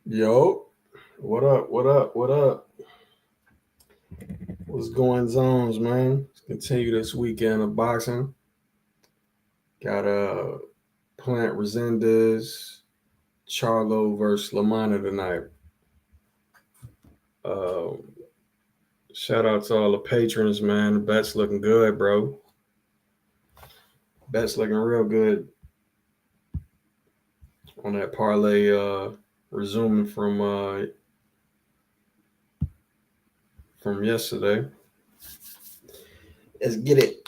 Yo, what up? What up? What up? What's going on, man? Let's continue this weekend of boxing. Got Plant Resediz, Charlo versus Lammana tonight. Uh, Shout out to all the patrons, man. The bet's looking good, bro. Bet's looking real good on that parlay. Resuming from yesterday. Let's get it.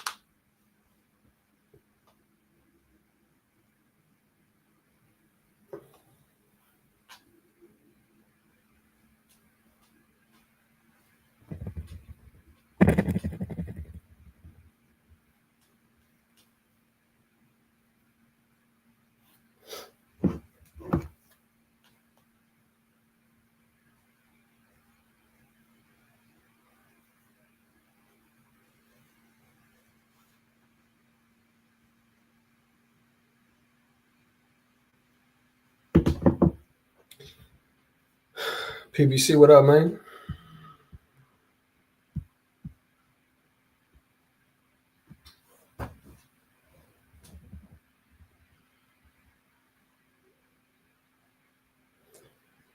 PBC, what up, man?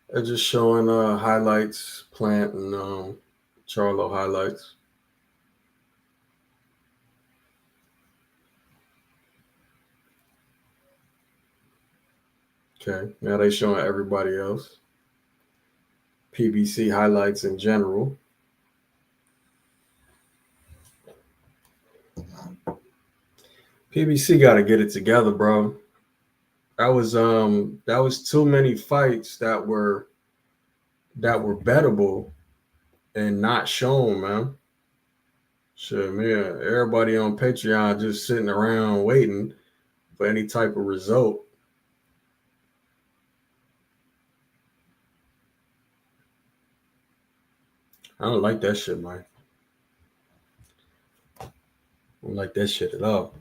They're just showing highlights, Plant and Charlo highlights. Okay, now they showing everybody else. PBC highlights in general. PBC got to get it together, bro. That was too many fights that were bettable and not shown, man. Shit, man. Everybody on Patreon just sitting around waiting for any type of result. I don't like that shit, man. I don't like that shit at all.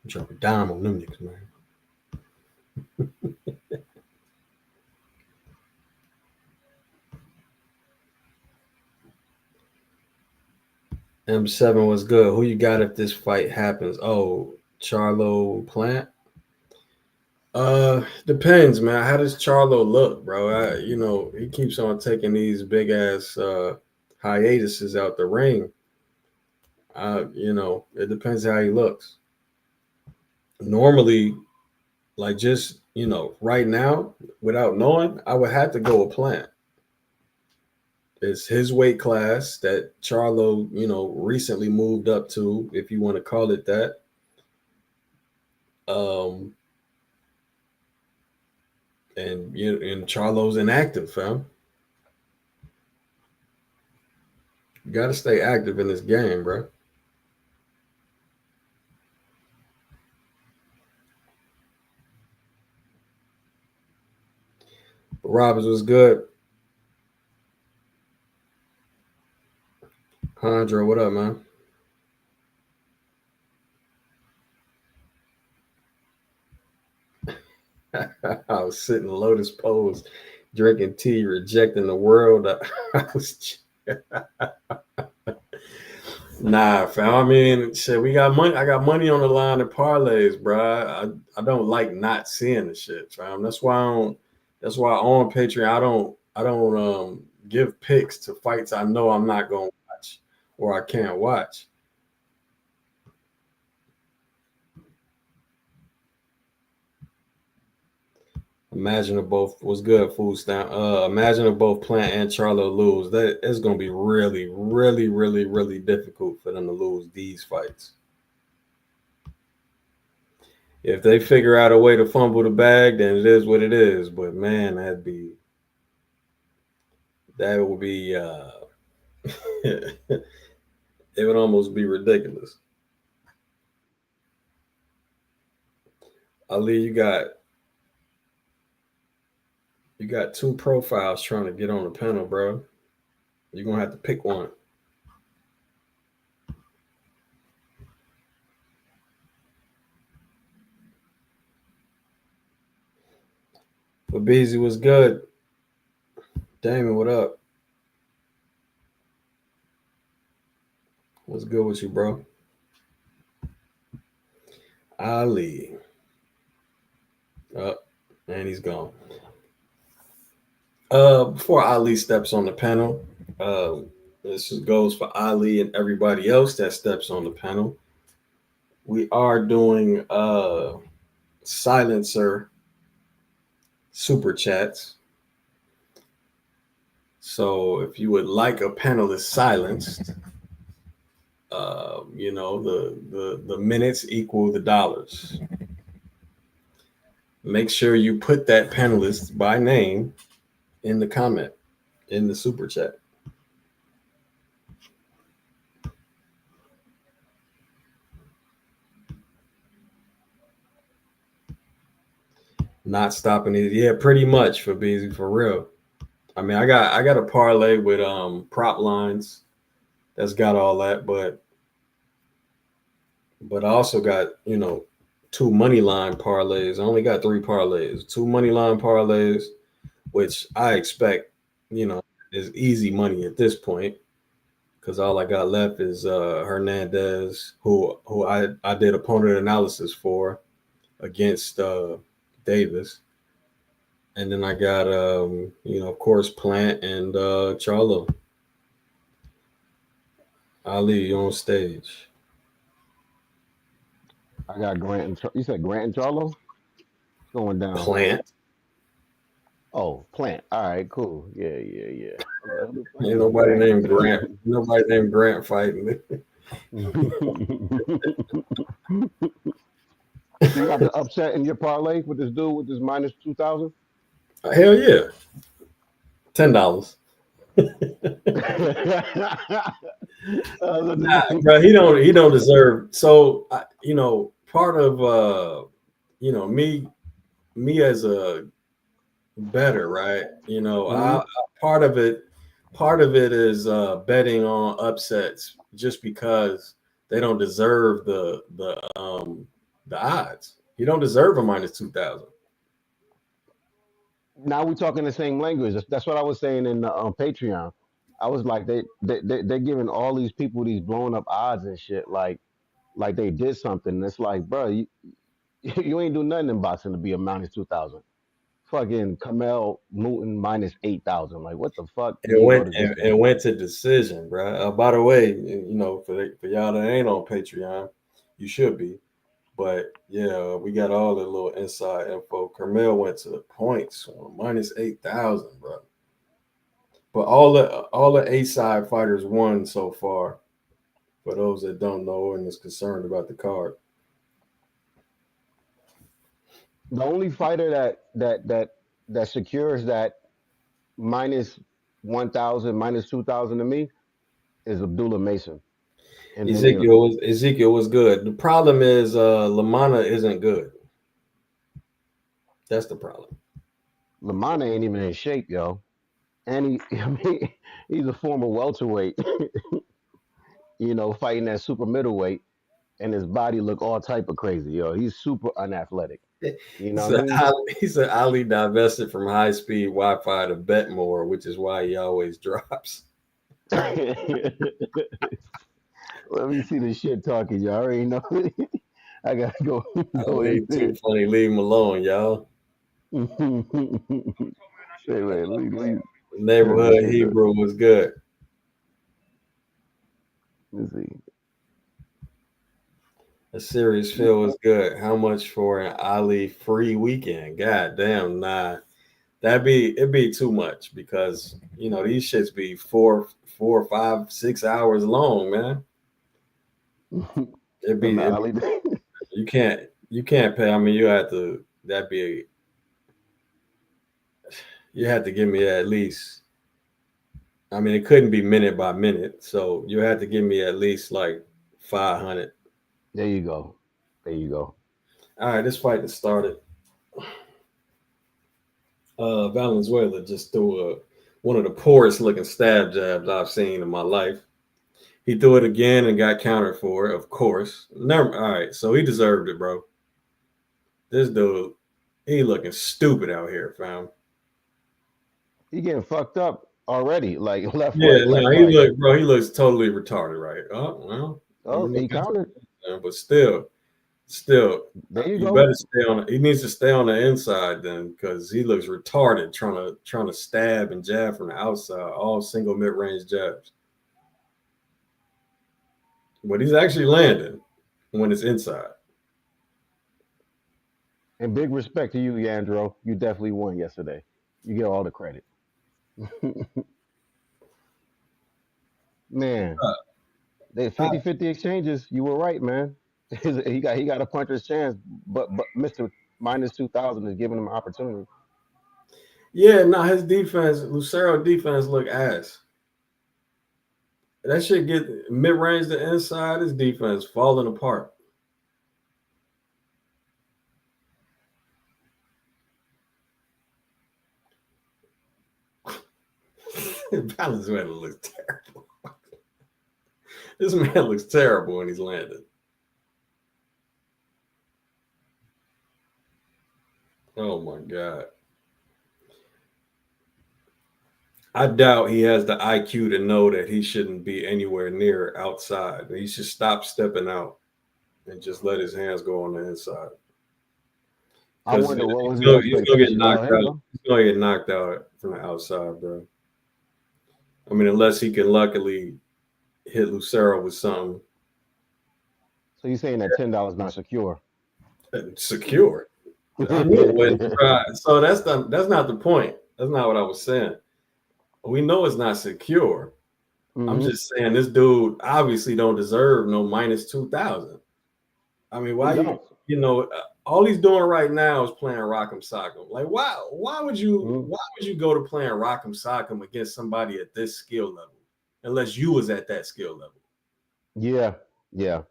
I'm dropping dime on them niggas, man. M7 was good. Who you got if this fight happens? Oh, Charlo Plant. Depends, man. How does Charlo look, bro? He keeps on taking these big ass hiatuses out the ring. It depends how he looks. Normally, like just right now, without knowing, I would have to go with Plant. It's his weight class that Charlo, recently moved up to, if you want to call it that. Um, and Charlo's inactive, fam. You got to stay active in this game, bro. But Robbins was good. Hondra, what up, man? I was sitting lotus pose, drinking tea, rejecting the world. I was nah, fam. I mean, shit, we got money. I got money on the line in parlays, bro. I don't like not seeing the shit, fam. That's why I don't. That's why on Patreon I don't give picks to fights I know I'm not gonna watch or I can't watch. Imagine if both was good food stamp. Imagine if both Plant and Charlo lose. That it's gonna be really, really, really, really difficult for them to lose these fights. If they figure out a way to fumble the bag, then it is what it is. But man, that would be it would almost be ridiculous. Ali, you got two profiles trying to get on the panel, bro. You're gonna have to pick one. But Beezy was good. Damon, what up? What's good with you, bro? Ali. Up. And he's gone. Before Ali steps on the panel, this goes for Ali and everybody else that steps on the panel. We are doing silencer super chats. So if you would like a panelist silenced, the minutes equal the dollars. Make sure you put that panelist by name in the comment in the super chat. Not stopping it. Yeah, pretty much for Beezy, for real. I mean, I got a parlay with prop lines that's got all that, but I also got, two money line parlays. I only got 3 parlays. 2 money line parlays, which I expect, is easy money at this point. Because all I got left is Hernandez, who I did opponent analysis for against Davis. And then I got, of course, Plant and Charlo. Ali, you on stage. I got Grant and you said Grant and Charlo? It's going down. Plant. Oh, Plant. All right, cool. Yeah. Who the fuck Ain't is nobody Grant? named Grant. Nobody named Grant fighting. So you got the upset in your parlay with this dude with this minus 2,000? Hell yeah. $10. Nah, bro, he don't deserve. So part of me as a better, right? Mhm. Part of it is betting on upsets just because they don't deserve the odds. You don't deserve a minus 2,000. Now we talking the same language. That's what I was saying in the Patreon. I was like, they're giving all these people these blown up odds and shit, like they did something. And it's like, bro, you, you ain't do nothing in boxing to be a minus 2,000. Fucking Kamel Newton minus 8,000. Like, what the fuck Negro did this It guy? went to decision, bro. By the way, for y'all that ain't on Patreon, you should be. But yeah, we got all the little inside info. Carmel went to the points minus 8,000, bro. But all the A side fighters won so far. For those that don't know and is concerned about the card, The only fighter that secures that minus 1,000, minus 2,000 to me is Abdullah Mason. And then Ezekiel was good. The problem is Lammana isn't good. That's the problem. Lammana ain't even in shape, yo. And he, I mean, he's a former welterweight, fighting that super middleweight, and his body look all type of crazy, yo. He's super unathletic. You He know what I said mean? Ali, he said Ali divested from high speed Wi-Fi to bet more, which is why he always drops. Let me see the shit talking, y'all. I already know. I gotta go go in Ali too there. funny. Leave him alone, y'all. Wait, turn this Neighborhood shit up. Hebrew was good. Let's see. A serious feel was good. How much for an Ali free weekend? God damn, nah. It'd be too much because these shits be 4, 5, 6 hours long, man. It'd And be the it, Ali. you can't pay. I mean, you had to give me at least. I mean, it couldn't be minute by minute, so you had to give me at least like 500. There you go. There you go. All right, this fight that started. Valenzuela just threw one of the poorest looking stab jabs I've seen in my life. He threw it again and got countered for it, of course. Never. All right, so he deserved it, bro. This dude, He looking stupid out here, fam. He getting fucked up already, like left, Yeah, right, no, left, right. he looks totally retarded, right? Oh well, I Oh, mean, he counted. but still, There you you go. better stay on. He needs to stay on the inside then, because he looks retarded trying to stab and jab from the outside, all single mid range jabs. But he's actually landing when it's inside. And big respect to you, Yandro. You definitely won yesterday. You get all the credit. Man, they 50-50 exchanges. You were right, man. He got a puncher's chance, but Mr. -2000 is giving him an opportunity. Yeah, no, his defense, Lucero defense, look ass. That shit get mid range to inside. His defense falling apart. Valenzuela looks terrible. This man looks terrible when he's landed. Oh my god. I doubt he has the IQ to know that he shouldn't be anywhere near outside. He should stop stepping out and just let his hands go on the inside. I Because wonder what was his he's gonna get expectation. Go knocked ahead, out. bro. He's gonna get knocked out from the outside, bro. I mean, unless he can luckily hit Lucero with something So you're saying that $10 not secure? secure. I knew it wasn't. So that's not the point. That's not what I was saying. We know it's not secure. I'm Hmm. just saying this dude obviously don't deserve no -2000. I mean, He why don't. all he's doing right now is playing Rock'em Sock'em. Like, Mhm. why would you go to playing Rock'em Sock'em against somebody at this skill level, unless you was at that skill level? Yeah, yeah.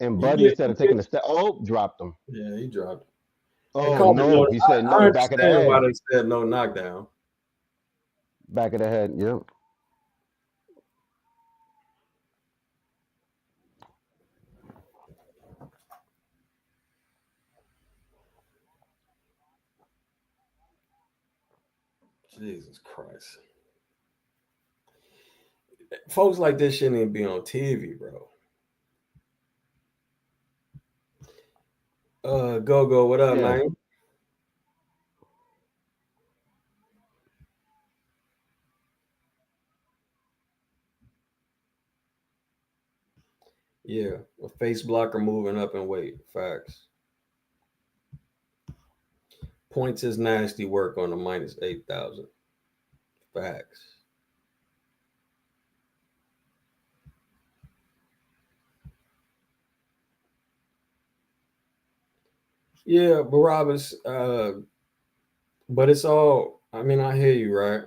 And You Buddy, get, instead you of get taking a step, oh, dropped him. yeah, he dropped. They Oh called it no. no, he said I no, back of the understand why head, they said no knockdown. back of the head. Yep. Jesus Christ, folks like this shouldn't even be on TV, bro. Go, what up, Yeah. man? Yeah, a face blocker moving up in weight. Facts. Points is nasty work on the -8000. Facts. Yeah, Barabbas. But it's all. I mean, I hear you, right?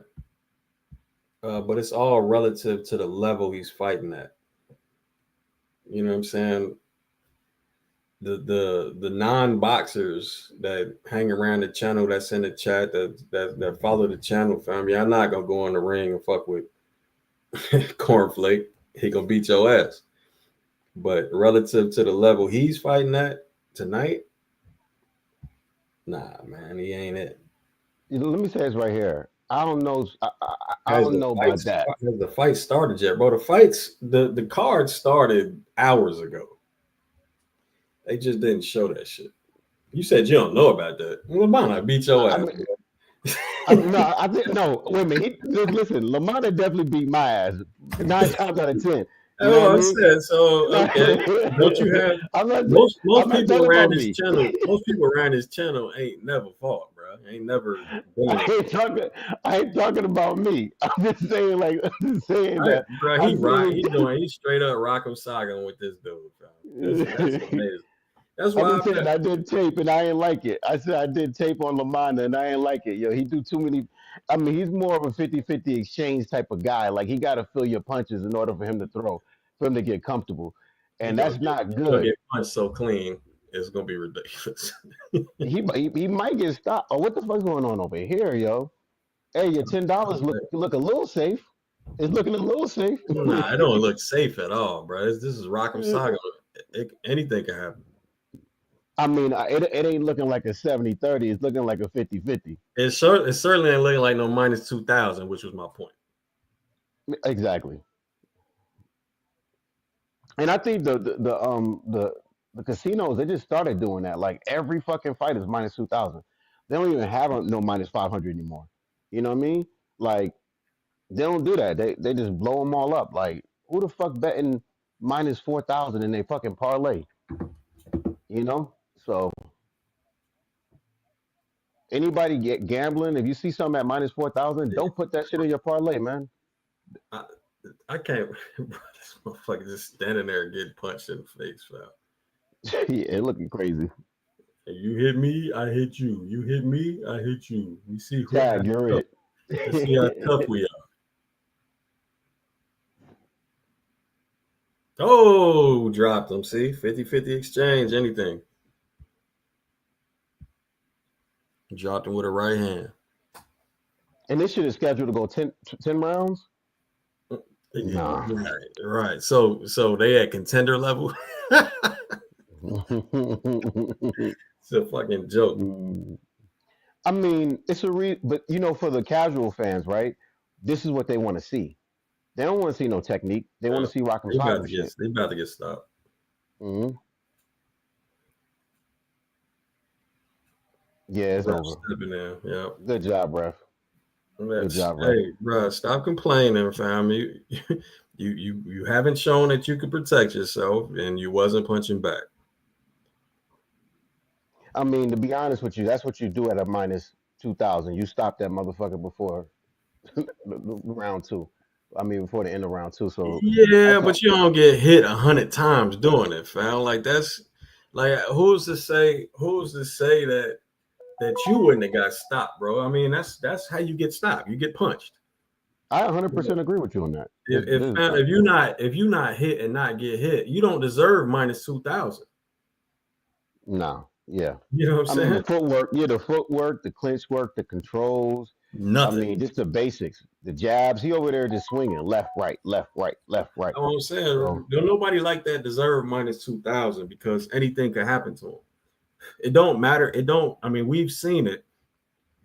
But it's all relative to the level he's fighting at. You know what I'm saying? The non boxers that hang around the channel, that's in the chat, that follow the channel, fam. Y'all not gonna go in the ring and fuck with Cornflake. He gonna beat your ass. But relative to the level he's fighting at tonight, nah, man, he ain't it. Let me say this right here. I don't know. I don't know about that. Has the fight started yet, bro? The card started hours ago. They just didn't show that shit. You said you don't know about that. Lammana beat your I ass, mean, bro. no, I think no. Wait a minute. Listen, Lammana definitely beat my ass 9 times out of 10. You That's know what what I I mean? said. So No, okay, don't you have I'm not. I'm most not people talking around about this me. channel? Most people around this channel ain't never fought, bro. Ain't never been in I a ain't talking. I ain't talking about me. I'm just saying, like, I'm just saying right, that bro. I seen. He straight up Rock'em Saga with this dude, bro. That's amazing. That's I'm why just saying I did tape and I ain't like it. I said I did tape on Lammana and I ain't like it. Yo, he do too many. I mean, he's more of a 50-50 exchange type of guy. Like he got to feel your punches in order for him to throw, for him to get comfortable, and that's not he gonna good. get punched so clean. It's gonna be ridiculous. He might get stopped. Oh, what the fuck's going on over here, yo? Hey, your $10 look a little safe. It's looking a little safe. Nah, it don't look safe at all, bro. This is Rock'em Saga. Anything can happen. I mean, it ain't looking like a 70-30. It's looking like a 50-50. It certainly ain't looking like no minus 2,000, which was my point. Exactly. And I think the casinos, they just started doing that. Like every fucking fight is minus 2,000. They don't even have no minus 500 anymore. You know what I mean? Like they don't do that. They just blow them all up. Like who the fuck betting minus 4,000 in a fucking parlay? You know? So anybody get gambling, if you see something at minus 4,000, don't put that shit in your parlay, man. I, I can't. This motherfucker just standing there getting punched in the face, fam. Yeah, it looking crazy. You hit me, I hit you. You hit me, I hit you. We see who how Tag, you're tough. it. Let's see how tough we are. Oh, dropped them. See, 50-50 exchange, anything. Dropped him with a right hand. And this shit is scheduled to go 10 rounds. Yeah, Nah. right. So they at contender level. It's a fucking joke. I mean, it's but you know, for the casual fans, right? This is what they want to see. They don't want to see no technique. They want to see Rock'em Sock'em shit. They about to get stopped. Mm-hmm. Yeah, it's over. Stepping in. Yeah. Good job, ref. Good job, ref. Hey, bro, stop complaining, fam. You haven't shown that you could protect yourself, and you wasn't punching back. I mean, to be honest with you, that's what you do at a minus 2,000. You stop that motherfucker before round two. I mean, before the end of round two. So Yeah, but you don't get hit 100 times doing it, fam. Like that's like who's to say that you wouldn't have got stopped, bro? I mean, that's how you get stopped. You get punched. I 100% agree with you on that. If you not hit and not get hit, you don't deserve minus 2,000. No, yeah. You know what I'm saying? Mean, the footwork, the clinch work, the controls. Nothing. I mean, just the basics. The jabs. He over there just swinging left, right, left, right, left, right. That's what I'm saying. So, nobody like that deserve minus 2,000 because anything could happen to him. It don't matter. I mean, we've seen it.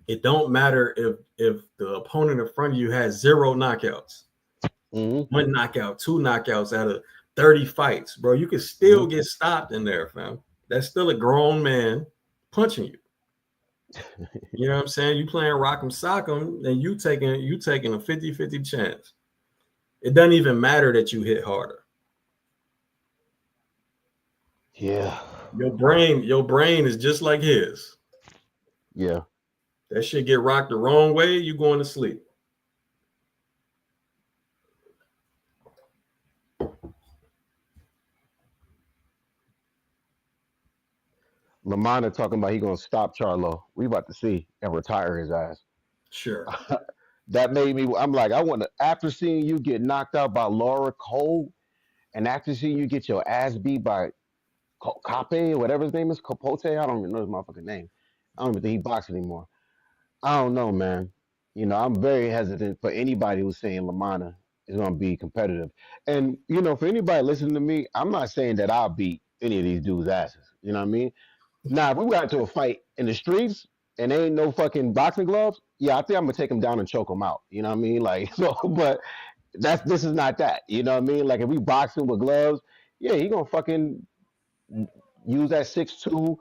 It don't matter if the opponent in front of you has 0 knockouts, 1 knockout, 2 knockouts out of 30 fights, bro. You can still get stopped in there, fam. That's still a grown man punching you. You know what I'm saying? You playing Rock'em Sock'em, and you taking a 50-50 chance. It doesn't even matter that you hit harder. Yeah. Your brain is just like his. Yeah. That shit get rocked the wrong way, you going to sleep. Lammana talking about he gonna stop Charlo. We about to see and retire his ass. Sure. That made me. I'm like, I want to. After seeing you get knocked out by Laura Cole, and after seeing you get your ass beat by Cape, whatever his name is, Capote. I don't even know his motherfucking name. I don't even think he boxes anymore. I don't know, man. You know, I'm very hesitant for anybody who's saying Lammana is going to be competitive. And, you know, for anybody listening to me, I'm not saying that I'll beat any of these dudes' asses. You know what I mean? Now, if we got into a fight in the streets and there ain't no fucking boxing gloves, yeah, I think I'm going to take them down and choke them out. You know what I mean? Like, so, but this is not that. You know what I mean? Like, if we boxing with gloves, yeah, he going to fucking use that 6'2",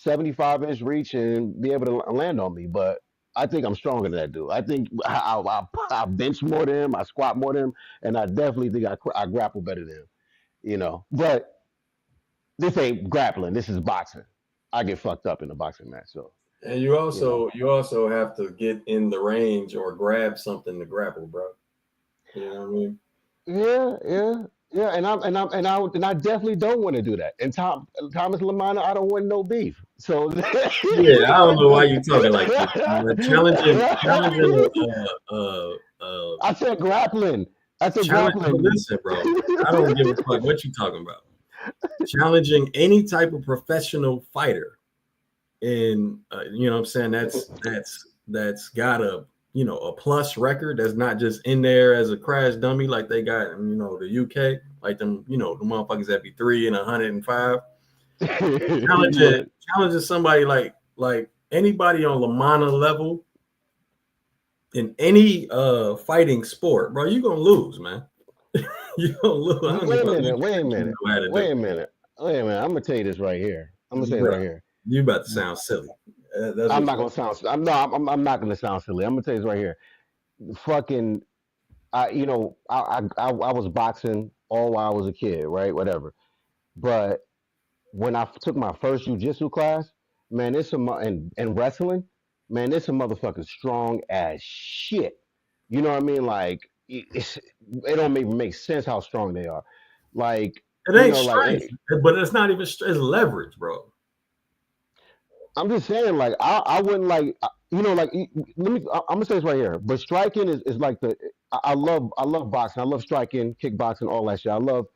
75-inch reach and be able to land on me. But I think I'm stronger than that dude. I think I bench more than him, I squat more than him, and I definitely think I grapple better than him. You know, but this ain't grappling. This is boxing. I get fucked up in a boxing match. So, and you also have to get in the range or grab something to grapple, bro. You know what I mean? Yeah, and I definitely don't want to do that. And Thomas Lammana, I don't want no beef. So yeah, I don't know why you talking like this. Challenging. I said grappling. Grappling. Listen, bro, I don't give a fuck what you talking about. Challenging any type of professional fighter, and you know what I'm saying, that's got a plus record, that's not just in there as a crash dummy like they got in, the UK, like them, the motherfuckers that be 3 and 105. challenging Yeah. challenging somebody like anybody on Lammana level in any fighting sport, bro, you gonna lose, man. You gonna lose. I don't give Wait a a fuck minute. what Wait a you minute. know how to Wait do. a minute. Wait a minute. I'm gonna tell you this right here. I'm gonna say this Bro, right here. you about to sound silly. That's I'm what not you. gonna sound. I'm no. I'm not gonna sound silly. I'm gonna tell you this right here. Fucking. I was boxing all while I was a kid, right? Whatever. But when I took my first jujitsu class, man, it's and wrestling, man, it's a motherfucking strong as shit. You know what I mean? Like it don't even make sense how strong they are. Like It you ain't know, like strength, but it's not even. It's leverage, bro. I'm just saying, like I wouldn't like like let me. I'm gonna say this right here, but striking is like the I love boxing. I love striking, kickboxing, all that shit. I love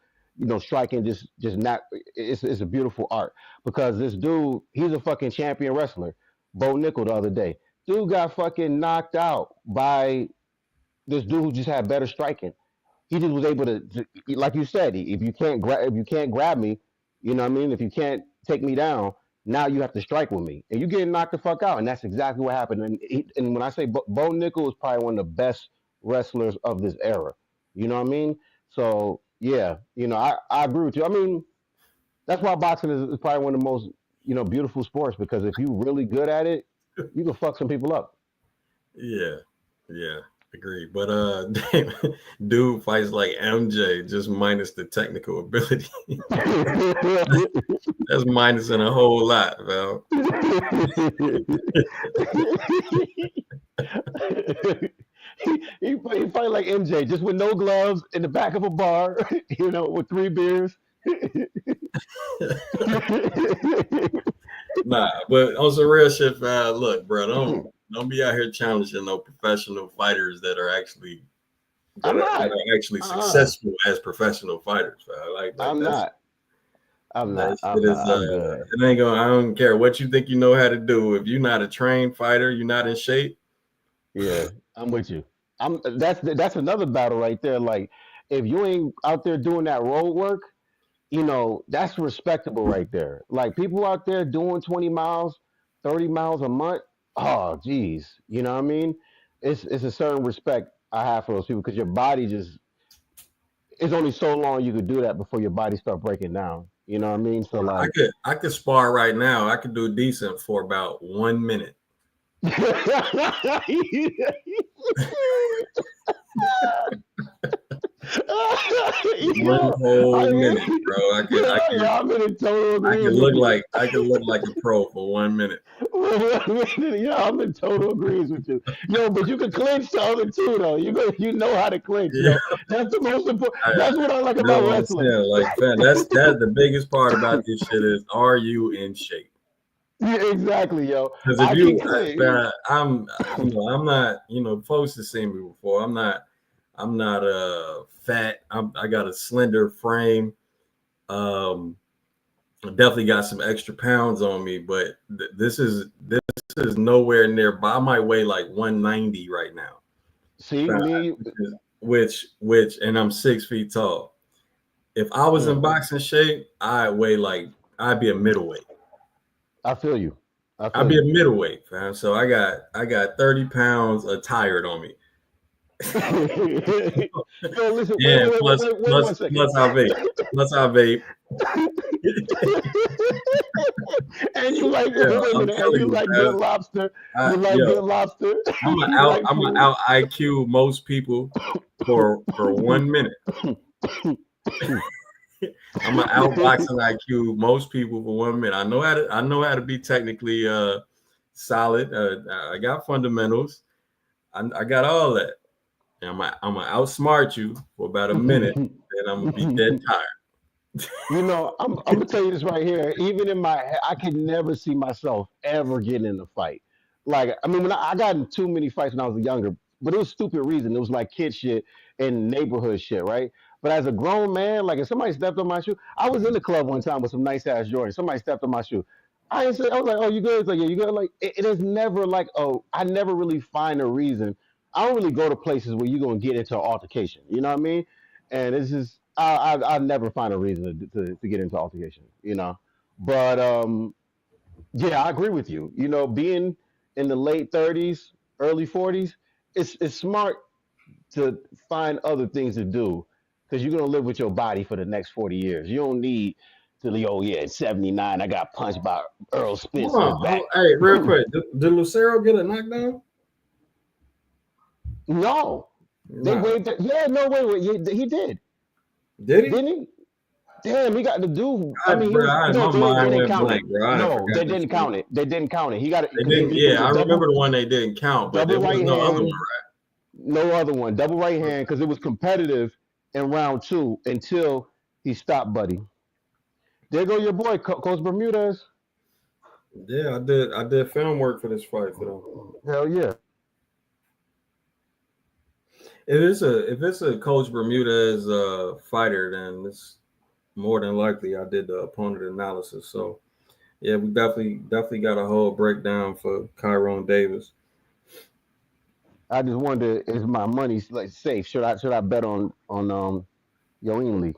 striking. Just not. It's a beautiful art because this dude, he's a fucking champion wrestler. Bo Nickel the other day, dude got fucking knocked out by this dude who just had better striking. He just was able to like you said, if you can't grab me, you know what I mean. If you can't take me down, now you have to strike with me, and you getting knocked the fuck out. And that's exactly what happened. And when I say Bo Nickel is probably one of the best wrestlers of this era. You know what I mean? So yeah, I agree with you. I mean, that's why boxing is probably one of the most beautiful sports because if you really good at it, you can fuck some people up. Yeah, yeah, agreed. But damn, dude fights like MJ, just minus the technical ability. That's minusing a whole lot, bro. He fight like MJ, just with no gloves in the back of a bar, with three beers. Nah, but on some real shit, look, bro, don't be out here challenging no professional fighters that I'm are not. actually Uh, successful as professional fighters. Like I'm that's not. I'm that not. shit I'm is not. I'm good. it ain't going. I don't care what you think you know how to do. If you're not a trained fighter, you're not in shape. Yeah, I'm with you. That's another battle right there. Like, if you ain't out there doing that road work, that's respectable right there. Like people out there doing 20 miles, 30 miles a month. Oh, geez. You know what I mean? It's a certain respect I have for those people because your body just it's only so long you could do that before your body start breaking down. You know what I mean? So like I could spar right now. I could do decent for about 1 minute. One Yo, whole I minute, mean, bro. yeah, I'm in total I could agreement with look you. like a pro for 1 minute. Yeah, I'm in total agreement with you. Yo, but you can clinch the other two though. You know how to clinch, Yeah, yo. That's the most important. I, That's what I like that's about what I'm wrestling. saying. Like, fam, that's the biggest part about this shit is are you in shape? Yeah, exactly, yo. Because if I can you, clinch. fam, I'm not, folks have seen me before. I'm not fat. I got a slender frame. Um, I definitely got some extra pounds on me, but this is nowhere near. But I might weigh like 190 right now. See Uh, me. which, and I'm 6 feet tall. If I was in Mm, boxing shape, I'd be a middleweight. I feel you. I I'd feel be a you. middleweight, fam. So I got 30 pounds of tired on me. Yo, listen. Wait, Yeah, wait, wait, plus wait, wait plus one second. plus I vape. Plus I vape. And you like wait, Yeah, wait a I'm minute, and telling you you, like good man. lobster. You like Yo, good lobster. I'm a You out like I'm a food. out IQ most people for 1 minute. I'm an outboxing IQ most people for 1 minute. I know how to be technically solid. I got fundamentals. I got all that. And I'm gonna outsmart you for about a minute, and I'm gonna be dead tired. I'm gonna tell you this right here. Even in my head, I could never see myself ever getting in a fight. Like, I mean, when I got in too many fights when I was younger, but it was stupid reason. It was like kid shit and neighborhood shit, right? But as a grown man, like if somebody stepped on my shoe, I was in the club one time with some nice ass Jordans. Somebody stepped on my shoe. I didn't say, I was like, oh, you good? It's like, yeah, you good? Like, it is never like, oh, I never really find a reason. I don't really go to places where you're gonna get into an altercation. You know what I mean? And it's just I never find a reason to get into altercation. But yeah, I agree with you. You know, being in the late 30s, early 40s, it's smart to find other things to do because you're gonna live with your body for the next 40 years. You don't need to leave. Oh yeah, at 79, I got punched by Earl Spencer back. Hey, real quick, did Lucero get a knockdown? No, they Nah, waved. Yeah, no, wait. He did, did he? didn't he? Damn, he got the dude. I mean, he was My no. They mind didn't went count it. blank, bro. I No, forgot they this didn't shit. count it. They didn't count it. He got it They because didn't. it was Yeah, a I remember the one they didn't count, but there double was right no other one, hand, right? no other one, double right hand because it was competitive in round two until he stopped Buddy. There go your boy, Coach Bermudez. Yeah, I did. I did film work for this fight for them. Hell yeah. If it's a Coach Bermudez fighter, then it's more than likely I did the opponent analysis. So yeah, we definitely got a whole breakdown for Kyron Davis. I just wonder, is my money like safe? Should I bet on Yoin Lee?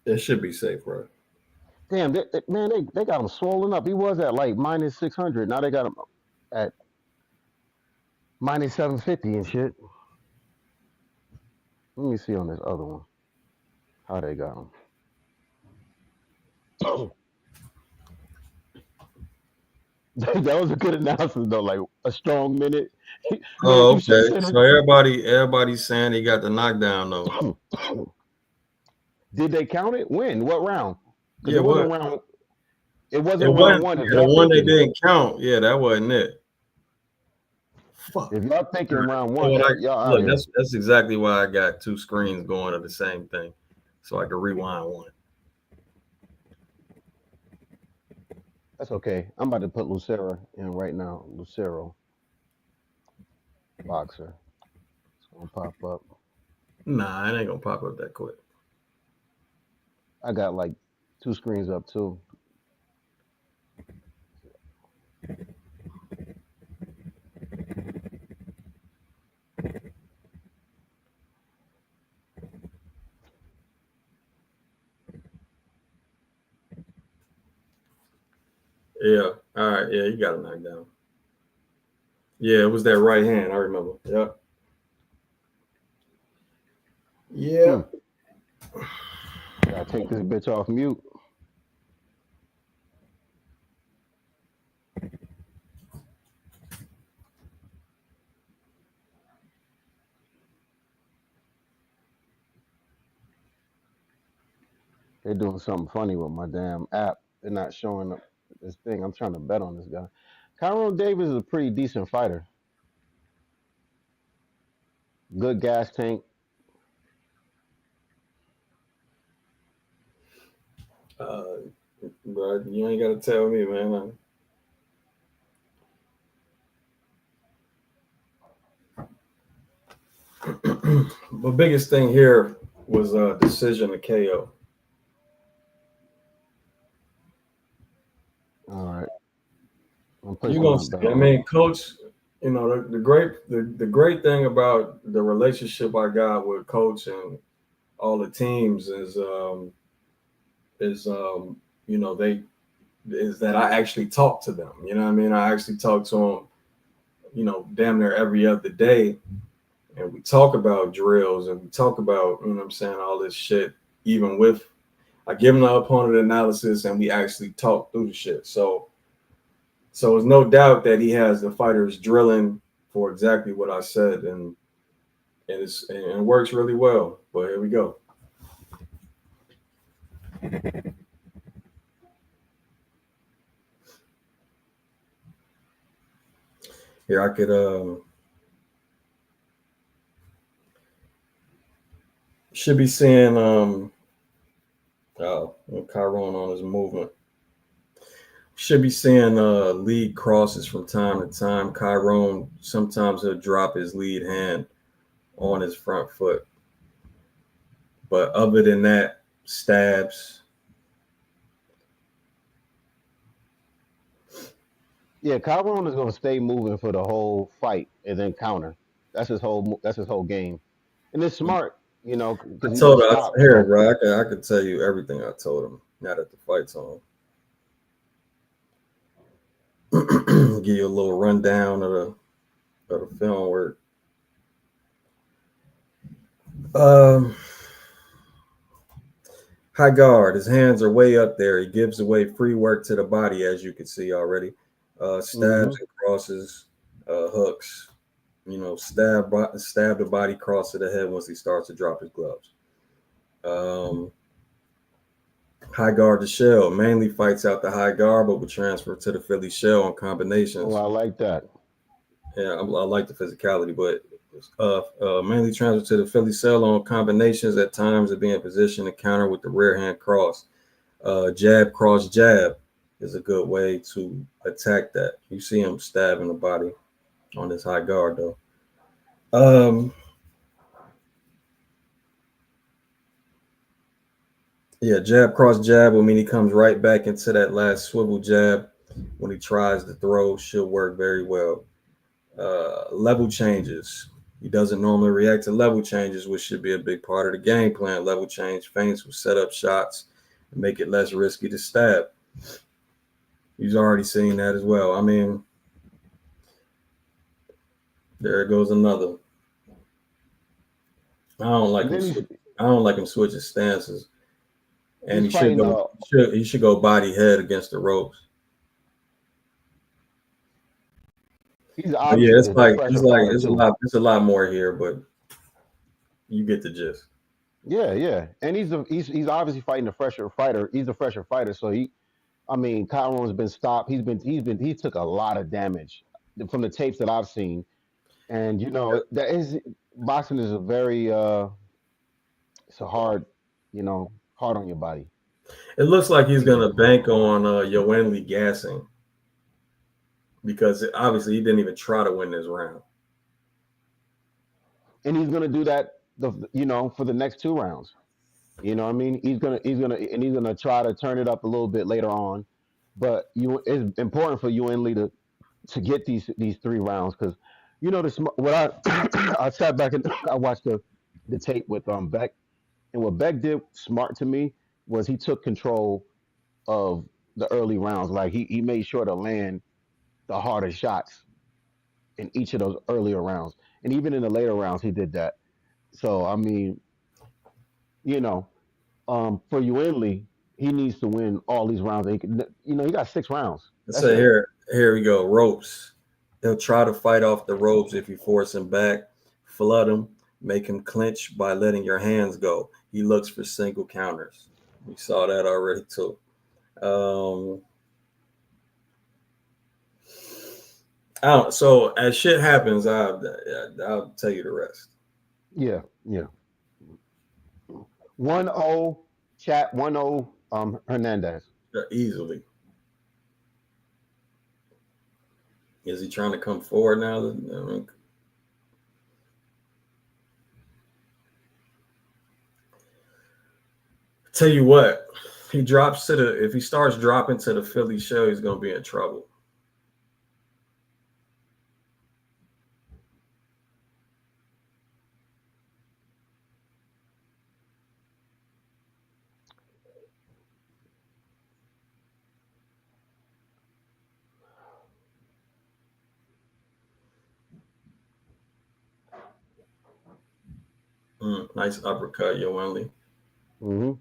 It should be safe, right? Damn, man, they got him swollen up. He was at like minus 600. Now they got him at minus 750 and shit. Let me see on this other one how they got him. That was a good announcement though, like a strong minute. Man, Oh, you should have okay. said So everybody's saying he got the knockdown though. it. Did they count it? When? What round? Because Yeah, it wasn't what? round. It It wasn't round wasn't one. If the y'all one they thinking, didn't count. Yeah, that wasn't it. Fuck. if y'all thinking All right. round So one, when y'all out look, here. that's exactly why I got two screens going of the same thing, so I can rewind one. That's okay. I'm about to put Lucero in right now. Lucero boxer. It's gonna pop up. Nah, it ain't gonna pop up that quick. I got like two screens up too. Yeah. All right. Yeah, you got a knockdown. Yeah, it was that right hand. I remember. Yep. Hmm. Yep. Gotta take this bitch off mute. They're doing something funny with my damn app. They're not showing up this thing. I'm trying to bet on this guy. Kyron Davis is a pretty decent fighter. Good gas tank. Uh, bro, you ain't gotta tell me, man. The biggest thing here was a decision to KO. All right. I'm You placing gonna my see? bet I on mean, Coach. You know the great thing about the relationship I got with Coach and all the teams is you know they is that I actually talk to them. You know what I mean? I actually talk to them. You know, damn near every other day, and we talk about drills and we talk about you know what I'm saying all this shit. Even with I give them the opponent analysis and we actually talk through the shit. So there's no doubt that he has the fighters drilling for exactly what I said, and it works really well. But here we go. Here I could should be seeing Chiron on his movement. Should be seeing lead crosses from time to time. Chiron sometimes he'll drop his lead hand on his front foot, but other than that, stabs. Yeah, Kyron is gonna stay moving for the whole fight and then counter. That's his whole game, and it's smart, you know, I because he gonna told her, stop. here, So bro, I could tell you everything I told him. now that the fight's on. Give you a little rundown of the film work. Um, High guard. His hands are way up there. He gives away free work to the body, as you can see already. Stabs Mm-hmm. and crosses, hooks. Stab the body, cross to the head once he starts to drop his gloves. Um, High guard to shell mainly fights out the high guard, but will transfer to the Philly shell on Oh, combinations. I like that. Yeah, I like the physicality, but mainly transfer to the Philly cell on combinations at times of being positioned to counter with the rear hand cross. Jab, cross, jab is a good way to attack that. You see him stabbing the body on this high guard, though. Um, yeah, jab, cross, jab will mean he comes right back into that last swivel jab when he tries to throw. Should work very well. Level changes. He doesn't normally react to level changes, which should be a big part of the game plan. Level change feints will set up shots and make it less risky to stab. He's already seen that as well. I mean, there goes another. I don't like And him. then he's I don't like him switching stances, and he's he should fighting. go. He should go body head against the ropes. He's But yeah, obviously the fresher fighter too. it's a lot more here, but you get the gist. Yeah, yeah, and he's obviously fighting the fresher fighter. He's a fresher fighter, so I mean, Kyron's been stopped. He took a lot of damage from the tapes that I've seen, and that is boxing is a very it's a hard, hard on your body. It looks like he's You know, gonna bank on Yoenli gassing because obviously he didn't even try to win this round. and he's gonna do that for the next two rounds. You know what I mean? He's gonna try to turn it up a little bit later on, but it's important for you and Lee to get these three rounds because what I I sat back and I watched the tape with Beck, and what Beck did smart to me was he took control of the early rounds. Like he made sure to land the harder shots in each of those earlier rounds, and even in the later rounds he did that. So I mean, you know, for Lee, he needs to win all these rounds. He got 6 rounds. Let's That's say it. here we go. Ropes. He'll try to fight off the ropes if you force him back, flood him, make him clinch by letting your hands go. He looks for single counters. We saw that already too. Um, I don't, so as shit happens, I'll tell you the rest. Yeah, yeah. 1-0 chat 1-0 Hernandez. Easily. Is he trying to come forward now? I mean, tell you what, if he starts dropping to the Philly show, he's gonna be in trouble. Nice uppercut, Yoenli. Hmm.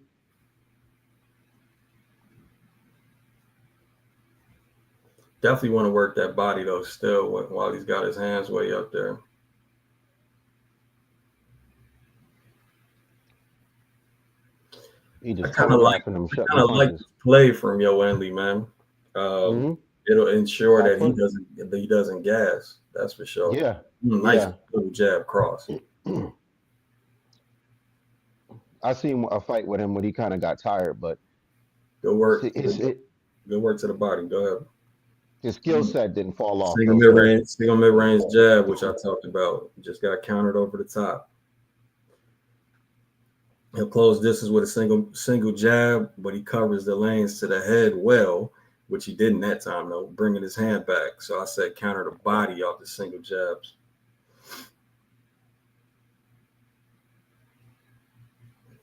Definitely want to work that body though. Still, while he's got his hands way up there. He I just kind of like telegraphing them, I shutting kind the of like punches. the play from Yoenli, man. Um, Hmm. it'll ensure Back that foot. he doesn't gas. That's for sure. Yeah, Nice yeah. little jab cross. I seen a fight with him when he kind of got tired, but Good see, work. Good work to the body. Go his skill ahead. set didn't fall off though. So Single mid range jab, which I talked about, just got countered over the top. He'll close distance with a single jab, but he covers the lanes to the head well, which he didn't that time though, bringing his hand back. So I said counter the body off the single jabs.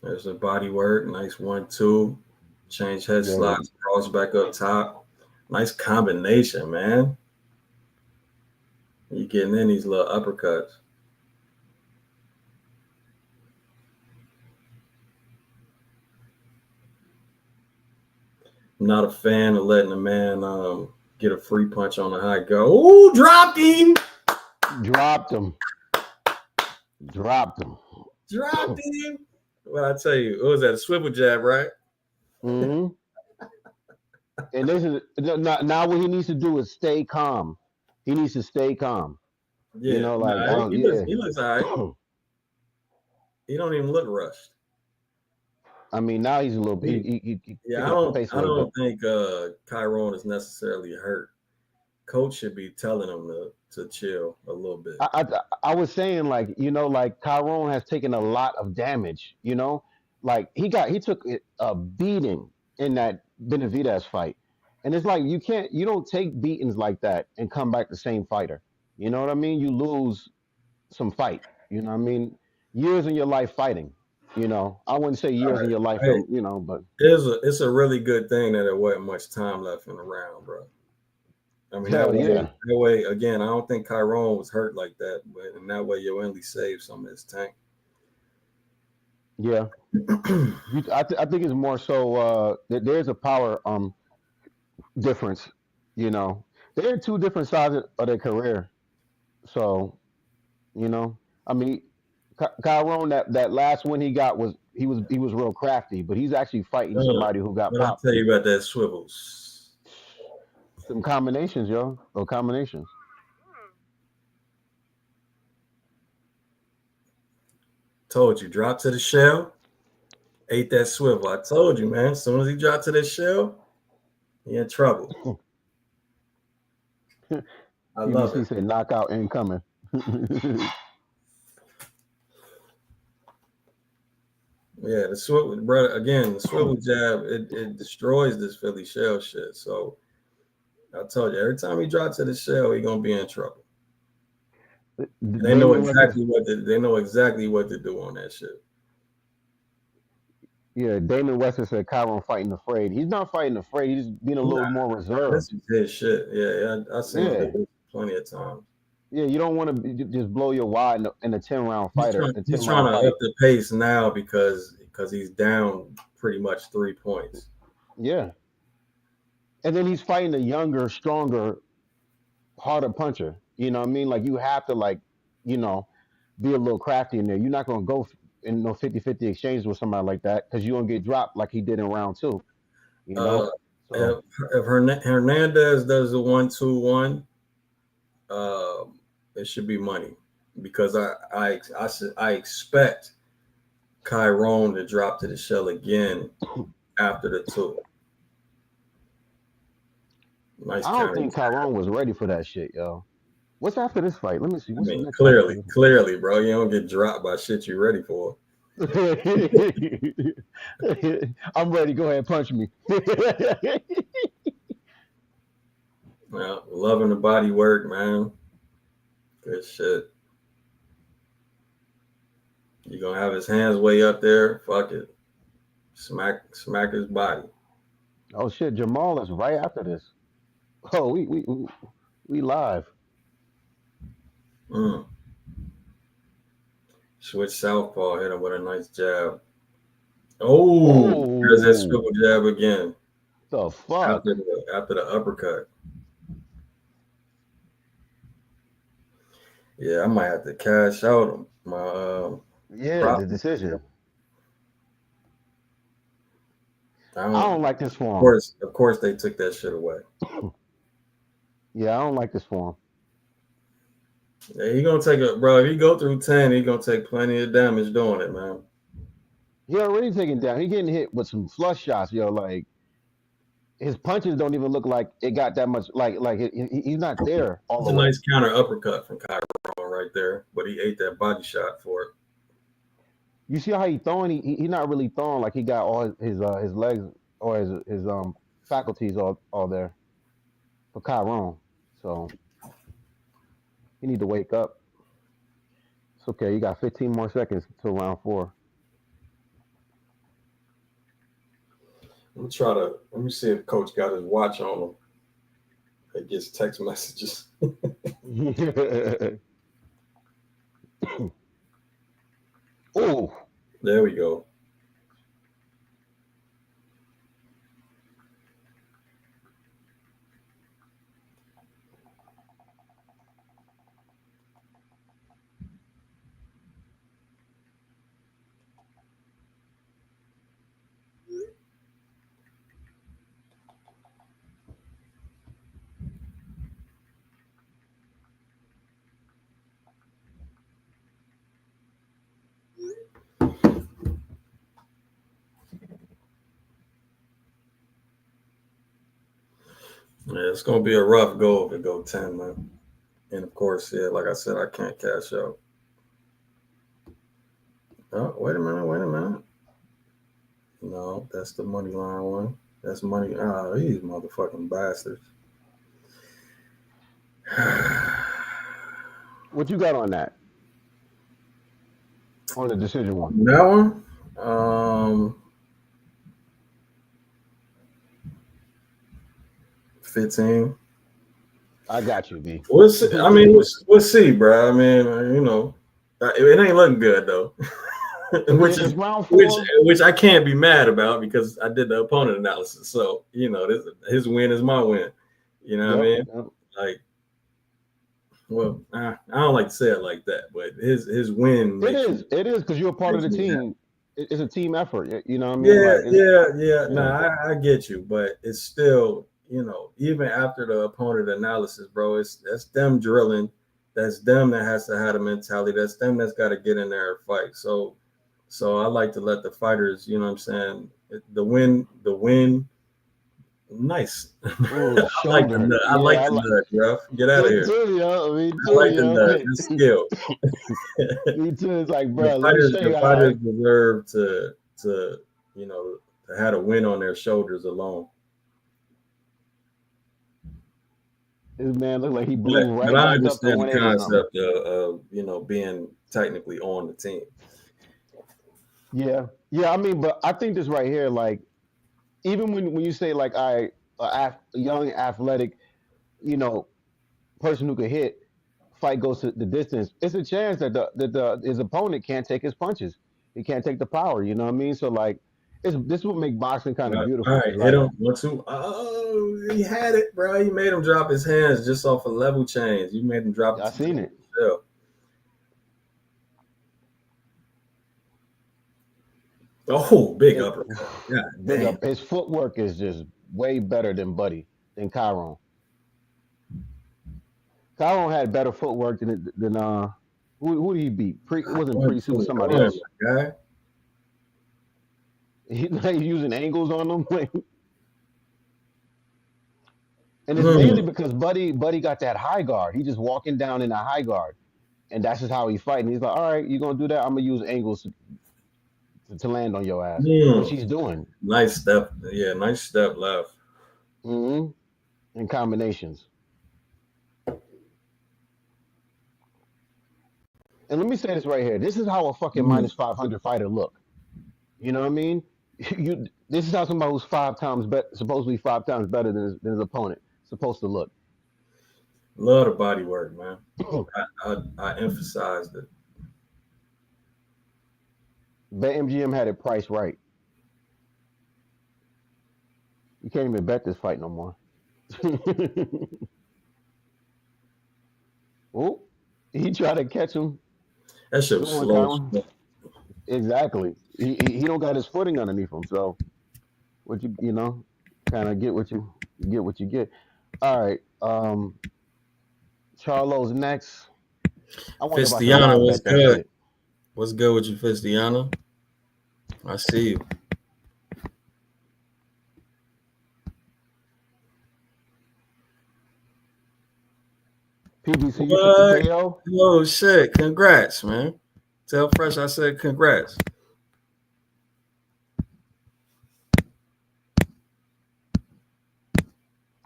There's a body work, nice 1-2, Change head Yeah, slides, cross back up top. Nice combination, man. You getting in these little uppercuts. I'm not a fan of letting a man get a free punch on the high go. Ooh, dropped him. dropped him, dropped him. Dropped him. Well, I tell you, what was that? A swivel jab, right? hmm And this is now what he needs to do is stay calm. He needs to stay calm. You Yeah. know, like Nah, he looks yeah. he looks all right. He don't even look rushed. I mean, now he's a little. He, He yeah, picking up the pace a I little bit. don't think Chiron is necessarily hurt. Coach should be telling him to chill a little bit. I was saying like like Tyrone has taken a lot of damage. Like he took a beating in that Benavidez fight, and it's like you don't take beatings like that and come back the same fighter. You know what I mean? You lose some fight. You know what I mean? Years in your life fighting. I wouldn't say All years in right. your life Hey, from but it's a really good thing that there wasn't much time left in the round, bro. I mean hell yeah, that way again. I don't think Chiron was hurt like that, but in that way you only save some of his tank. yeah. I think it's more so that there's a power difference. You know, they're two different sides of their career. So you know, I mean, Kyron that last one he got was real crafty, but he's actually fighting somebody who got What I popped. tell you about that swivels? Some combinations, yo, or combinations. Told you, drop to the shell, ate that swivel. I told you, man. As soon as he dropped to that shell, he in trouble. I love PBC it. said knockout incoming. Yeah, the swivel, brother. Again, the swivel jab it destroys this Philly shell shit. So I told you, every time he drops to the shell, he gonna be in trouble. And Damon West is they know exactly what to do on that shit. Yeah, Damon West said Kyron fighting afraid. He's not fighting afraid. He's just being a Nah, little more this reserved. is his shit. Yeah, I seen him do Yeah, this plenty of times. yeah. You don't want to just blow your wad in a 10 round fighter, a He's ten trying round to fight. up the pace now because he's down pretty much 3 points. Yeah, and then he's fighting a younger, stronger, harder puncher. You know what I mean? Like you have to you know, be a little crafty in there. You're not gonna go in no 50-50 exchange with somebody like that because you're gonna get dropped like he did in round two. You Uh, know, so if Hernandez does the 1-2-1, uh, it should be money because I expect Chiron to drop to the shell again after the two. Nice I don't counter. think Kyron was ready for that shit, yo. What's after this fight? Let me see. I What's the mean, next fight after clearly, this? clearly, bro, you don't get dropped by shit you're ready for. I'm ready. Go ahead, punch me. Yeah, loving the body work, man. Good shit. You gonna have his hands way up there? Fuck it. Smack his body. Oh shit, Jermall is right after this. Oh, we live. Mm. Switch southpaw, hit him with a nice jab. Oh, there's that Oh, swivel jab again the fuck. after the uppercut. Yeah, I might have to cash out my Yeah, prop. the decision. I I don't. don't like this form. Of course, they took that shit away. Yeah, I don't like this form. Yeah, he gonna take a bro. If he go through 10, he gonna take plenty of damage doing it, man. He already taken down. He getting hit with some flush shots, yo. Like his punches don't even look like it got that much. He's not there all It's the a way. nice counter uppercut from Chiron right there, but he ate that body shot for it. You see how he throwing? He not really throwing like he got all his legs or his faculties all there for Kyron. So he need to wake up. It's okay. You got 15 more seconds till round four. Let me see if Coach got his watch on him. He gets text messages. Oh, There we go. Yeah, it's gonna be a rough go if it go 10, man. And of course, yeah, like I said, I can't cash out. Oh, wait a minute, wait a minute. No, that's the money line one. That's money. Ah, these motherfucking bastards. what you got on that? On the decision one? That one, um, 15. I got you, B. We'll see. I mean, we'll see, bro. I mean, it ain't looking good though. It's round four. Which I can't be mad about because I did the opponent analysis. So his win is my win. You know what I Yep. mean? Like, well, I don't like to say it like that, but his win It makes is. It is because you're a part of makes the me happy. team. It's a team effort. You know what I mean? Yeah, Like, yeah. yeah. Nah, I get you, but it's still, even after the opponent analysis, bro, that's them drilling. That's them that has to have a mentality. That's them that's got to get in there and fight. So I like to let the fighters, you know what I'm saying, the win. Nice. Oh, the I like the shoulder. nut. I like Yeah, I the like. nut, bro. Get out of Me here. too, yo. Me I too, like the nut. yo. It's skill. Me too. It's like, the bro, let me fighters, show you the how. fighters deserve to you know to have a win on their shoulders alone. This man looked like he But blew but right I back up to understand the 180 something. concept of being technically on the team. Yeah, yeah. I mean, but I think this right here, like, even when you say like, a young athletic, you know, person who could hit, fight goes to the distance. It's a chance that the his opponent can't take his punches. He can't take the power. You know what I mean? So like, this would make boxing kind of All beautiful right, because hit like, him. 1, 2. Oh, he had it, bro. He made him drop his hands just off a level change. You made him drop it I to the seen it. shell. Oh, big It uppercut. God big damn. up. His footwork is just way better than Buddy than Chiron. Chiron had better footwork than who did he beat? It wasn't One, Priest. It was two, somebody one, else. my guy. He's using angles on them, and it's mainly Hmm. because Buddy got that high guard. He just walking down in a high guard, and that's just how he fighting. He's like, all right, you gonna do that? I'm gonna use angles to land on your ass, which Hmm. he's doing. Nice step. Yeah, nice step left. Mm-hmm. In combinations. And let me say this right here. This is how a fucking Hmm. minus 500 fighter look. You know what I mean? This is how somebody who's supposedly 5 times better than his opponent supposed to look. Love the body work, man. I emphasized it. BetMGM had it priced right. You can't even bet this fight no more. Oh, he tried to catch him. That shit was Go on, slow. Kyron. Exactly. He don't got his footing underneath him. So what kind of get what you get. All right. Charlo's next. I wonder if I can Fistiana live was bet that good. shit. What's good with you, Fistiana? I see you. PBC, you took the What? KO. Oh shit! Congrats, man. Tell Fresh I said congrats.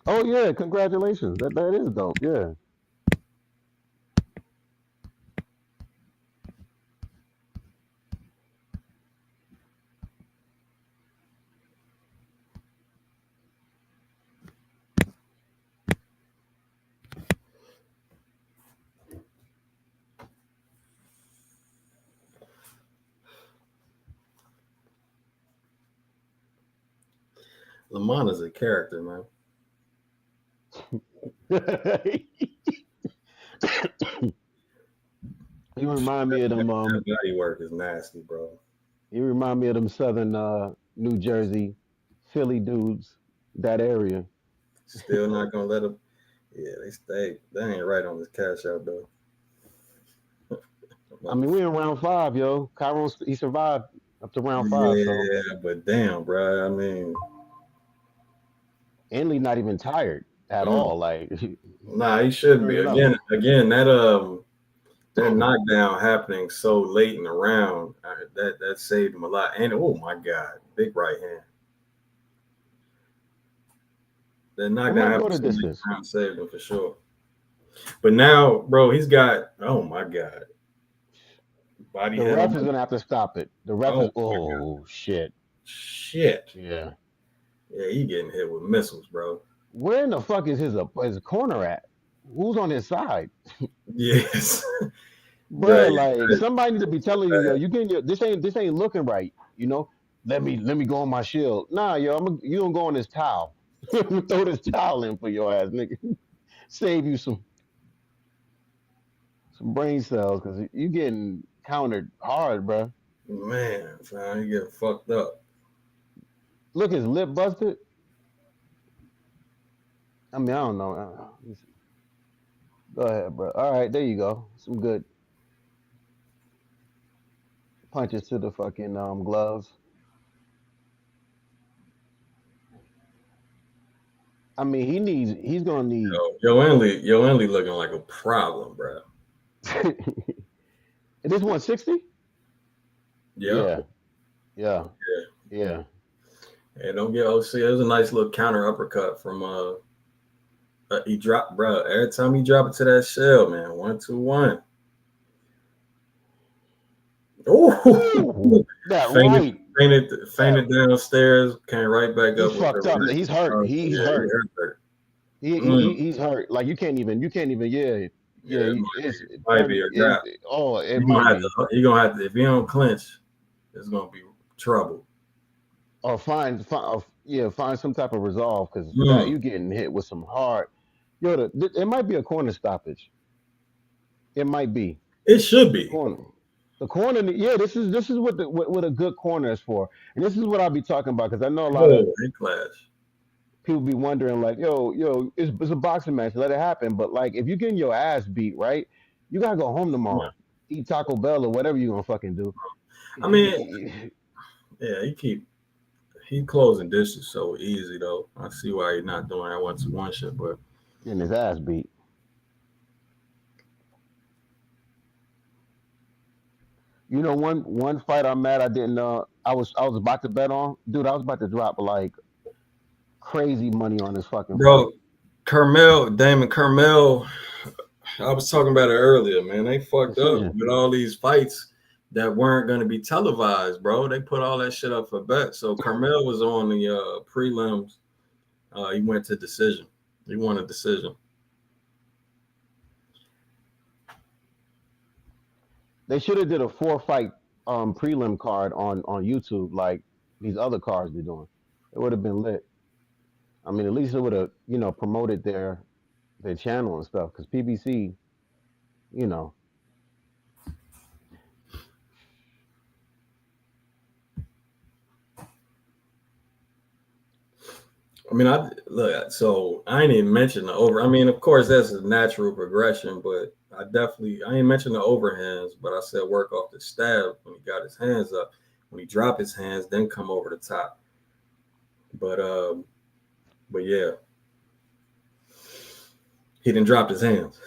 Oh yeah, congratulations. That is dope. Yeah. Lammana's a character, man. You remind me of them. That body work is nasty, bro. You remind me of them southern New Jersey, Philly dudes. That area. Still not gonna let him. Yeah, they stay. They ain't right on this cash out though. I mean, we in round five, yo. Kyron, he survived up to round five, so Yeah, but damn, bro. I mean, Henley not even tired at mm, all. Like nah, he shouldn't be. turning up. Again, that knockdown happening so late in the round, that saved him a lot. And oh my god, big right hand. That It knockdown might go happened the so late in distance. the round saved him for sure. But now, bro, he's got oh my god, body The head on ref my is gonna have to stop it. The ref oh is. my god, Oh shit. shit. Yeah. Yeah, he getting hit with missiles, bro. Where in the fuck is his corner at? Who's on his side? Yes, bro. Bruh, like somebody need to be telling you, yo, you getting your this ain't looking right. You know, let me go on my shield. Nah, yo, you gonna go on this towel. Throw this towel in for your ass, nigga. Save you some brain cells because you getting countered hard, bruh. Man, fam, he getting fucked up. Look, his lip busted. I mean, I don't know. Go ahead, bro. All right, there you go. Some good punches to the fucking gloves. I mean, he's gonna need. Yo, Enley looking like a problem, bro. This 160? Yep. Yeah, yeah, Yeah. yeah. And don't get OC. It was a nice little counter uppercut from he dropped, bro. Every time he drop it to that shell, man, 1-2-1. Ooh, Oh, that fainted, right. That fainted downstairs, came right back he's up with the fucked up. right. He's hurt. He's Yeah, he hurt. hurt. Mm, He's hurt. Like you can't even. Yeah, yeah, yeah. it It's might be a it. wrap. Oh, it might be. He gonna have to if he don't clinch, it's gonna be trouble. Or find some type of resolve because that Mm, you getting hit with some hard. Yo, it might be a corner stoppage. It might be it should be. corner. The corner, yeah. This is what a good corner is for, and this is what I'll be talking about because I know a lot of Oh, they clash. people be wondering like, yo, it's a boxing match, let it happen. But like, if you're getting your ass beat, right, you gotta go home tomorrow, eat Taco Bell or whatever you gonna fucking do. I mean, yeah, he closing dishes so easy though. I see why he's not doing that 1-2-1 shit, but Getting his ass beat. You know, one fight I'm mad I didn't. I was about to bet on, dude. I was about to drop like crazy money on this fucking fight. bro, Damon Carmel, I was talking about it earlier, man. They fucked up Decision. with all these fights that weren't going to be televised, bro. They put all that shit up for bet. So Carmel was on the prelims. He went to decision. He won a decision. They should have did a 4 fight prelim card on YouTube like these other cards be doing. It would have been lit. I mean, at least it would have promoted their channel and stuff because PBC, you know, I mean, I look. So I ain't even mentioned the over. I mean, of course, that's a natural progression, but I ain't mentioned the overhands. But I said work off the stab when he got his hands up. When he drop his hands, then come over the top. But but yeah, he didn't drop his hands.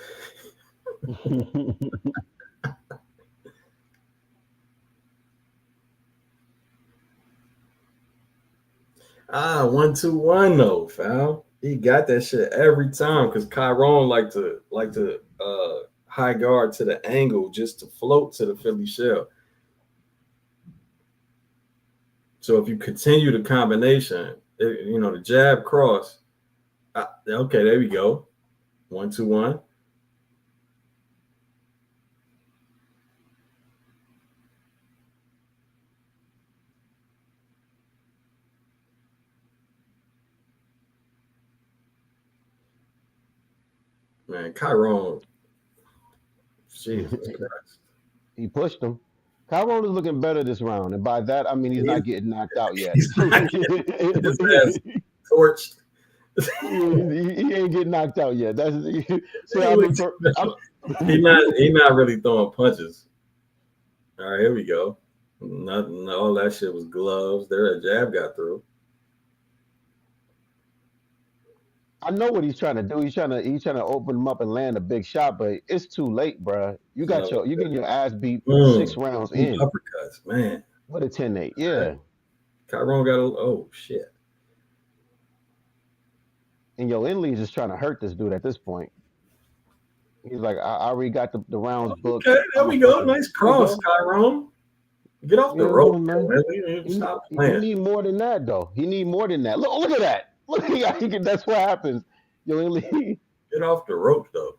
Ah, 1-2-1 though, fam. He got that shit every time because Chiron like to high guard to the angle just to float to the Philly shell. So if you continue the combination, the jab cross. Okay, there we go. 1-2-1. Man, Chiron, Jesus Christ. He pushed him. Chiron is looking better this round, and by that I mean he's He's, not getting knocked out yet. he's not getting his ass torched. He ain't getting knocked out yet. That's so. He not really throwing punches. All right, here we go. Nothing. All that shit was gloves. There, a jab got through. I know what he's trying to do. He's trying to open him up and land a big shot, but it's too late, bro. You getting your ass beat 6 rounds in. Uppercuts, man. What a 10-8. Yeah. Chiron got oh shit. And Inley's just trying to hurt this dude at this point. He's like, I already got the rounds booked. Okay, there we go. Nice cross, Chiron. Get off the rope, man. Stop playing. He need more than that, though. He need more than that. Look at that. Look, that's what happens. Inley. Get off the rope, though.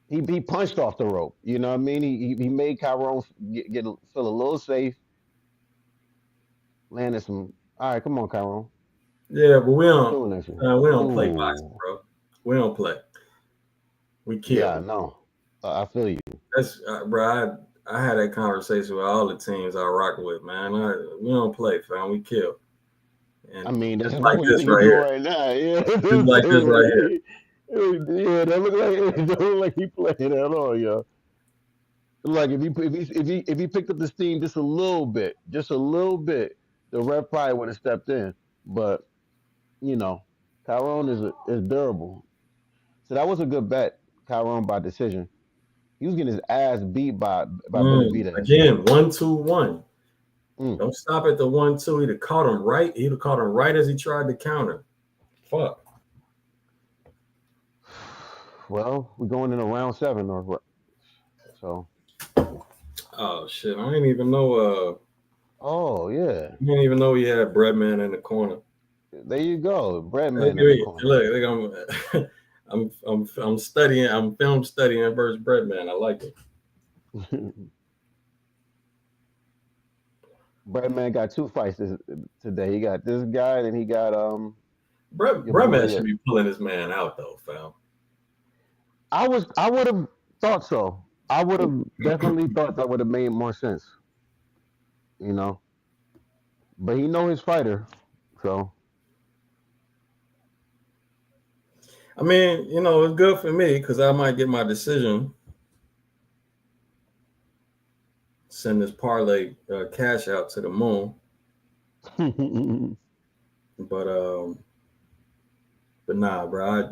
He punched off the rope. You know what I mean? He made Chiron feel a little safe. Landed some. All right, come on, Chiron. Yeah, but we don't play boxing, bro. We don't play. We kill. Yeah, no. I feel you. That's bro. I had that conversation with all the teams I rock with, man. We don't play, fam. We kill. And I mean, that's like this right here. Right now. Yeah, it's like this right here. Yeah, that look like he playing at all, yo. Like if he picked up the steam just a little bit, the ref probably would have stepped in. But Chiron is durable. So that was a good bet, Chiron by decision. He was getting his ass beat by Benavidez. Again, 1-2-1. Don't stop at the 1-2. He'd have caught him right. He'd have caught him right as he tried to counter. Fuck. Well, we're going into round 7 or what? So. Oh shit! I didn't even know. Oh yeah. I didn't even know he had Breadman in the corner. There you go, Breadman in the corner. Look, I'm studying. I'm film studying versus Breadman. I like it. Breadman got 2 fights today. He got this guy, and he got Breadman should be pulling this man out though, fam. I would have thought so. I would have definitely thought that would have made more sense. But he know his fighter, so. I mean, it's good for me because I might get my decision. Send this parlay cash out to the moon. But nah, bro.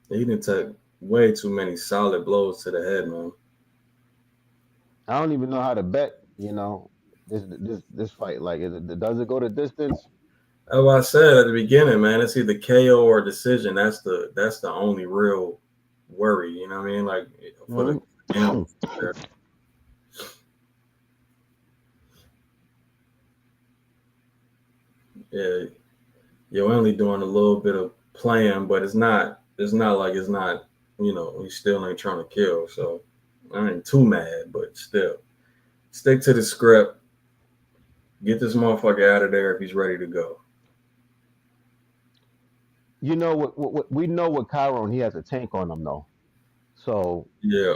He didn't take way too many solid blows to the head, man. I don't even know how to bet. This fight. Like, does it go to distance? As I said at the beginning, man, it's either KO or decision. That's the only real worry. You know what I mean? Like for the yeah, you're only doing a little bit of playing, but it's not he's still ain't trying to kill. So I ain't too mad, but still stick to the script. Get this motherfucker out of there if he's ready to go. We know what Chiron, he has a tank on him though. So yeah,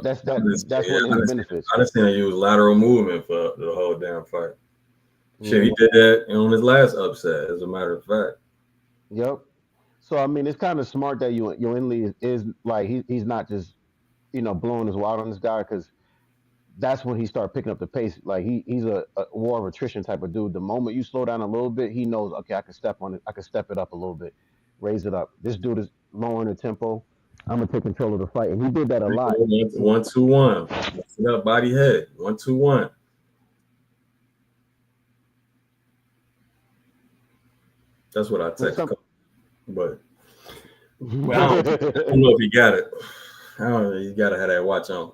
that's one of his benefits. I just seen him use lateral movement for the whole damn fight. Shit, he did that on his last upset, as a matter of fact. Yep. So I mean, it's kind of smart that Inley is like he's not just blowing his wad on this guy, because that's when he started picking up the pace. Like he's a war of attrition type of dude. The moment you slow down a little bit, he knows, okay, I can step on it. I can step it up a little bit, raise it up. This dude is lowering the tempo. I'm gonna take control of the fight, and he did that a lot. 1-2-1. Body head. 1-2-1. That's what I text. But I don't know if he got it. I don't know. You gotta have that watch on.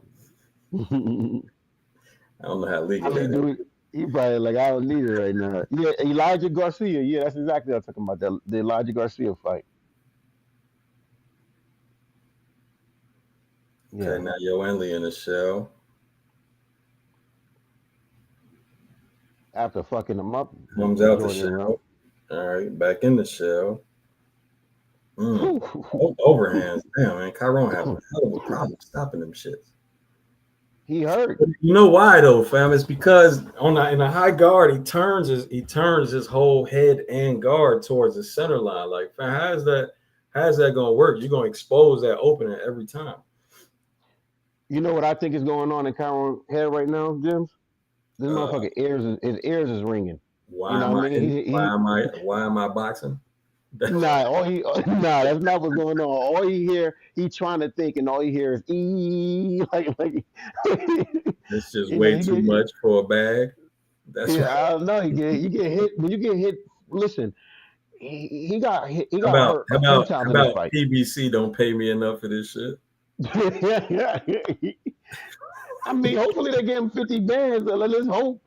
I don't know how legal that is. He probably like, I don't need it right now. Yeah, Elijah Garcia. Yeah, that's exactly what I'm talking about. The Elijah Garcia fight. Okay, now Inley in the shell. After fucking him up. Comes out the shell. All right, back in the shell. Mm. Whew. Overhands. Damn, man. Chiron having a hell of a problem stopping them shits. He hurt. You know why though, fam? It's because in a high guard, he turns his whole head and guard towards the center line. Like, fam, how's that gonna work? You're gonna expose that opening every time. You know what I think is going on in Kyron's head right now, Jim? This Uh, motherfucker his ears is ringing. You know what I mean? why am I boxing? Nah, nah, that's not what's going on. All he hear, he trying to think, and all he hear is like It's just you know, way too much for a bag. That's yeah, what, I don't know. You get hit when you get hit. Listen, he got hit, he got hurt how a few about times in this fight. PBC don't pay me enough for this shit? I mean, hopefully they give him 50 bands. Let's hope.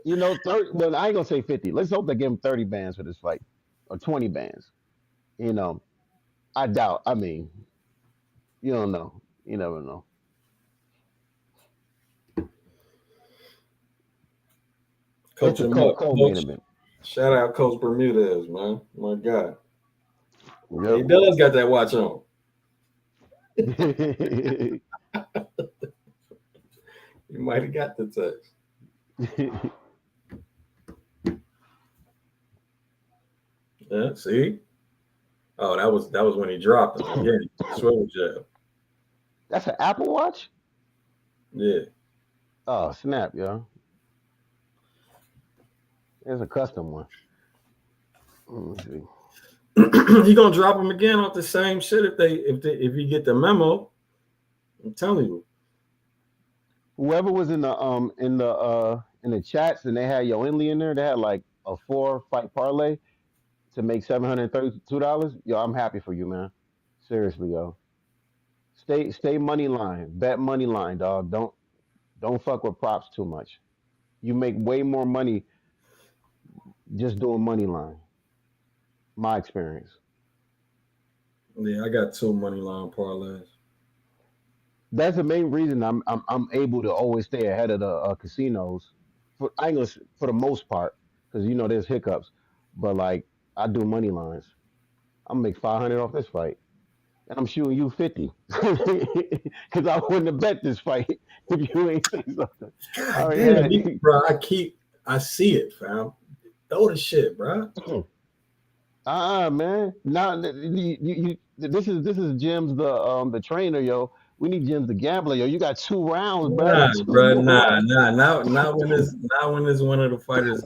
30. Well, I ain't gonna say 50. Let's hope they give him 30 bands for this fight, or 20 bands. You know, I doubt. I mean, you don't know. You never know. It's Coach a him up, cold main coach. event. Shout out Coach Bermudez, man. My God. He Yep. does got that watch on. He might have got the text. Yeah, see? Oh, that was when he dropped him. Again, swivel jab. That's an Apple Watch. Yeah. Oh snap, yo! It's a custom one. Let me see. He gonna drop him again off the same shit if you get the memo. I'm telling you. Whoever was in the chats and they had Yo Inley in there, they had like a 4 fight parlay to make $732. Yo, I'm happy for you, man. Seriously, yo. Stay money line. Bet money line, dog. Don't fuck with props too much. You make way more money just doing money line. My experience. Yeah, I got 2 money line parlays. That's the main reason I'm able to always stay ahead of the casinos. I ain't gonna, for the most part, because there's hiccups, but like I do money lines. I'm gonna make 500 off this fight, and I'm shooting you 50 because I wouldn't have bet this fight if you ain't say something. I God already damn, had it. bro. I see it, fam. Throw the shit, bro. Man. Now this is Jim's the trainer, yo. We need Jim's the gambler, yo. You got 2 rounds, bro. Nah, Two bro, more rounds. not when it's one of the fighters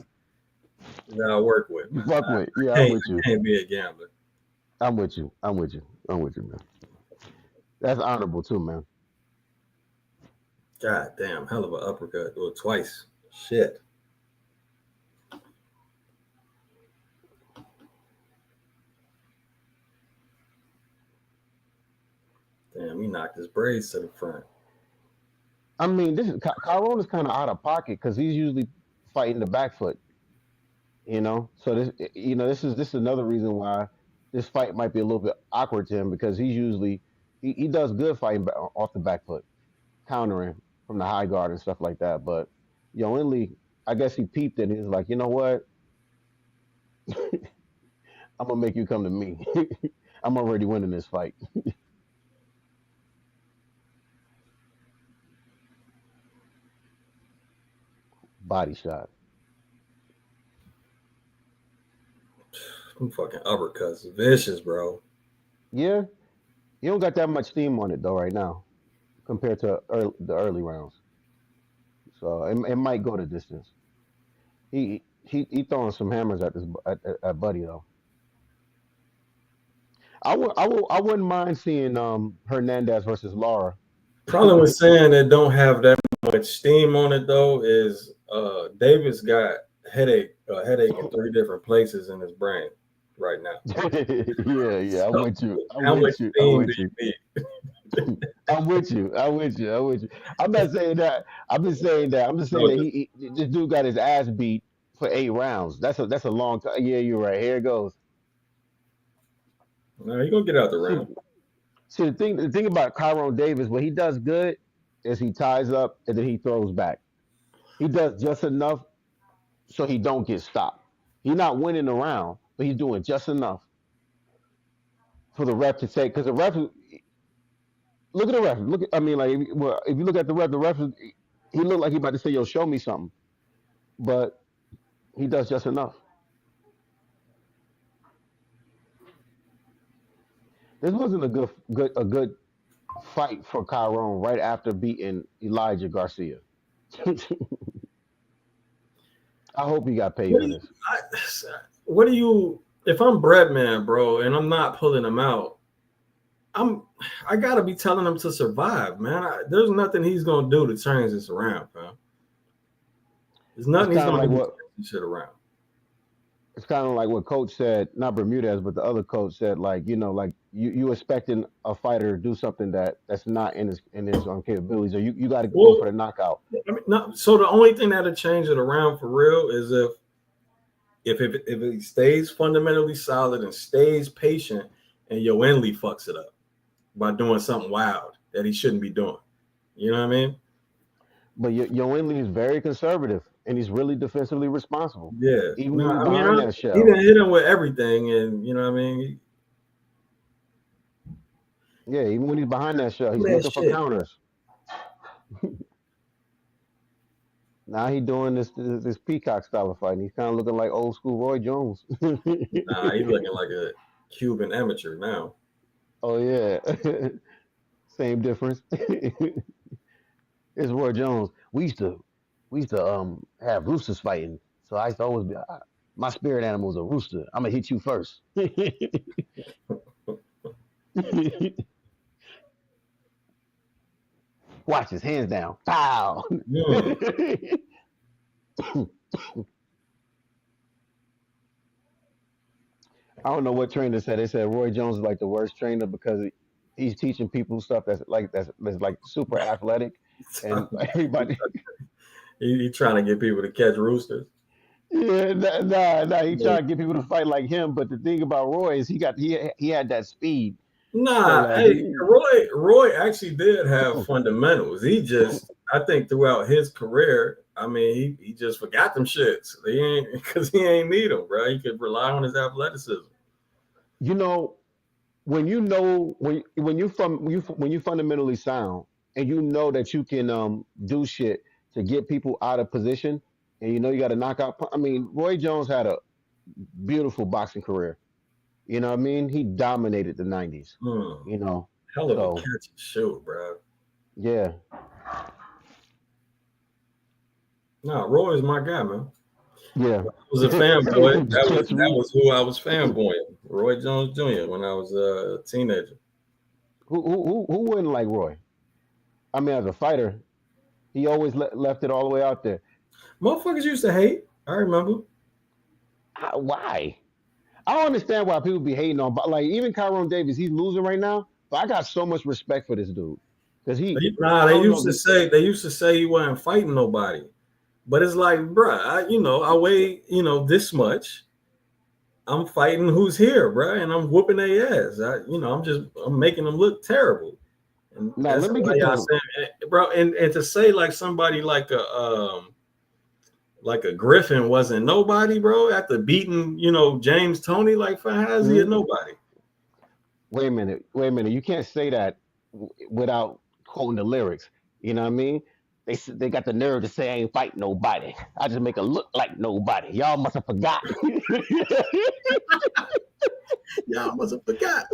that I work with, You man. fuck with. Yeah, I'm I with you. can't be a gambler. I'm with you. I'm with you. I'm with you, man. That's honorable too, man. God damn, hell of an uppercut. Or twice. Shit. Damn, he knocked his braids to the front. I mean, this is Chiron is kind of out of pocket because he's usually fighting the back foot. So this is another reason why this fight might be a little bit awkward to him because he's usually he does good fighting off the back foot, countering from the high guard and stuff like that. But Inley, I guess he peeped it. And he was like, you know what? I'm gonna make you come to me. I'm already winning this fight. Body shot. Them fucking uppercuts. Vicious, bro. Yeah, he don't got that much steam on it though right now compared to the early rounds. So it might go the distance. He throwing some hammers at at Buddy though. I wouldn't mind seeing Hernandez versus Laura. Problem with saying that don't have that much steam on it though is Davis got headache in 3 different places in his brain right now. Yeah, I'm So with you. I'm how much with you. I'm steam do with you. you need? I'm with you. I'm with you. I'm with you. I'm not saying that. I'm just saying that. I'm just saying No, that this dude got his ass beat for 8 rounds. That's a long time. Yeah, you're right. Here it goes. no, he gonna get out the See, round. the thing about Kyron Davis, what he does good is he ties up and then he throws back. He does just enough so he don't get stopped. He's not winning the round, but he's doing just enough for the ref to take, because the ref, look at the ref. Look, I mean, like, if you look at the ref, he looked like he about to say, "Yo, show me something," but he does just enough. This wasn't a good fight for Chiron right after beating Elijah Garcia. I hope he got paid What for do you, this. I, what do you? If I'm Breadman, bro, and I'm not pulling him out, I'm I gotta be telling him to survive, man. There's nothing he's gonna do to change this around, fam. There's It's nothing he's kind of gonna like do to what change this shit around. it's kind of like what Coach said, not Bermudez, but the other coach said, like, like you expecting a fighter to do something that's not in his capabilities, or you got to go Well, for the knockout. I mean, not, so the only thing that'll change it around for real is if he stays fundamentally solid and stays patient, and Yoenli fucks it up by doing something wild that he shouldn't be doing. You know what I mean? But Yoenli is very conservative, and he's really defensively responsible, Yeah. even No, when he's I mean, behind that he shell. didn't hit him with everything, and you know what I mean? Yeah, even when he's behind that shell, he's Man, looking for shit. counters. Now he's doing this peacock style of fighting. He's kind of looking like old school Roy Jones. Nah, he looking like a Cuban amateur now. Oh yeah, same difference. It's Roy Jones. We used to have roosters fighting. So I used to always be my spirit animal is a rooster. I'm gonna hit you first. Watch his hands down. Pow. Hmm. I don't know what trainer said. They said Roy Jones is like the worst trainer because he's teaching people stuff that's like super athletic, and everybody. He trying to get people to catch roosters. Yeah, nah. He Yeah. trying to get people to fight like him. But the thing about Roy is he had that speed. So Nah, like hey, Roy actually did have fundamentals. He just, I think, throughout his career, I mean, he just forgot them shits. He ain't because he ain't need them, bro. He could rely on his athleticism. you know when you fundamentally sound and you know that you can do shit to get people out of position, and you got to knock out. I mean, Roy Jones had a beautiful boxing career. You know what I mean? He dominated the '90s. Hmm. You know, Hell of a so catch and shoot, bro. yeah, Nah, Roy is my guy, man. yeah. I was a fanboy. Catch That me. was who I was fanboying. Roy Jones Jr. when I was a teenager. Who wouldn't like Roy? I mean, as a fighter, he always left it all the way out there. Motherfuckers used to hate. I remember. Why? I don't understand why people be hating on, but like even Kyron Davis, he's losing right now. But I got so much respect for this dude because Nah, I don't know, they used to say he wasn't fighting nobody. But it's like, bruh, I weigh, this much. I'm fighting who's here, bruh, and I'm whooping their ass. I'm making them look terrible. And now that's let me why get y'all to saying, bro, and to say like somebody like a Griffin wasn't nobody, bro, after beating, James Toney, like for how's he a mhm. nobody? Wait a minute. You can't say that without quoting the lyrics. You know what I mean? They got the nerve to say I ain't fighting nobody. I just make it look like nobody. Y'all must have forgot. Y'all must have forgot.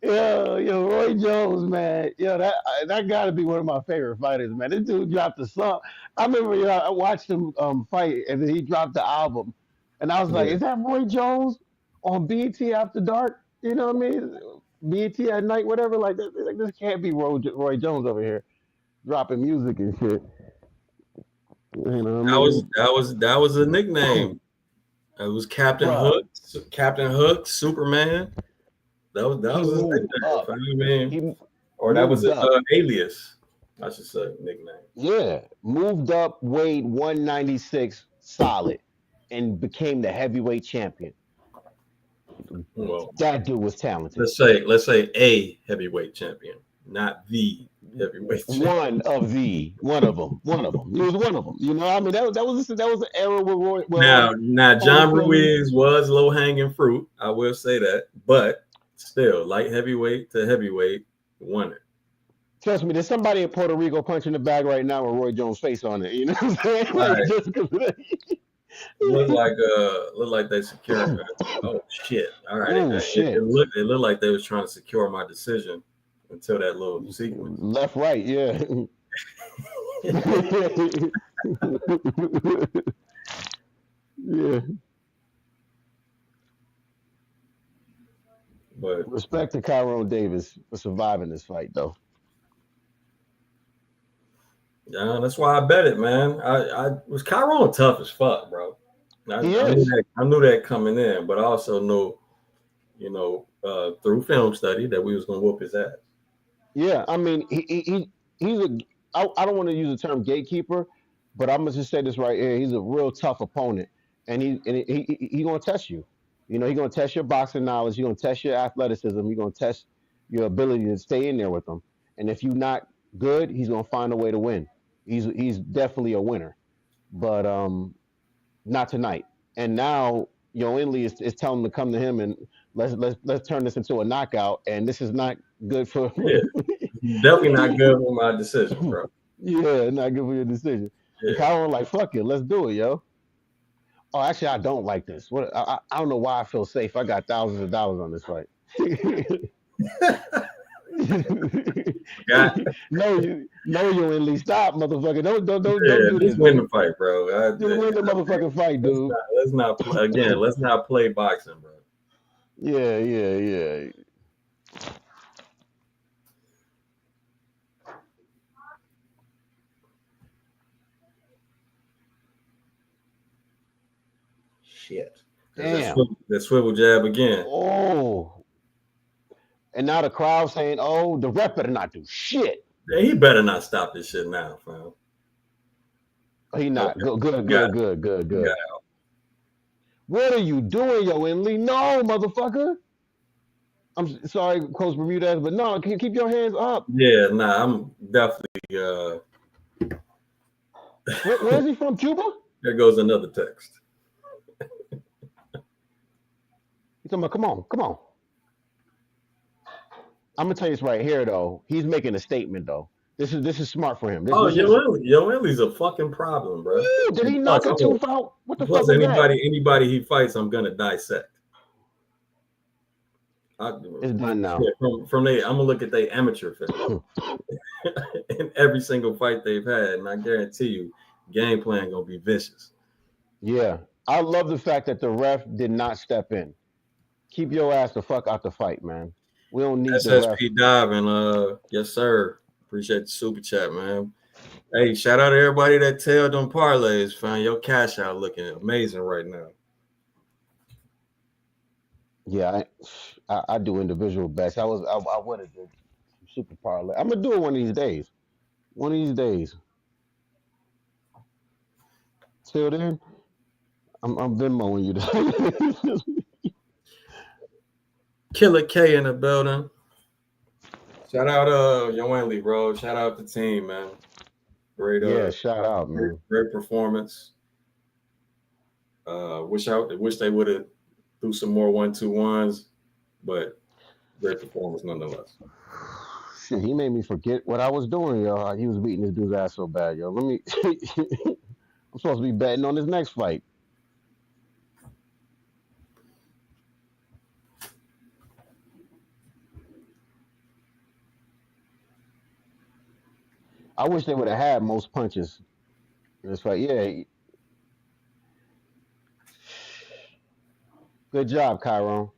Yo, Roy Jones, man. Yo, that got to be one of my favorite fighters, man. This dude dropped a song. I remember, I watched him fight, and then he dropped the album, and I was like, Yeah. "Is that Roy Jones on BT After Dark?" You know what I mean? BT at night, whatever. Like, this can't be Roy Jones over here dropping music and shit. You know what I That was mean? that was a nickname. It was Captain Bruh, Hook, Superman. That he was his moved nickname. up. I mean, He or that was moved an up. alias, I should say, nickname. Yeah, moved up, weighed 196 solid, and became the heavyweight champion. Well, That dude was talented. let's say a heavyweight champion. not the heavyweight champion. One of them, one of them. He was one of them. You know, I mean, that was an era where Roy, Now, John Holyfield. Ruiz was low hanging fruit. I will say that, but still, light heavyweight to heavyweight, won it. Trust me, there's somebody in Puerto Rico punching the bag right now with Roy Jones' face on it. You know what I'm saying? All Like right, just because of that. look like they secured. Oh shit! All right, Oh shit! it looked like they was trying to secure my decision until that little sequence. Left, right, yeah. Yeah. But Respect to Tyrone Davis for surviving this fight, though. yeah, that's why I bet it, man. I was Chiron tough as fuck, bro. He is. I knew that coming in, but I also knew, through film study that we was gonna whoop his ass. Yeah, I mean, he's a. I don't want to use the term gatekeeper, but I'm gonna just say this right here. He's a real tough opponent, and he gonna test you. You know, he's gonna test your boxing knowledge. He's gonna test your athleticism. He's gonna test your ability to stay in there with him. And if you're not good, he's gonna find a way to win. He's definitely a winner, but not tonight. And now Inley is telling him to come to him and let's turn this into a knockout. And this is not good for. Yeah, definitely not good with my decision, bro. Yeah, not good for your decision. Yeah. And Kyle was like, "Fuck it, let's do it, yo." Oh, actually, I don't like this. What? I don't know why I feel safe. I got thousands of dollars on this fight. Got No, you at least stop, motherfucker. Don't yeah, do this. just win the fight, bro. Just win the motherfucking fight, dude. Let's not play again. Let's not play boxing, bro. Yeah. Shit. Damn. That swivel jab again. Oh. And now the crowd saying, "Oh, the ref better not do shit." Yeah, he better not stop this shit now, fam. He not. Okay. Good. What are you doing, yo, Inley? No, motherfucker. I'm sorry, Coach Bermudez, but no, keep your hands up. Yeah, nah, I'm definitely. Where is he from? Cuba? There goes another text. He's talking about, come on. I'm gonna tell you this right here, though. He's making a statement, though. This is smart for him. Yo, Ellie's a fucking problem, bro. Ooh, did he knock a tooth out? What the fuck Plus, was that? anybody he fights, I'm gonna dissect. It's done now. I'm gonna look at their amateur film in every single fight they've had, and I guarantee you, game plan gonna be vicious. Yeah, I love the fact that the ref did not step in. Keep your ass the fuck out the fight, man. We don't need the ref. SSP diving, yes sir. Appreciate the super chat, man. Hey, shout out to everybody that tailed them parlays, fam. Your cash out looking amazing right now. Yeah, I do individual bets. I would have did super parlay. I'm gonna do it one of these days. One of these days. Till then, I'm Venmoing you. Killer K in the building. Shout out Yoanli, bro. Shout out the team, man. Great shout out, man. Great performance. Wish they would have threw some more 1-2-1s, but great performance nonetheless. Shit, he made me forget what I was doing, yo. He was beating this dude's ass so bad, yo. I'm supposed to be betting on this next fight. I wish they would have had most punches in this fight. Yeah. Good job, Chiron.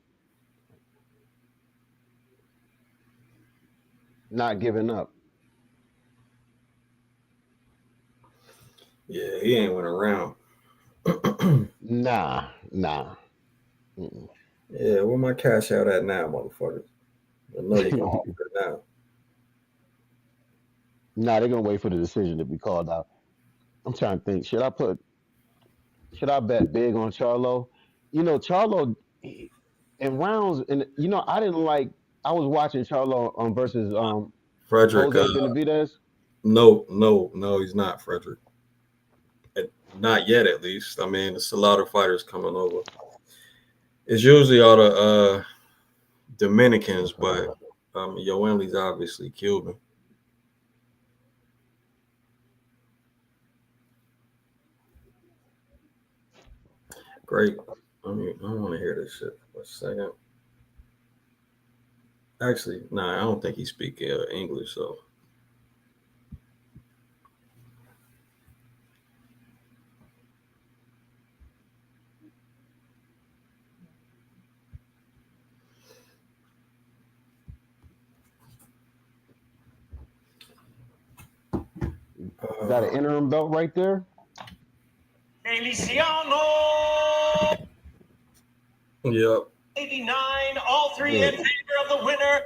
Not giving up. Yeah, he ain't went around. Nah. Mm-mm. Yeah, where my cash out at now, motherfuckers? I know you're gonna offer it now. Nah, they're gonna wait for the decision to be called out. I'm trying to think. Should I bet big on Charlo? Charlo in rounds, and I didn't like. I was watching Charlo versus Frederick. Jose Benavidez. No, he's not Frederick. Not yet, at least. I mean, it's a lot of fighters coming over. It's usually all the Dominicans, but Yoenli's obviously Cuban. Great. I want to hear this shit for a second. Actually, nah, I don't think he speaks English, so. Got an interim belt right there. Feliciano. Yep. 89, all three Yeah. in favor of the winner.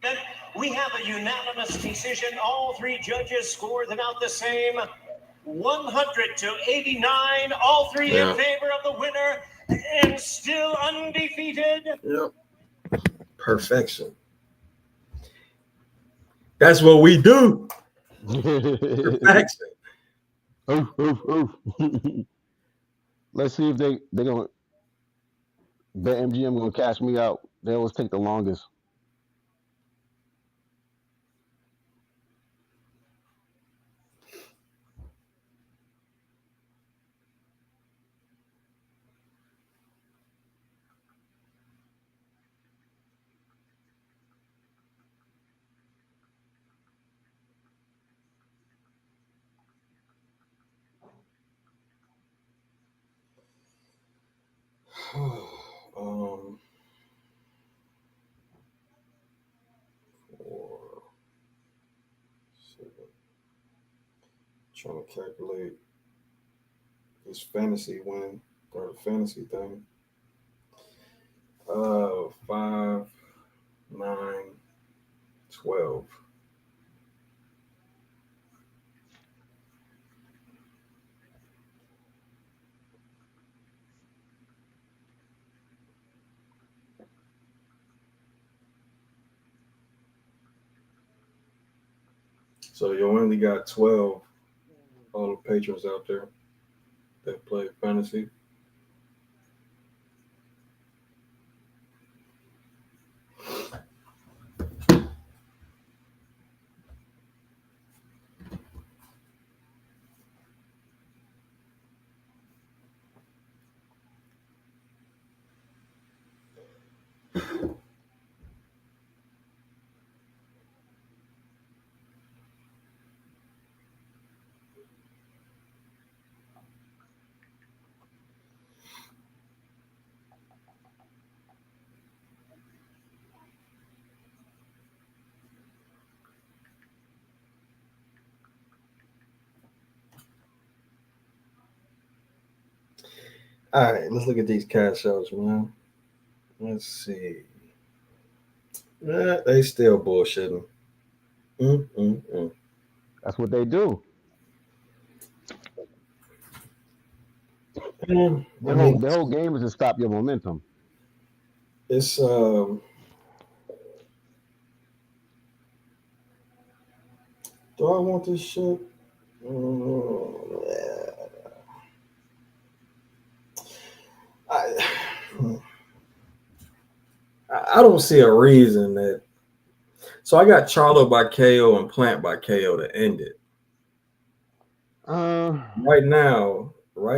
Then we have a unanimous decision. All three judges scored them out the same. 100 to 89, all three in favor of the winner, and still undefeated. Yep. Perfection. That's what we do. Perfection. Oof, oof, oof. Let's see if they're gonna BetMGM gonna cash me out. They always take the longest. um, 4, 7. Trying to calculate this fantasy win or the fantasy thing. 5, 9, 12. So you only got 12 all the patrons out there that play fantasy. All right, let's look at these cash outs, man. Let's see. They still bullshitting. Mm. That's what they do. I The mean, whole game is to stop your momentum. it's do I want this shit? I I don't see a reason that. So I got Charlo by KO and Plant by KO to end it. Right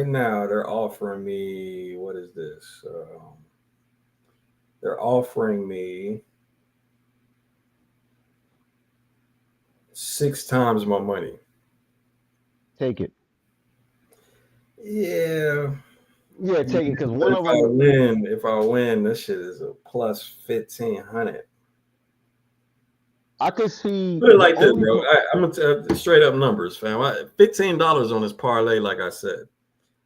now, they're offering me, what is this? They're offering me 6 times my money. Take it. Yeah. Yeah, take it because But one of them. if I win, this shit is a plus 1,500. I could see Put it the like this, only. bro. I'm gonna tell straight up numbers, fam. $15 on this parlay, like I said.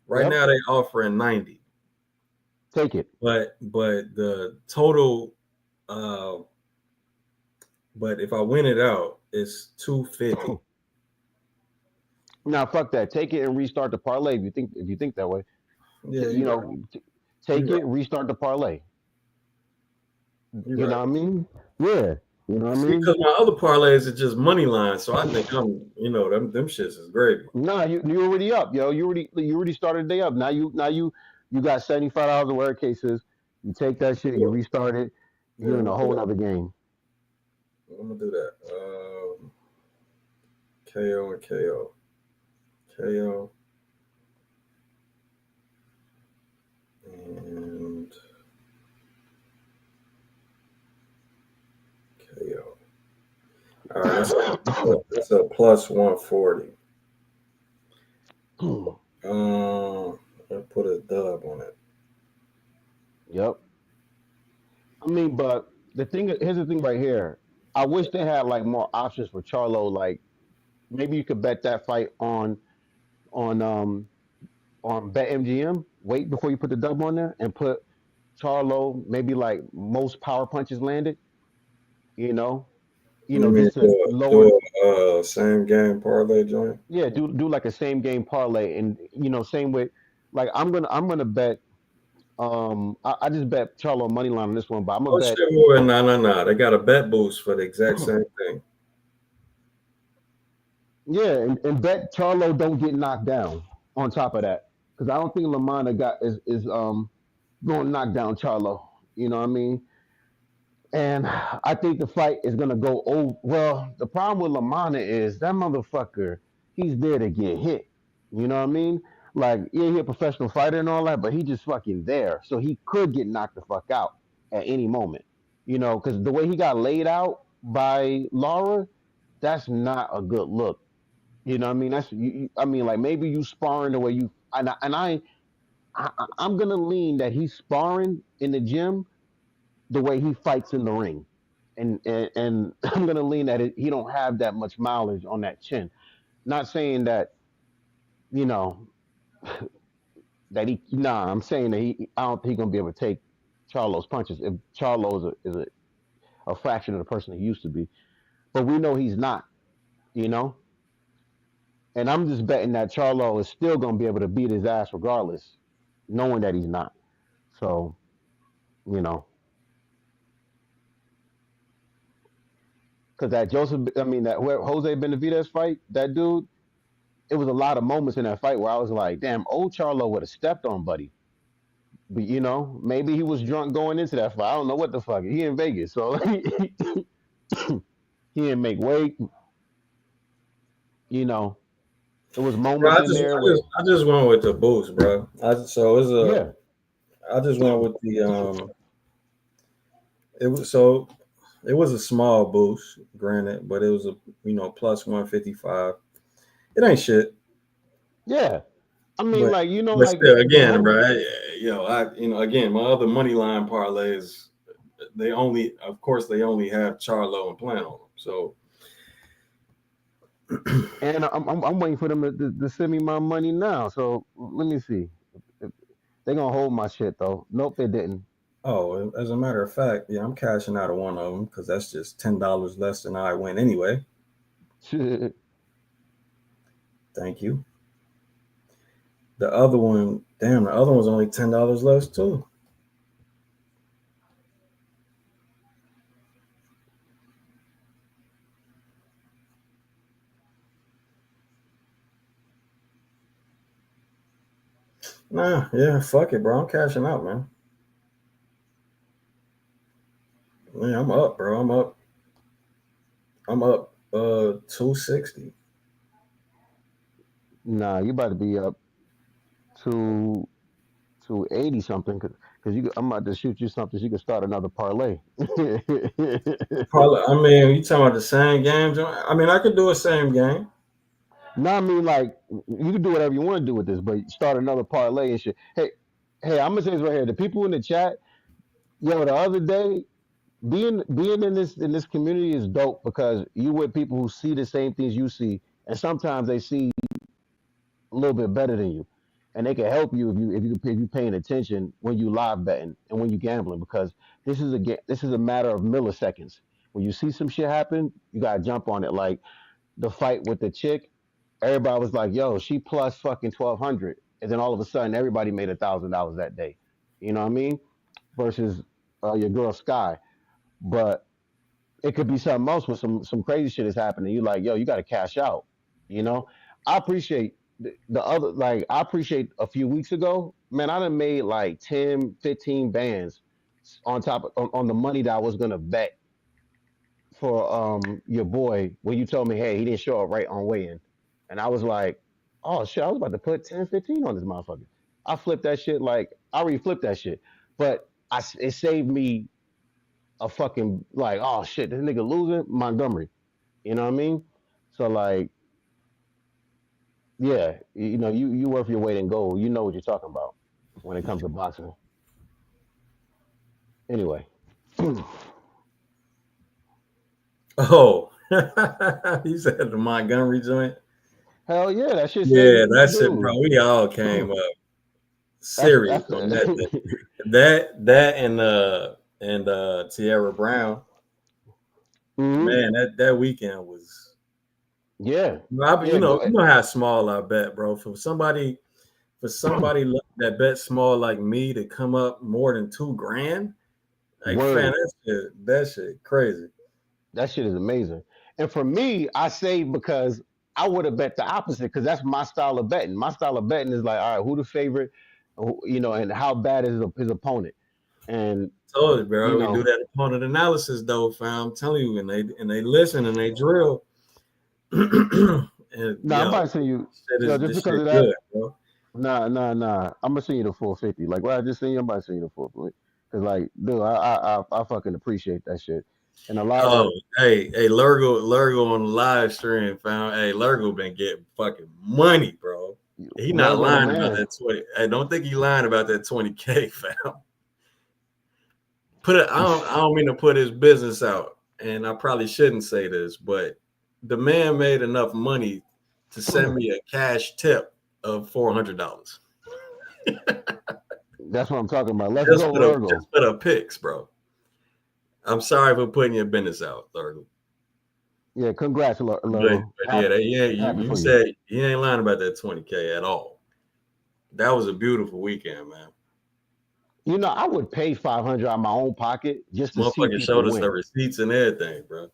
Right Yep. now they offering 90. Take it. But the total but if I win it out, it's 250. Now fuck that. Take it and restart the parlay. If you think that way, Yeah, you you know, take right. it, restart the parlay. You You right. know what I mean? Yeah. You know what I See, mean? because my other parlays are just money line, so I think them shits is gravy. Nah, you already up, yo. You already started the day up. Now you got $75 of where cases. You take that shit, you Yeah, restart it. yeah, You're I'm in gonna a do whole that. nother game. I'm gonna do that. KO and KO, KO and KO. All right, that's a plus 140. I put a dub on it. Yep. I mean, but here's the thing right here. I wish they had like more options for Charlo. Like maybe you could bet that fight on um on BetMGM. Wait before you put the dub on there and put Charlo maybe like most power punches landed. You know, You mean just to do lower. same game parlay joint? Yeah, do like a same game parlay, and same with like I'm gonna bet. I just bet Charlo money line on this one, but I'm gonna Oh bet. shit! Boy, no. They got a bet boost for the exact same thing. Yeah, and bet Charlo don't get knocked down. On top of that, because I don't think Lammana got is going to knock down Charlo. You know what I mean? And I think the fight is gonna go over. Well, the problem with Lammana is that motherfucker. He's there to get hit. You know what I mean? Like, yeah, he a professional fighter and all that, but he just fucking there, so he could get knocked the fuck out at any moment. Because the way he got laid out by Laura, that's not a good look. You know what I mean? I mean, like maybe you sparring the way you I'm gonna lean that he's sparring in the gym the way he fights in the ring, and I'm gonna lean that he don't have that much mileage on that chin. Not saying that you know that he. Nah, I'm saying that I don't think he's gonna be able to take Charlo's punches. If Charlo is a fraction of the person he used to be, but we know he's not. You know, and I'm just betting that Charlo is still gonna be able to beat his ass regardless, knowing that he's not. So you know, because that Jose Benavidez fight, that dude, it was a lot of moments in that fight where I was like, damn, old Charlo would have stepped on Buddy. But maybe he was drunk going into that fight. I don't know what the fuck. He in Vegas, so he didn't make weight. You know, it was Bro, moments in there where, I just went with the boost, bro. yeah, I just went with the it was so it was a small boost, granted, but it was a plus 155. It ain't shit, yeah. I mean, but like but like still, the again, moment. bro, again, my other money line parlays, of course, they only have Charlo and Plan on them. So And I'm waiting for them to send me my money now. So let me see. They're gonna hold my shit though. Nope, they didn't. oh, as a matter of fact, yeah, I'm cashing out of one of them because that's just $10 less than I win anyway. Thank you. The other one, damn, the other one's only $10 less too. Nah, yeah, fuck it, bro. I'm cashing out, man. Man, I'm up, bro. I'm up 260. Nah, you about to be up to 80 something because I'm about to shoot you something so you can start another parlay. Probably, I mean, you talking about the same game, John? I mean, I could do a same game. No, I mean like you can do whatever you want to do with this, but start another parlay and shit. Hey, I'm gonna say this right here. The people in the chat, yo, the other day, being in this community is dope because you with people who see the same things you see, and sometimes they see a little bit better than you, and they can help you if you paying attention when you live betting and when you gambling because this is a matter of milliseconds. When you see some shit happen, you gotta jump on it. Like the fight with the chick, everybody was like, "Yo, she plus fucking 1,200," and then all of a sudden, everybody made $1,000 that day. You know what I mean? Versus your girl Sky, but it could be something else with some crazy shit is happening. You like, yo, you got to cash out. You know, I appreciate the other. Like, I appreciate a few weeks ago, man. I done made like 10, 15 bands on top of, on the money that I was gonna bet for your boy when you told me, hey, he didn't show up right on weigh-in, and I was like, oh shit, I was about to put 10, 15 on this motherfucker. I flipped that shit like I already flipped that shit, but it saved me a fucking like, oh shit, this nigga losing Montgomery. You know what I mean? So like, yeah, you know, you worth your weight in gold. You know what you're talking about when it comes to boxing. Anyway, Oh, he said the Montgomery joint. hell yeah, that shit saved Yeah, me, that's it, bro. dude. We all came up serious That's on that thing. That and Tierra Brown. hmm Man, that weekend was. yeah, You yeah. know, Go you know how small I bet, bro. For somebody that bet small like me to come up more than 2 grand, like fan, word. that shit crazy. That shit is amazing. And for me, I say because I would have bet the opposite because that's my style of betting. My style of betting is like, all right, who the favorite, you know, and how bad is his opponent, and Told you, you bro. We do know, that opponent analysis though, fam. I'm telling you, and they listen and they drill. And no, I'm yo, about to send you, yo, just this because shit of that. good, bro. Nah. I'm gonna send you the 450. Like what I just seen you, I'm about to send you the 450. Cause like, dude, I fucking appreciate that shit. And a lot Oh, of hey, Lurgo on the live stream, fam. Hey, Lurgo been getting fucking money, bro. He not Lurgo the lying about man. that 20. Hey, don't think he lying about that 20K, fam. I don't mean to put his business out, and I probably shouldn't say this, but the man made enough money to send me a cash tip of $400 That's what I'm talking about. Let's just go, for the Lurgo. just for the picks, bro. I'm sorry for putting your business out, Thurgle. Yeah, congrats, But Lurgo. yeah, Happy, happy you for you. said he ain't lying about that 20K at all. That was a beautiful weekend, man. You know, I would pay 500 out of my own pocket just to see Motherfucker people showed us the win. receipts and everything, bro.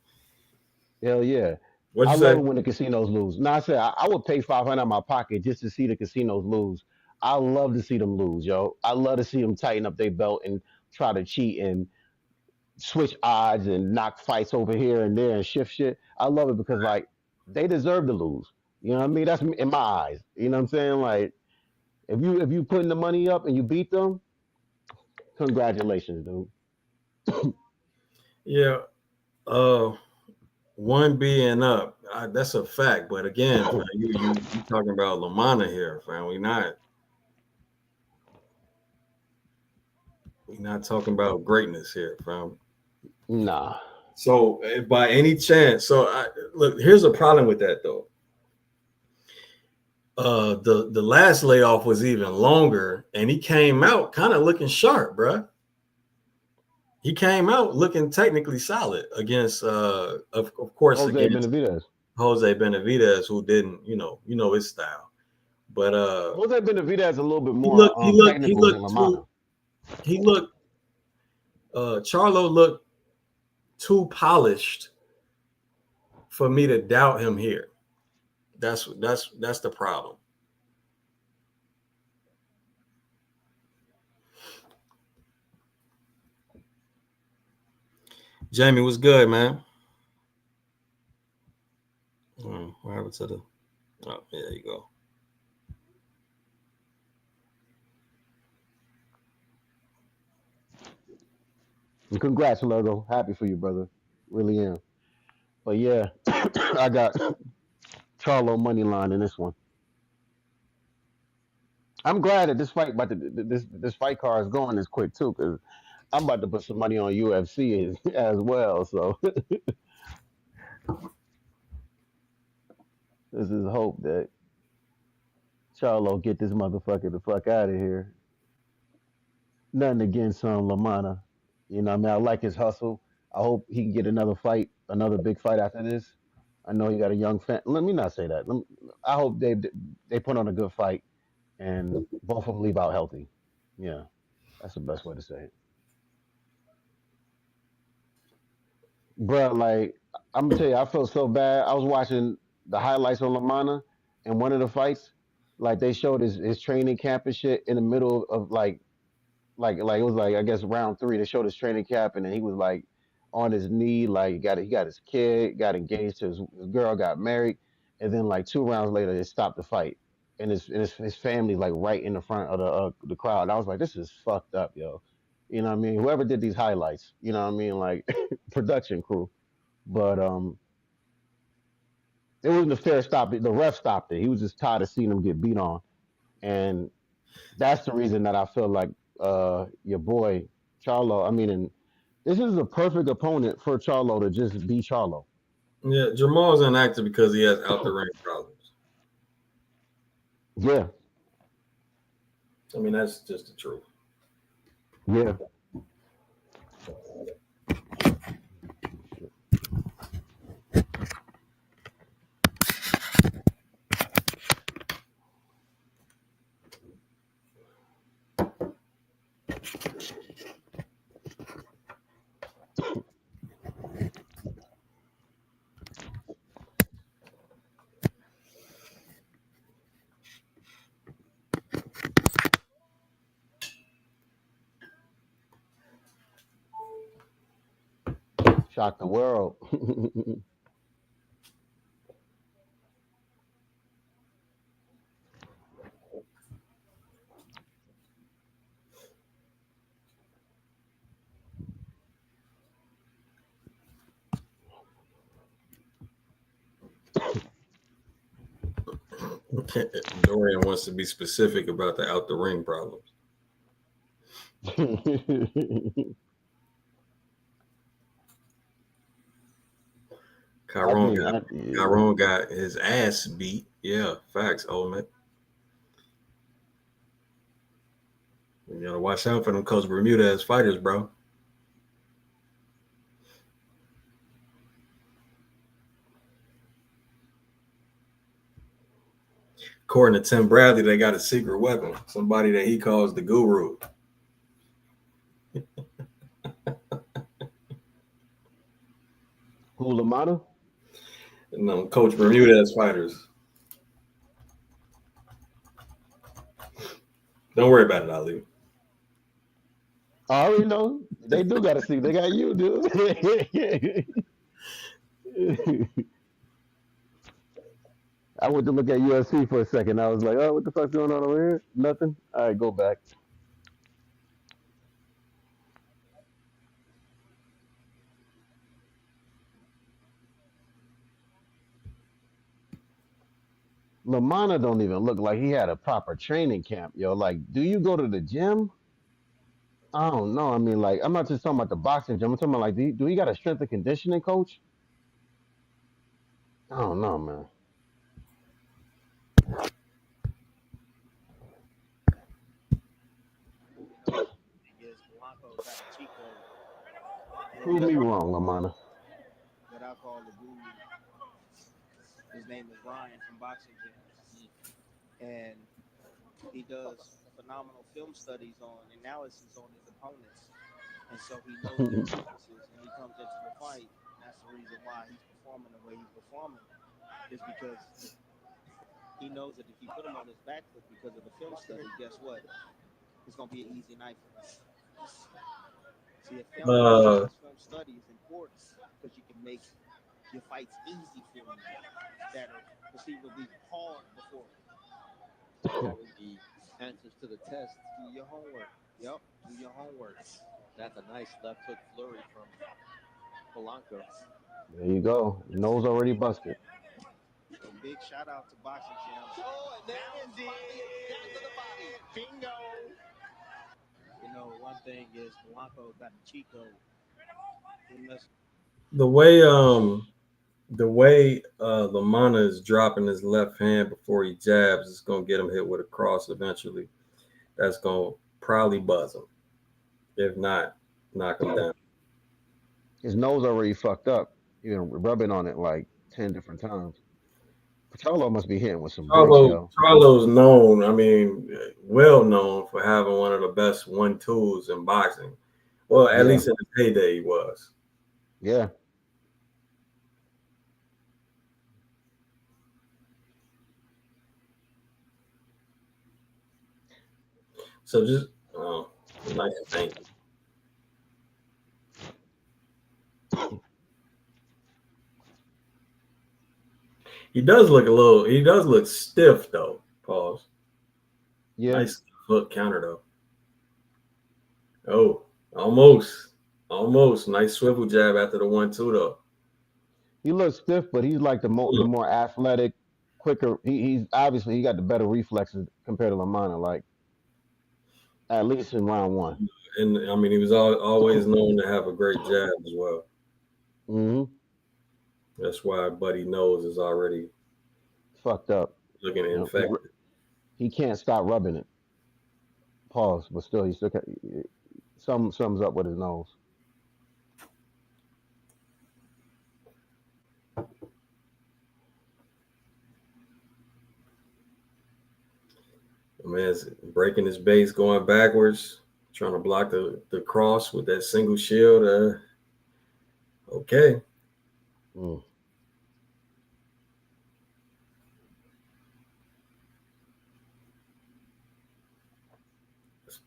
Hell yeah. What'd I you love it say? when the casinos lose. No, I said I would pay 500 out of my pocket just to see the casinos lose. I love to see them lose, yo. I love to see them tighten up their belt and try to cheat and switch odds and knock fights over here and there and shift shit. I love it because like they deserve to lose. You know what I mean? That's in my eyes. You know what I'm saying? Like if you putting the money up and you beat them, congratulations, dude. Yeah, uh, one being up, that's a fact. But again, fam, you talking about Lammana here, fam. We not talking about greatness here, fam. Nah. So, by any chance, look, here's a problem with that though. The last layoff was even longer, and he came out kind of looking sharp, bruh. He came out looking technically solid against, of course, Jose against Benavidez. Jose Benavidez, who didn't, his style. But Jose Benavidez is a little bit he more looked, he looked, he technical than looked too, Lammana. he looked. Charlo looked too polished for me to doubt him here. That's the problem. Jamie, what's good, man? What happened to the? Oh, yeah, there you go. And congrats, Logo. Happy for you, brother. Really am. But yeah, I got Charlo money line in this one. I'm glad that this fight, but this fight card is going this quick too, because I'm about to put some money on UFC as well. So this is hope that Charlo get this motherfucker the fuck out of here. Nothing against Lammana. You know, what I mean, I like his hustle. I hope he can get another fight, another big fight after this. I know he got a young fan. Let me not say that. I hope they put on a good fight and both of them leave out healthy. Yeah, that's the best way to say it. Bro, like I'm gonna tell you, I felt so bad. I was watching the highlights on Lammana, and one of the fights, like they showed his training camp and shit in the middle of like it was like I guess round 3. They showed his training camp, and then he was like on his knee, like he got his kid, got engaged to his girl, got married, and then like 2 rounds later, they stopped the fight, and his family like right in the front of the crowd. And I was like, this is fucked up, yo. You know what I mean? Whoever did these highlights, you know what I mean? Like production crew. But it wasn't a fair stop. The ref stopped it. He was just tired of seeing him get beat on, and that's the reason that I feel like your boy Charlo. I mean, and this is a perfect opponent for Charlo to just be Charlo. Yeah, Jermall's inactive because he has out the ring problems. Yeah, I mean, that's just the truth. yeah. Shock the world. Dorian wants to be specific about the out the ring problems. I Chiron mean, got Chiron got his ass beat. Yeah, facts, ultimate. You gotta watch out for them Coach Bermudez fighters, bro. According to Tim Bradley, they got a secret weapon. Somebody that he calls the guru. who Lammana? And Coach Bermudez fighters. Don't worry about it, Ali. I already know they do got to see. They got you, dude. I went to look at UFC for a second. I was like, oh, what the fuck's going on over here? Nothing. All right, go back. Lammana don't even look like he had a proper training camp, yo. Like, do you go to the gym? I don't know. I mean, like, I'm not just talking about the boxing gym. I'm talking about like, do he got a strength and conditioning coach? I don't know, man. Yes, Blanco got Chico. Prove me wrong, Lammana. What I call the guru. His name is Ryan from Boxing Gym. And he does phenomenal film studies on analysis on his opponents. And so he knows their weaknesses and he comes into the fight. And that's the reason why he's performing the way he's performing. Is because he knows that if you put him on his back foot because of the film study, guess what? It's going to be an easy night for him. See, film study is important because you can make your fights easy for you that are perceivably hard before. The answers to the test. Do your homework. Yep, do your homework. That's a nice left hook flurry from Polanco. There you go. Nose already busted. A big shout out to Boxing Gym. Oh, and there is down to the body. Bingo. You know, one thing is Polanco got Chico. The way Lammana is dropping his left hand before he jabs, it's gonna get him hit with a cross eventually. That's gonna probably buzz him. If not, knock him down. His nose already fucked up. He been rubbing on it like 10 different times. Charlo must be hitting with some bricks, yo. Charlo's known, I mean, well known for having one of the best 1-2s in boxing. Well, at least in his heyday, he was. Yeah. So just nice thing. He does look stiff though. Pause. Yeah, Nice foot counter though. Oh, almost. Nice swivel jab after the 1-2 though. he looks stiff, but he's like the more athletic, quicker. He's obviously he got the better reflexes compared to Lammana, like at least in round one. And I mean, he was always known to have a great jab as well. Hmm. That's why Buddy Nose is already Fucked up. looking You know, infected. he can't stop rubbing it. Pause, but still, he still sums up with his nose. Man's breaking his base, going backwards, trying to block the cross with that single shield. Okay. Mm.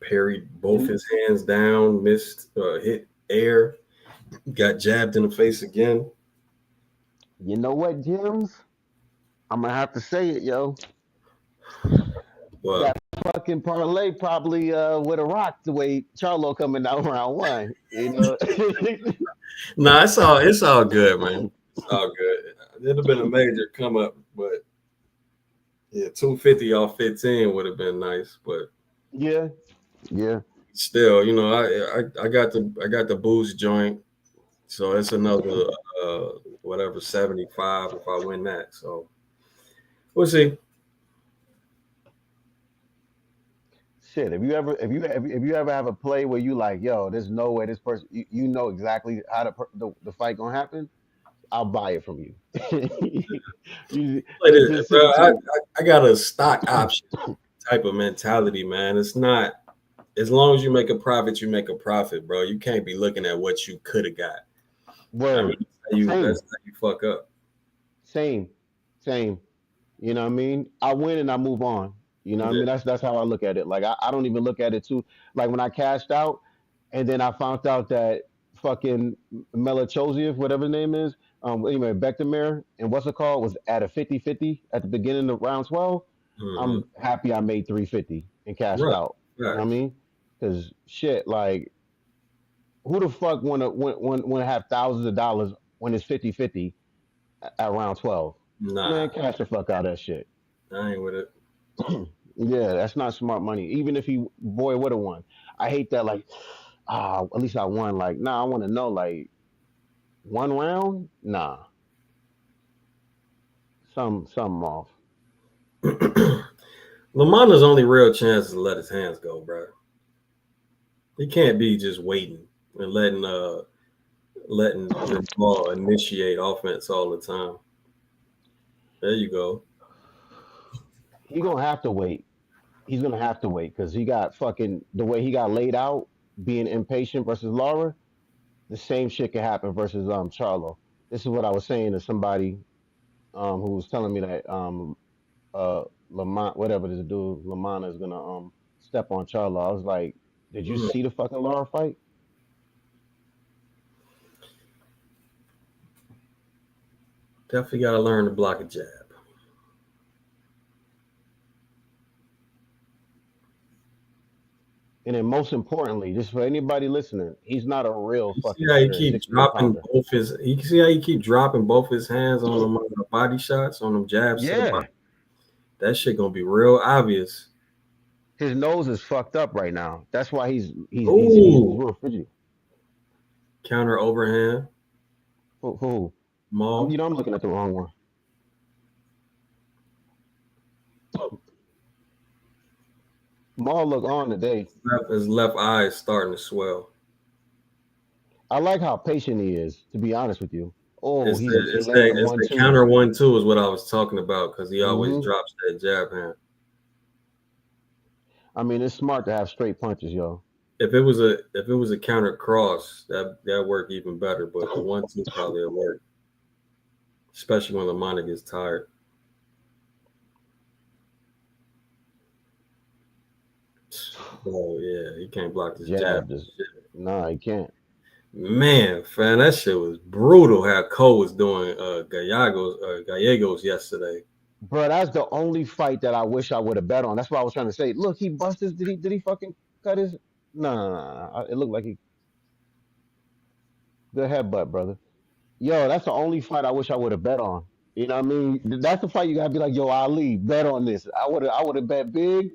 Parried both his hands down, missed, hit air, got jabbed in the face again. You know what, Jims? I'm gonna have to say it, yo. Well, That fucking parlay probably would have rocked the way Charlo coming out round one. You know. nah, it's all good, man. It's all good. It'd have been a major come up, but yeah, 250 off 15 would have been nice, but Yeah. still, you know, I got the boost joint, so it's another whatever 75 if I win that. So we'll see. Shit. If you ever have a play where you like, yo, there's no way this person, you know exactly how the fight gonna happen. I'll buy it from you. Just send Bro, it to me. I got a stock option type of mentality, man. It's not, as long as you make a profit, you make a profit, bro. You can't be looking at what you could have got. Word. I mean, that's how you fuck up. Same. You know what I mean? I win and I move on. You know what I mean? That's how I look at it. Like I don't even look at it too. Like when I cashed out, and then I found out that fucking Melachoziev, whatever his name is, anyway, Bektamir and what's it called was at a 50-50 at the beginning of round 12. Mm-hmm. I'm happy I made 350 and cashed Right. out. You know what I mean? Because shit, like who the fuck wanna have thousands of dollars when it's 50-50 at round 12? Nah, Man, cash the fuck out of that shit. I ain't with it. Yeah, that's not smart money. Even if he boy would have won. I hate that like at least I won. Like, nah, I want to know like one round? Nah. Something off. Lammana's only real chance is to let his hands go, bro. He can't be just waiting and letting Jermall initiate offense all the time. There you go. He's gonna have to wait. He's gonna have to wait because he got fucking the way he got laid out, being impatient versus Laura. The same shit can happen versus Charlo. This is what I was saying to somebody who was telling me that Lamont, whatever this dude, Lammana is gonna step on Charlo. I was like, did you see the fucking Laura fight? Definitely got to learn to block a jab. And then most importantly, just for anybody listening, he's not a real You fucking see how he fighter. keep dropping both his. You see how he keep dropping both his hands on them body shots, on them jabs to the body. That shit gonna be real obvious. His nose is fucked up right now. That's why he's real fidgety. Counter overhand. Who? Maul. I'm looking at the wrong one. Maul look on today. His left eye is starting to swell. I like how patient he is, to be honest with you. Oh, it's he's the counter 1-2 is what I was talking about because he always drops that jab hand. I mean, it's smart to have straight punches, yo. If it was a counter cross, that work even better. But the 1-2 probably will work, especially when Lammana gets tired. Oh yeah, he can't block this jab. Jab just nah, he can't. Man, fam, that shit was brutal. How Cole was doing Gallegos yesterday. Bro, that's the only fight that I wish I would have bet on. That's why I was trying to say. Look, he busted. Did he fucking cut his? No. It looked like he good headbutt, brother. Yo, that's the only fight I wish I would have bet on. You know what I mean? That's the fight you gotta be like, yo, Ali, bet on this. I would have bet big,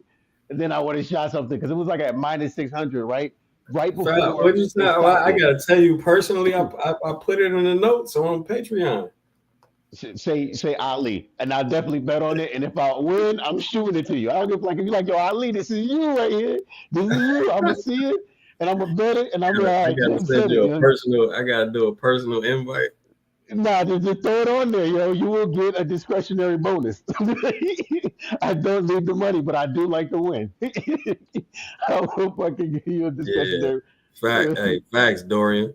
and then I would have shot something because it was like at -600, right? Right before What you say? they stopped I it. gotta tell you personally, I put it in the notes on Patreon. Say Ali, and I'll definitely bet on it. And if I win, I'm shooting it to you. I don't give like if you're like, yo, Ali, this is you right here. This is you. I'm gonna see it, and I'm gonna bet it, and I'm like, all I right, gotta Jim send said you it. a personal. I gotta do a personal invite. Nah, just throw it on there, yo. You will get a discretionary bonus. I don't need the money, but I do like to win. I hope I can give you a Yeah, discretionary. facts, Dorian.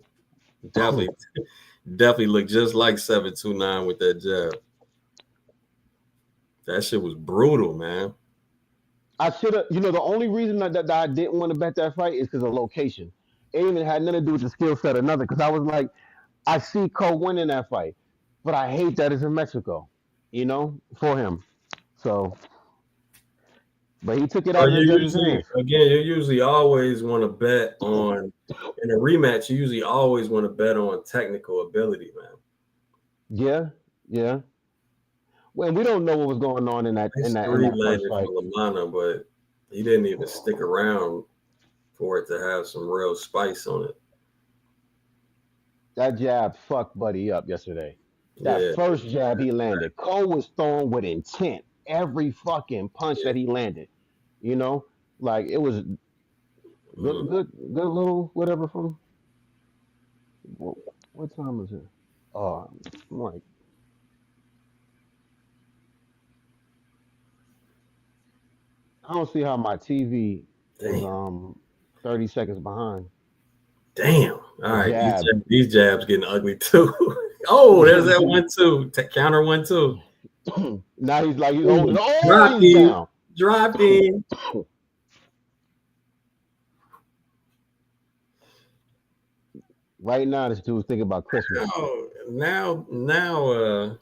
Definitely look just like 729 with that jab. That shit was brutal, man. I should have, the only reason that I didn't want to bet that fight is because of location. It even had nothing to do with the skill set or nothing. Because I was like, I see Cole winning that fight, but I hate that it's in Mexico, for him. So, but he took it out Or of the judge's hands. you usually always want to bet on in a rematch. You usually always want to bet on technical ability, man. Yeah. Well, we don't know what was going on in that It's in that three first landed fight. for Lammana, but he didn't even stick around for it to have some real spice on it. That jab fucked Buddy up yesterday. That Yeah. first jab he landed, Cole was throwing with intent. Every fucking punch that he landed, like it was good little whatever from. What time is it? Oh, I'm like, I don't see how my TV is Damn. 30 seconds behind. Damn. All The right. jab. These jabs getting ugly too. Oh, there's that 1-2. Counter 1-2. Now he's holding. Oh, Drop he's him. down. Drop him. Right now, this dude's thinking about Christmas. Oh, now,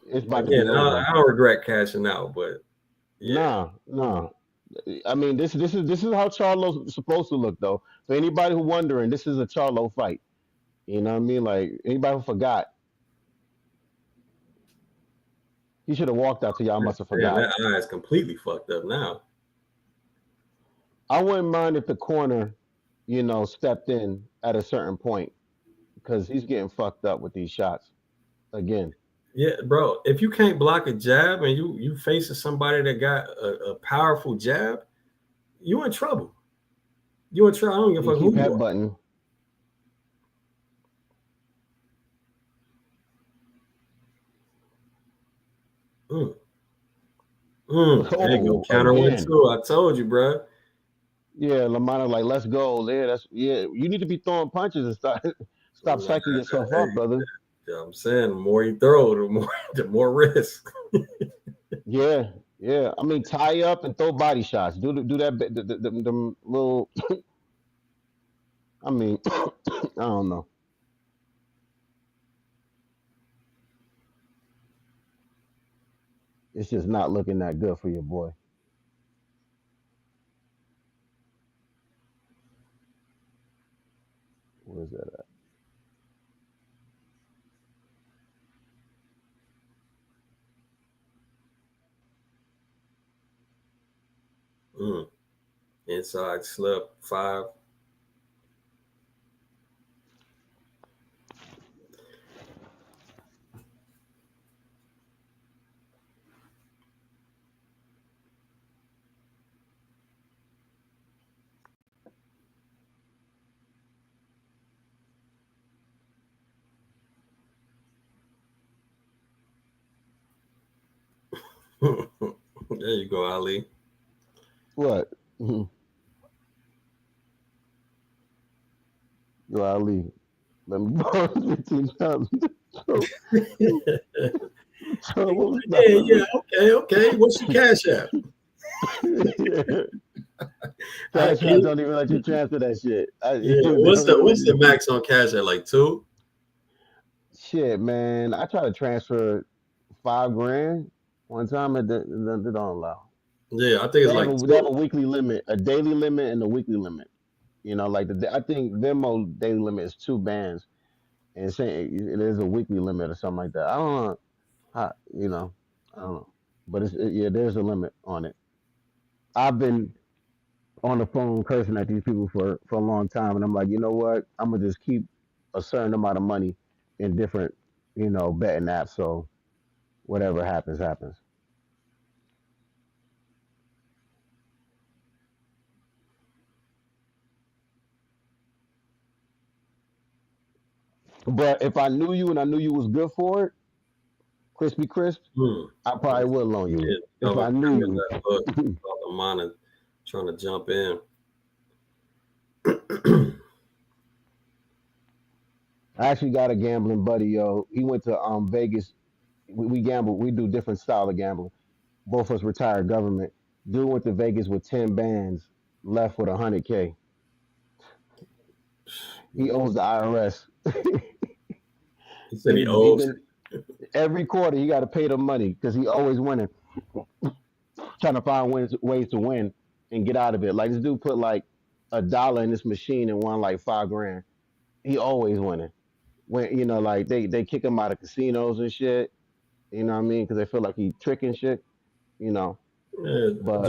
It's about again, to be over. I don't regret cashing out, but yeah. Nah. I mean, this is how Charlo's supposed to look, though. For anybody who wondering, this is a Charlo fight. You know what I mean? Like anybody who forgot, he should have walked out to y'all. Must have forgot. That eye is completely fucked up now. I wouldn't mind if the corner, stepped in at a certain point because he's getting fucked up with these shots again. Yeah, bro. If you can't block a jab and you facing somebody that got a powerful jab, you in trouble. You in trouble. I don't give a fuck who you are. Button. There you go. Counter 1-2. I told you, bro. Yeah, Lammana, like, let's go. You need to be throwing punches and stop psyching yourself up, brother. Yeah, I'm saying the more you throw, the more risk. Yeah. I mean, tie up and throw body shots. Do that. The little. I mean, I don't know. It's just not looking that good for your boy. Where's that at? Inside slip 5. There you go, Ali. What? Yo, Ali, let me borrow 15,000. Yeah. Okay. What's your cash app? Cash App don't even let you transfer that shit. Yeah, They what's don't even let the you. max on Cash at like 2? Shit, man. I try to transfer 5 grand one time, and they don't allow. Yeah, I think it's like They have a 2. weekly limit, a daily limit, and a weekly limit. You know, like I think Venmo daily limit is 2 bands, and saying it is a weekly limit or something like that. I don't know how, I don't know, but yeah, there's a limit on it. I've been on the phone cursing at these people for a long time, and I'm like, you know what? I'm gonna just keep a certain amount of money in different, betting apps. So whatever happens, happens. But if I knew you and I knew you was good for it, crispy crisp, Hmm. I probably would loan you Yeah, if I bring up knew that book. you. Lammana trying to jump in. I actually got a gambling buddy, yo. He went to Vegas. We gamble. We do different style of gambling. Both of us retired government. Dude went to Vegas with 10 bands, left with 100K. He owes the IRS. He said he He owes. been every quarter he got to pay the money because he always winning, trying to find ways to win and get out of it. Like this dude put like $1 in this machine and won like 5 grand. He always winning. When like they kick him out of casinos and shit. You know what I mean? Because they feel like he tricking shit. You know, Yeah, but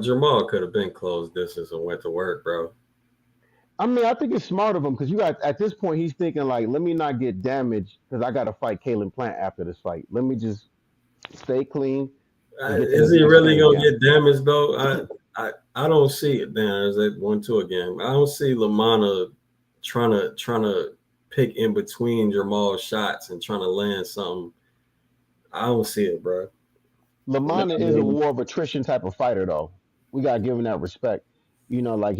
Jermall could have been closed distance and went to work, bro. I mean, I think it's smart of him because you got at this point he's thinking like, let me not get damaged because I got to fight Kalen Plant after this fight. Let me just stay clean and get to Is this he next really thing gonna again. get damaged though? I don't see it. Then as it 1-2 again. I don't see Lammana trying to pick in between Jermall's shots and trying to land something. I don't see it, bro. Lammana I is a mean, war of attrition type of fighter, though. We gotta give him that respect. Like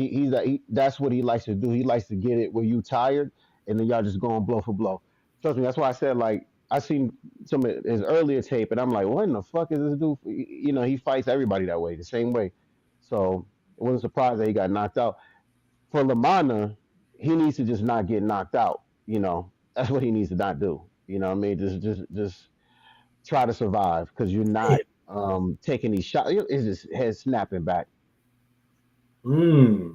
that's what he likes to do. He likes to get it where you tired, and then y'all just going blow for blow. Trust me, that's why I said like I seen some of his earlier tape, and I'm like, what in the fuck is this dude? He fights everybody that way, the same way. So it wasn't surprised that he got knocked out. For Lammana, he needs to just not get knocked out. That's what he needs to not do. You know what I mean? Just try to survive because you're not taking these shots. It's just head snapping back. mm,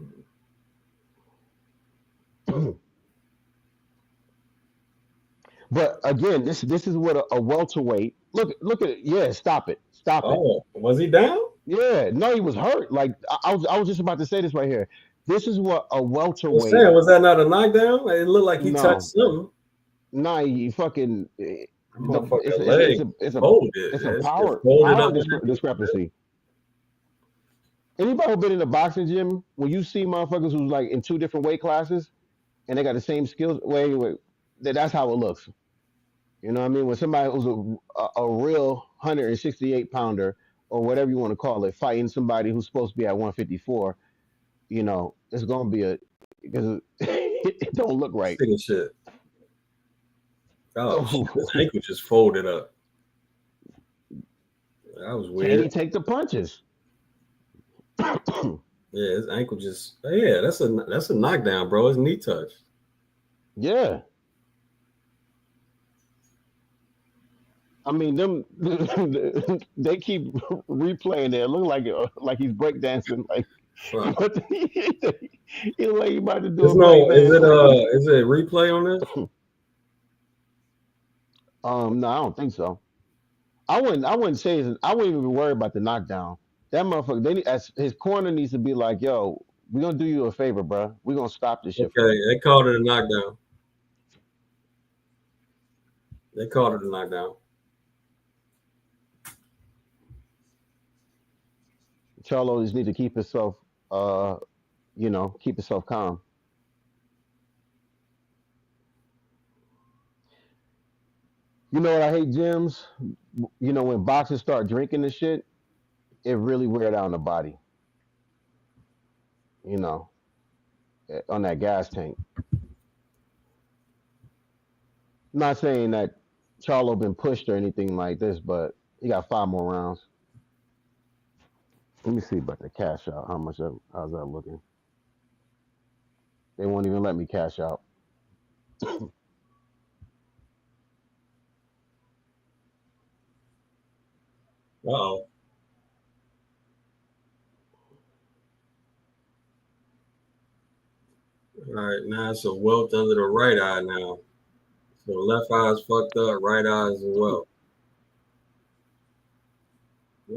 But again, this is what a welterweight. Look at it. Yeah, stop it. oh, was he down? Yeah, no, he was hurt. Like I was just about to say this right here. This is what a I was welterweight. saying, was that not a knockdown? It looked like he touched No, something. nah, you fucking. That motherfucker It's leg it's a folded. it's a It's power folded power up. discrepancy. Anybody who been in a boxing gym when you see motherfuckers who's like in two different weight classes and they got the same skills, wait, that's how it looks. You know what I mean? When somebody who's a real 168 pounder or whatever you want to call it, fighting somebody who's supposed to be at 154, it's gonna be a because it don't look right. Sick of shit. Oh shit, his Can ankle just folded up. That was he weird. take the punches? Yeah, his ankle just. Yeah, that's a knockdown, bro. His knee touch. Yeah. I mean, them they keep replaying it. It look like he's breakdancing. Like, Fuck. what he look like he about to do There's a no. Is breakdance. it Is it a replay on this? No, I don't think so. I wouldn't say I wouldn't even be worried about the knockdown. That motherfucker, as his corner needs to be like, yo, we gonna do you a favor, bro. We gonna stop this shit for Okay, you. they called it a knockdown. They called it a knockdown. Charlo just need to keep himself, keep himself calm. You know what I hate, gyms? When boxers start drinking and shit, it really wear down the body. You know, on that gas tank. I'm not saying that Charlo been pushed or anything like this, but he got 5 more rounds. Let me see about the cash out. How's that looking? They won't even let me cash out. Uh-oh. All right, now it's a welt under the right eye now. So the left eye is fucked up, right eye is a welt.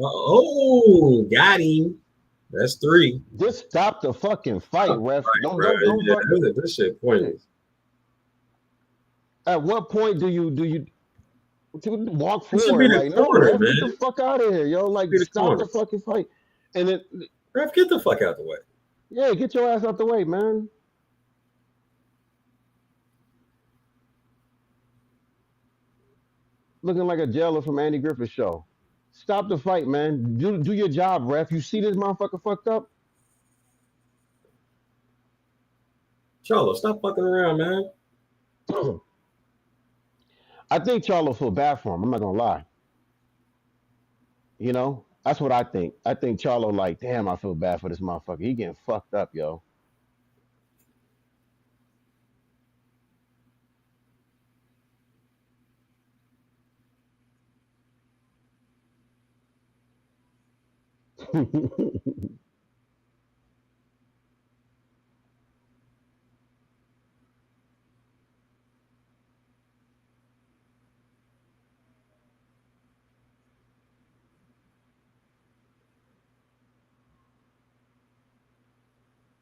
Oh, got him. That's 3. Just stop the fucking fight, ref. Right, Don't bro. don't Yeah, fucking. this shit pointless. At what point do you walk It should be forward? the Like, no, corner, ref, get the man. fuck out of here, yo. Like, Be the stop corner. the fucking fight. And then, Ref, get the fuck out the way. yeah, get your ass out the way, man. Looking like a jailer from Andy Griffith's show. Stop the fight, man. Do your job, ref. You see this motherfucker fucked up? Charlo, stop fucking around, man. I think Charlo feel bad for him. I'm not gonna lie. You know, that's what I think. I think Charlo like, damn, I feel bad for this motherfucker. He getting fucked up, yo.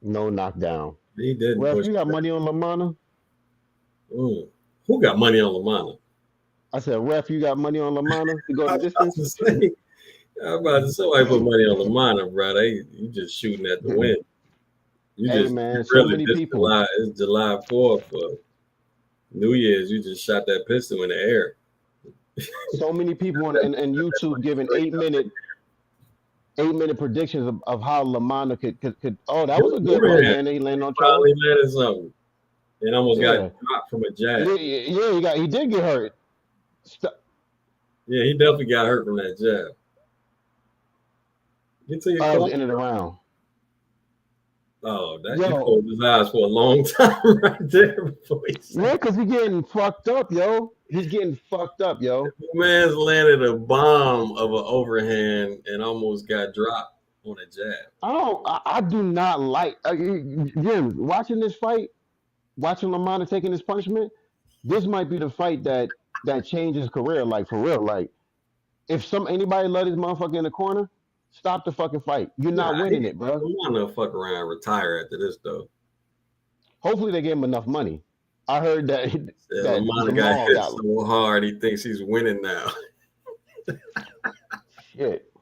No knockdown. He didn't Ref, push you got it. money on Lammana? Who got money on Lammana? I said, ref, you got money on Lammana to go the I'm about distance? to say, somebody put money on Lammana, bro. You just shooting at the wind. Hey, You man, so really many this people. It's July 4th for New Year's. You just shot that pistol in the air. So many people on YouTube giving 8 minute predictions of how Lammana could. Oh, that was a good right hand that he landed on Charlo. Finally landed something. And almost got Yeah, dropped from a jab. yeah, he did get hurt. Yeah, he definitely got hurt from that jab. Get to your That was corner. the end of the round. Oh, that Yo. you closed his eyes for a long time right there before he said. Yeah, because he's getting fucked up, yo. He's getting fucked up, yo. Man's landed a bomb of an overhand and almost got dropped on a jab. I do not like Jim, watching this fight, watching Lammana taking this punishment. This might be the fight that changed his career, like for real. Like, if anybody let his motherfucker in the corner, stop the fucking fight. You're not winning it, bro. I'm not gonna fuck around and retire after this though. Hopefully they gave him enough money. I heard that Lammana got hit so hard he thinks he's winning now. Shit.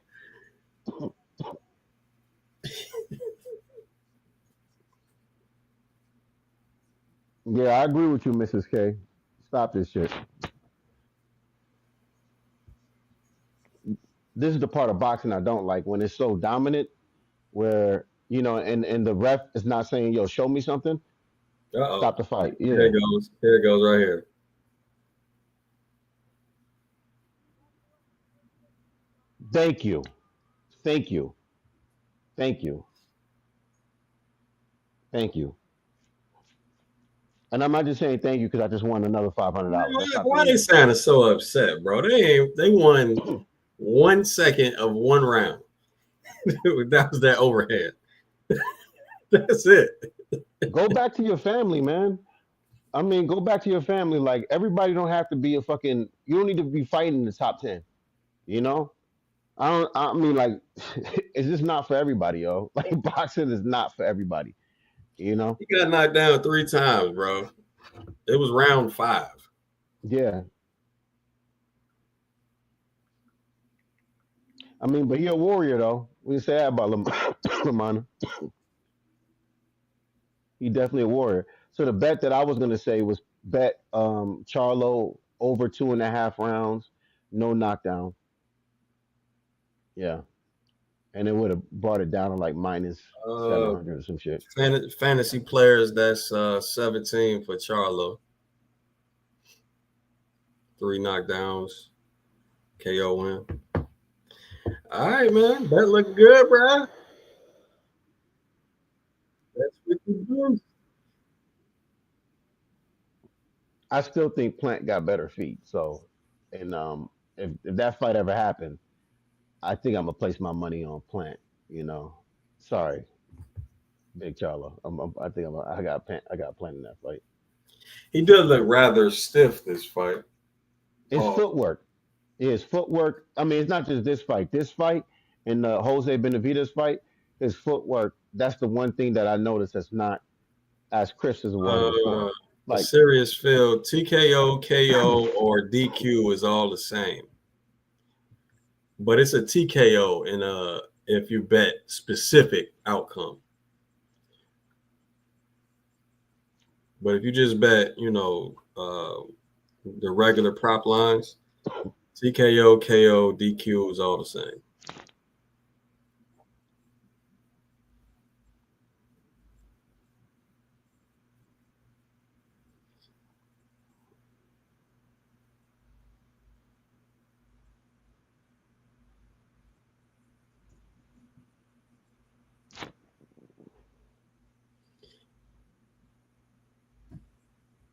Yeah, I agree with you, Mrs. K. Stop this shit. This is the part of boxing I don't like, when it's so dominant, where and the ref is not saying, "Yo, show me something." Uh-oh. Stop the fight. Yeah. Here it goes. Here it goes right here. Thank you. Thank you. Thank you. Thank you. And I'm not just saying thank you because I just won another $500. Why they sounding so upset, bro? They won 1 second of one round. That was that overhead. That's it. Go back to your family, man. I mean, go back to your family. Like, everybody don't have to be you don't need to be fighting in the top 10. You know? I mean, like, it's just not for everybody, yo. Like, boxing is not for everybody. You know? He got knocked down 3 times, bro. It was round 5. Yeah. I mean, but he a warrior, though. We can say that about Lammana. He definitely a warrior. So the bet that I was going to say was bet Charlo over 2.5 rounds, no knockdown. Yeah. And it would have brought it down to like minus 700 or some shit. Fantasy players, that's 17 for Charlo. 3 knockdowns, KO win. All right, man. That look good, bro. That's what you do. I still think Plant got better feet. So, and if that fight ever happened, I think I'm gonna place my money on Plant. You know, sorry, Big Charlo. I think I got Plant in that fight. He does look rather stiff this fight. It's Paul. footwork. His footwork. I mean, it's not just this fight. This fight and the Jose Benavidez fight. His footwork. That's the one thing that I noticed that's not as crisp as it was Uh, before. a Like, serious field, TKO, KO, or DQ is all the same. But it's a TKO in if you bet specific outcome. But if you just bet, the regular prop lines, TKO, KO, DQ is all the same.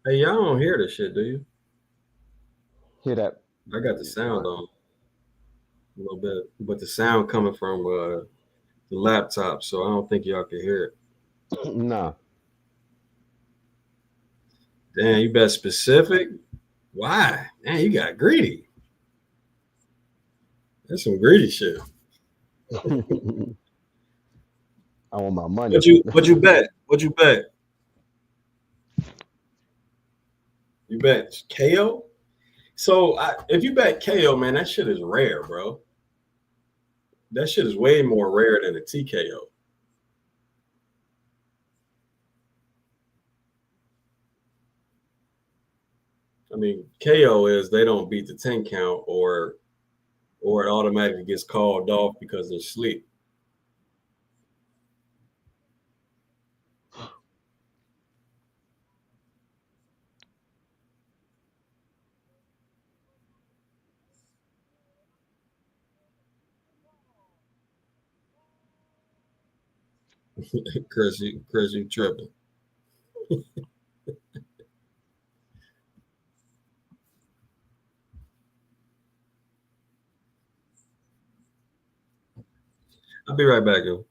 Hey, y'all don't hear this shit, do you? hear that? I got the sound on a little bit, but the sound coming from the laptop, so I don't think y'all can hear it. Nah. Damn, you bet specific? Why? Man, you got greedy. That's some greedy shit. I want my money. What you bet? What you bet? You bet KO? So if you bet KO, man, that shit is rare, bro. That shit is way more rare than a TKO. I mean, KO is they don't beat the 10 count or it automatically gets called off because they're asleep. Chris, you tripping. I'll be right back, yo.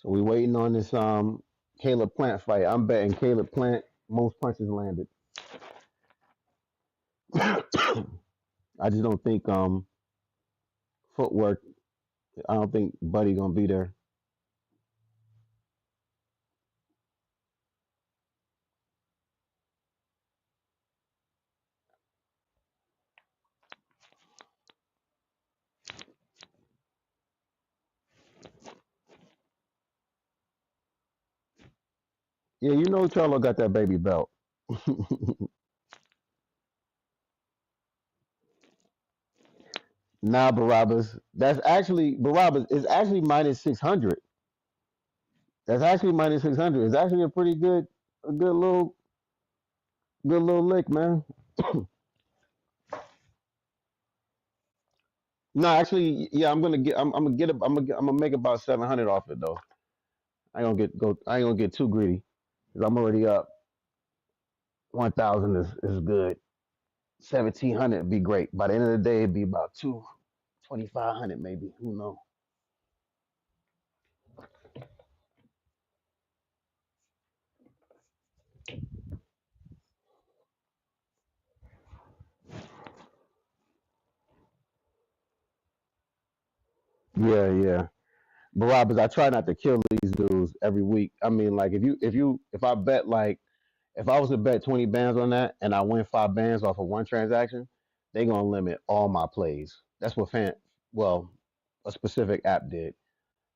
So we waiting on this Caleb Plant fight. I'm betting Caleb Plant most punches landed. I just don't think footwork. I don't think Buddy gonna be there. Yeah, you know Charlo got that baby belt. Nah, Barabbas. That's actually Barabbas is actually minus 600. That's actually minus 600. It's actually a pretty good, a good little lick, man. No, actually, yeah, I'm gonna make about 700 off it though. I ain't gonna get too greedy because I'm already up. 1,000 is good. 1,700 would be great. By the end of the day, it'd be about 2,500 maybe. Who knows? Yeah, yeah. But Robbers, I try not to kill these dudes every week. I mean, like if I bet like if I was to bet 20 bands on that and I win 5 bands off of one transaction, they gonna limit all my plays. That's what well, a specific app did.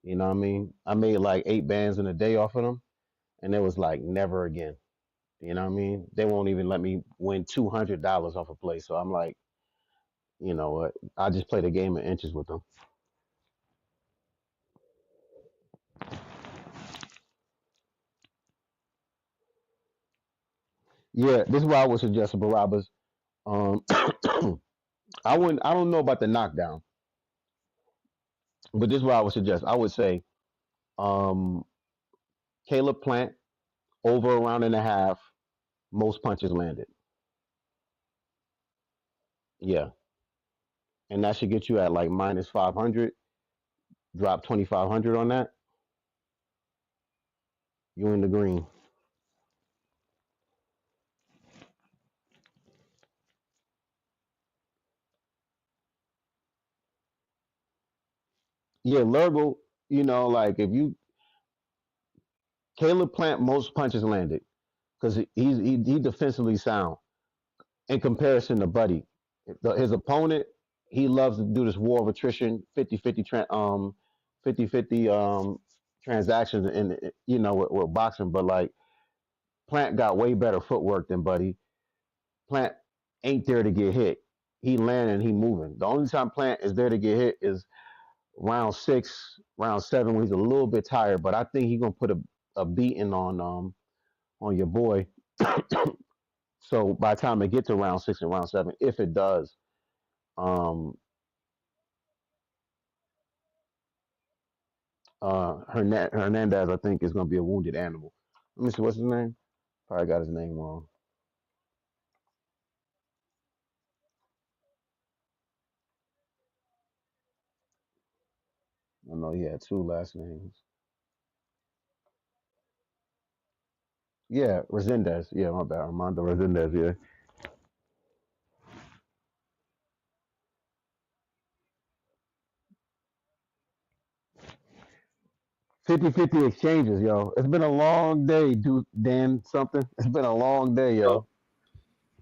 You know what I mean? I made like 8 bands in a day off of them, and it was like never again. You know what I mean? They won't even let me win $200 off a play. So I'm like, you know what? I just play the game of inches with them. Yeah, this is why I would suggest Barabbas. Um, I wouldn't. I don't know about the knockdown, but this is what I would suggest. I would say um, Caleb Plant over a round and a half, most punches landed. Yeah, and that should get you at like minus 500. Drop 2,500 on that. You in the green. Yeah, Lurgle. You know, like if you Caleb Plant most punches landed because he defensively sound in comparison to Buddy. His opponent, he loves to do this war of attrition, 50-50 50-50 transactions in with boxing, but like Plant got way better footwork than Buddy. Plant ain't there to get hit. He landing, he moving. The only time Plant is there to get hit is round 6, round 7 when he's a little bit tired, but I think he's gonna put a beating on your boy. So by the time it get to round 6 and round 7, if it does, um, Hernandez, I think, is going to be a wounded animal. Let me see, what's his name? Probably got his name wrong. I know he had 2 last names. Yeah, Rosendez. Yeah, my bad. Armando Rosendez, yeah. 50-50 exchanges, yo. It's been a long day, dude. Dan something. It's been a long day, yo.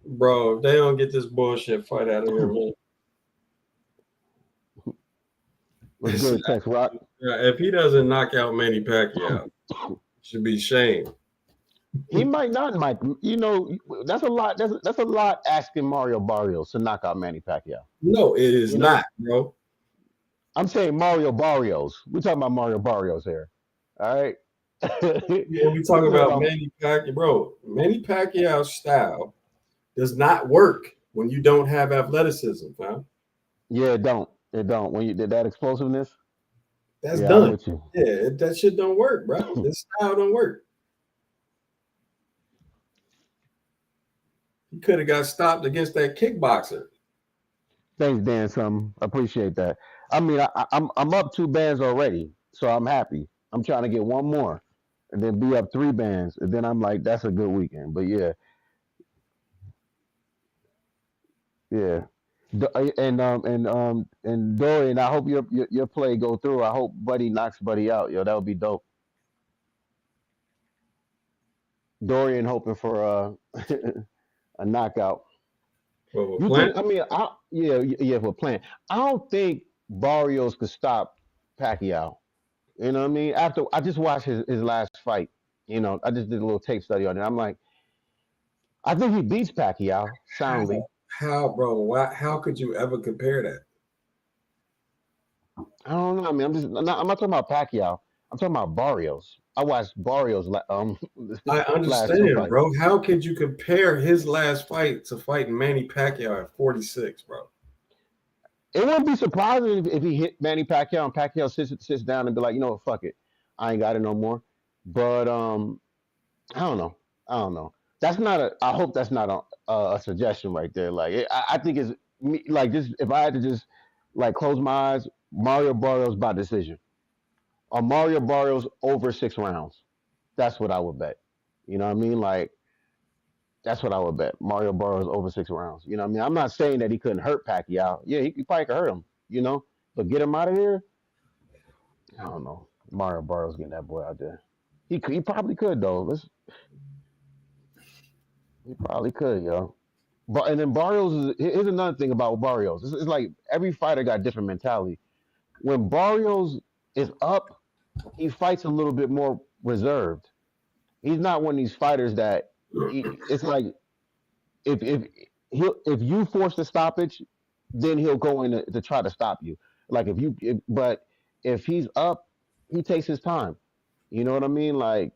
Bro, if they don't get this bullshit fight out of here, man. What's good, Tex Rock? If he doesn't knock out Manny Pacquiao, should be shamed. He might not, Mike. You know, that's a lot. That's a lot asking Mario Barrios to knock out Manny Pacquiao. No, it is not, bro. I'm saying Mario Barrios. We're talking about Mario Barrios here. All right. When we talk about Manny Pacquiao, bro, Manny Pacquiao's style does not work when you don't have athleticism, fam. Yeah, it don't. It don't. When you did that explosiveness, that's done. Yeah, that shit don't work, bro. This style don't work. He could have got stopped against that kickboxer. Thanks, Dan. Some appreciate that. I mean, I'm up 2 bands already, so I'm happy. I'm trying to get one more, and then be up 3 bands, and then I'm like, that's a good weekend. But yeah, yeah. And Dorian, I hope your play go through. I hope Buddy knocks Buddy out. Yo, that would be dope. Dorian hoping for a knockout. Well, you think? I mean, yeah, for Plant. I don't think Barrios could stop Pacquiao. You know what I mean? After I just watched his last fight. You know, I just did a little tape study on it. I'm like, I think he beats Pacquiao soundly. How, bro? How could you ever compare that? I don't know. I mean, I'm not talking about Pacquiao. I'm talking about Barrios. I watched Barrios. I understand, bro. How could you compare his last fight to fighting Manny Pacquiao at 46, bro? It wouldn't be surprising if he hit Manny Pacquiao and Pacquiao sits down and be like, you know what, fuck it, I ain't got it no more. But I don't know. I don't know. That's not a. I hope that's not a suggestion right there. Like I think it's me. Like just if I had to just like close my eyes, Mario Barrios by decision, or Mario Barrios over 6 rounds. That's what I would bet. You know what I mean? Like that's what I would bet. Mario Barrios over 6 rounds. You know what I mean? I'm not saying that he couldn't hurt Pacquiao. Yeah, he probably could hurt him. You know, but get him out of here. I don't know. Mario Barrios getting that boy out there. He probably could though. He probably could, yo. But and then Barrios is here's another thing about Barrios. It's like every fighter got different mentality. When Barrios is up, he fights a little bit more reserved. He's not one of these fighters that it's like if if you force the stoppage, then he'll go in to try to stop you. Like but if he's up, he takes his time. You know what I mean? Like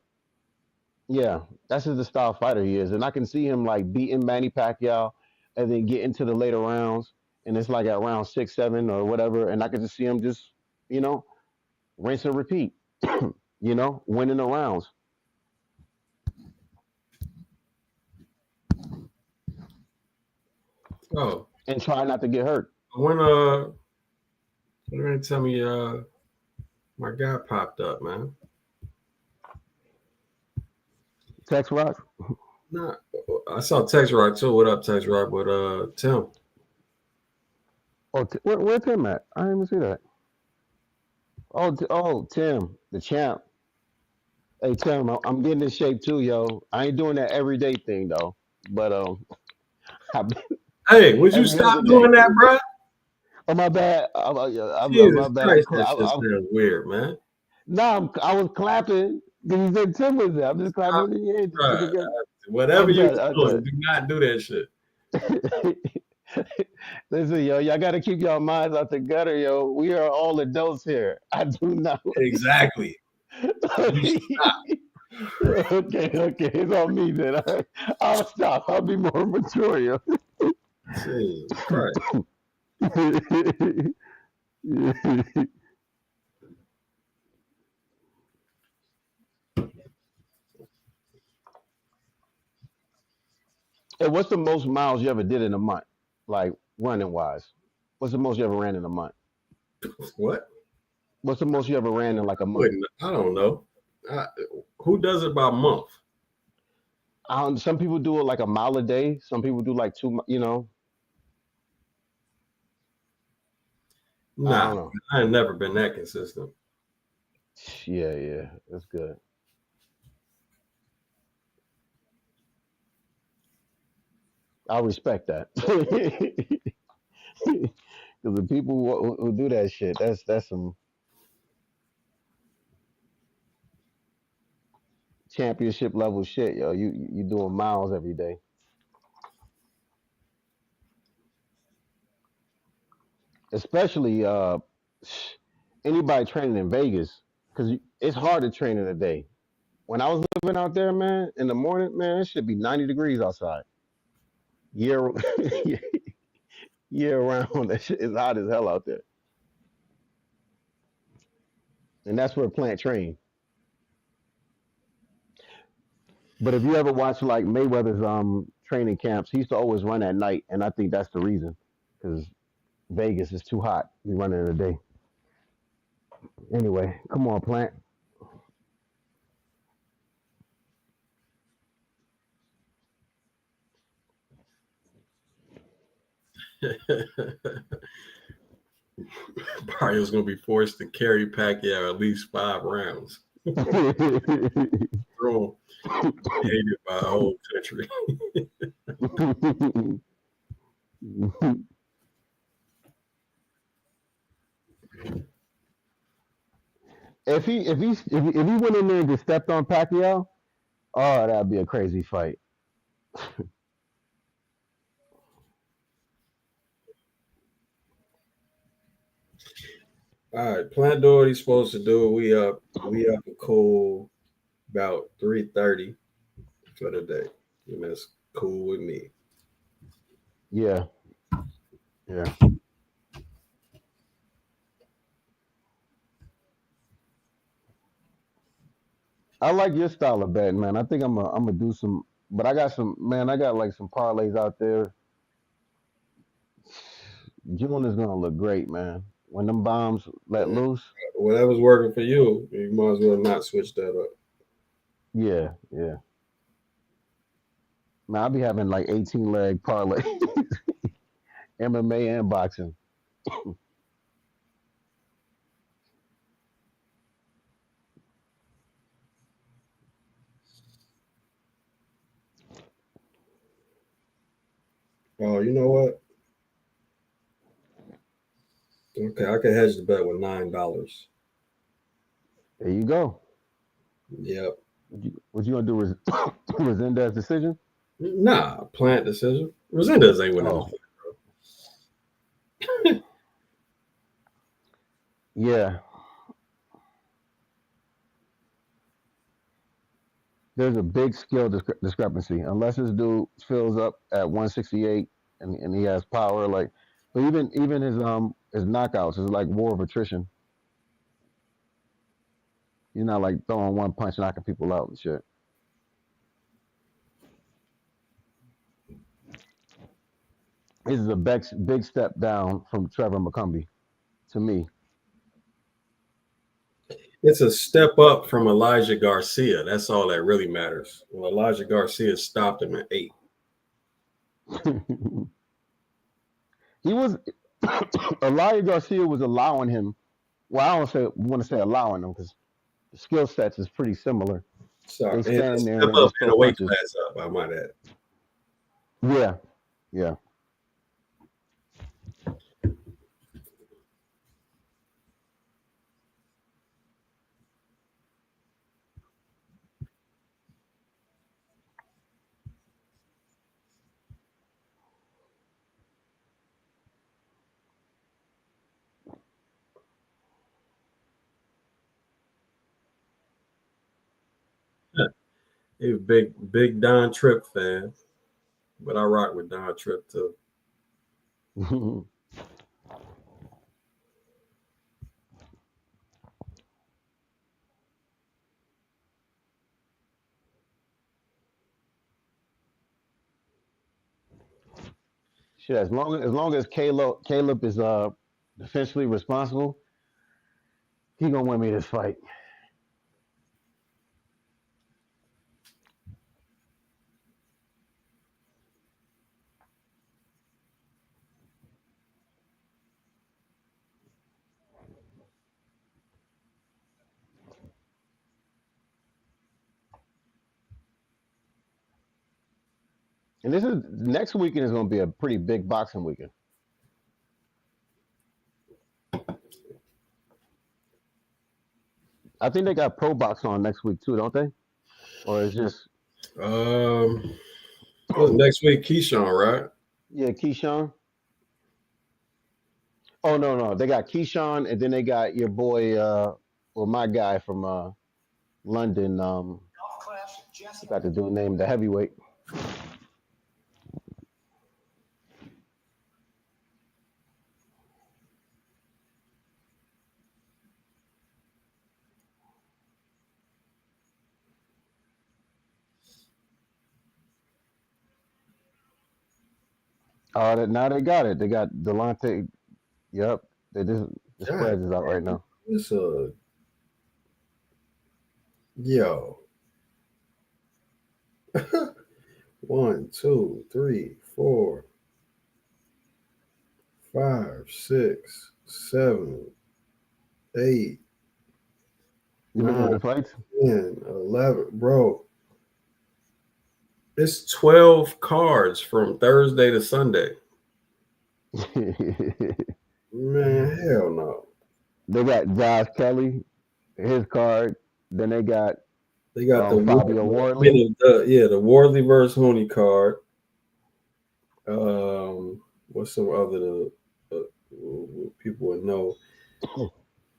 yeah, that's just the style fighter he is, and I can see him like beating Manny Pacquiao, and then get into the later rounds, and it's like at round 6, 7, or whatever, and I can just see him just you know rinse and repeat, winning the rounds. Oh, and try not to get hurt. when tell me my guy popped up, man. Tex Rock. Nah, I saw Tex Rock too. What up, Tex Rock? But Tim. Oh, where Tim at? I didn't even see that. Oh, Tim, the champ. Hey, Tim, I'm getting in shape too, yo. I ain't doing that everyday thing though, but I've been Hey, would you every stop other doing day. that, bro? Oh, my bad. My Jesus bad. Christ, that shit sounds weird, man. No, I was clapping because you said Tim was there. I'm just clapping in your head. Right. Whatever I'm you're done. I'm doing, do not do that shit. done. Listen, yo, y'all got to keep y'all minds out the gutter, yo. We are all adults here. I do not. Exactly. You Okay, it's on me then. I'll stop. I'll be more mature, yo. Jesus Christ. Hey, what's the most miles you ever did in a month? Like running wise. What's the most you ever ran in a month? What? What's the most you ever ran in like a month? I don't know. Who does it by month? Some people do it like a mile a day. Some people do like two. I Nah, don't know. I ain't never been that consistent. Yeah, that's good. I respect that. Because the people who do that shit, that's some championship level shit, yo. You doing miles every day. Especially anybody training in Vegas, because it's hard to train in a day. When I was living out there, man, in the morning, man, it should be 90 degrees outside. Year year round, that shit is hot as hell out there. And that's where plant train. But if you ever watch like Mayweather's training camps, he used to always run at night, and I think that's the reason, because Vegas is too hot. He running in the day. Anyway, come on, plant. Barrio's gonna be forced to carry Pacquiao at least 5 rounds. Bro, hated by the whole country. if he went in there and just stepped on Pacquiao, oh, that'd be a crazy fight. All right, Plant do what he's supposed to do. We up a cool about 3:30 for the day. And that's cool with me. Yeah, yeah. I like your style of betting, man. I think I'm gonna do some, but I got like some parlays out there. June is gonna look great, man. When them bombs let loose, Whatever's working for you, you might as well not switch that up. yeah. Man, I'll be having like 18 leg parlay, MMA and boxing. Oh, you know what? Okay, I can hedge the bet with $9. There you go. Yep. What you gonna do? Rosendez decision? Nah, plant decision. Rosendez ain't winning. Oh, yeah. There's a big skill discrepancy. Unless this dude fills up at 168 and he has power, like, but even his knockouts is like war of attrition. He's not like throwing one punch knocking people out and shit. This is a big step down from Trevor McCumbee, to me. It's a step up from Elijah Garcia. That's all that really matters. Well, Elijah Garcia stopped him at 8. He was Elijah Garcia was allowing him. Well, I don't want to say allowing him because the skill sets is pretty similar. Sorry, They stand there step and up just in throw a weight punches. class up. I might add. Yeah. He's a big Don Tripp fan, but I rock with Don Tripp too. Shit, as long as Caleb is defensively responsible, he gonna win me this fight. And this is next weekend is gonna be a pretty big boxing weekend. I think they got Pro Box on next week too, don't they? Or it's just What's next week? Keyshawn, right? yeah, Keyshawn. Oh no, they got Keyshawn, and then they got your boy, my guy from London. I got the dude named the heavyweight. Now they got it. They got Delonte. Yep. The spreads is out right now. It's yo. 1, 2, 3, 4, 5, 6, 7, 8. You looking at the fights? 10, 11, bro. It's 12 cards from Thursday to Sunday. Man, hell no. They got Josh Kelly, his card. Then they got the Fabio Wardley. The Wardley versus Hooney card. What's some other people would know?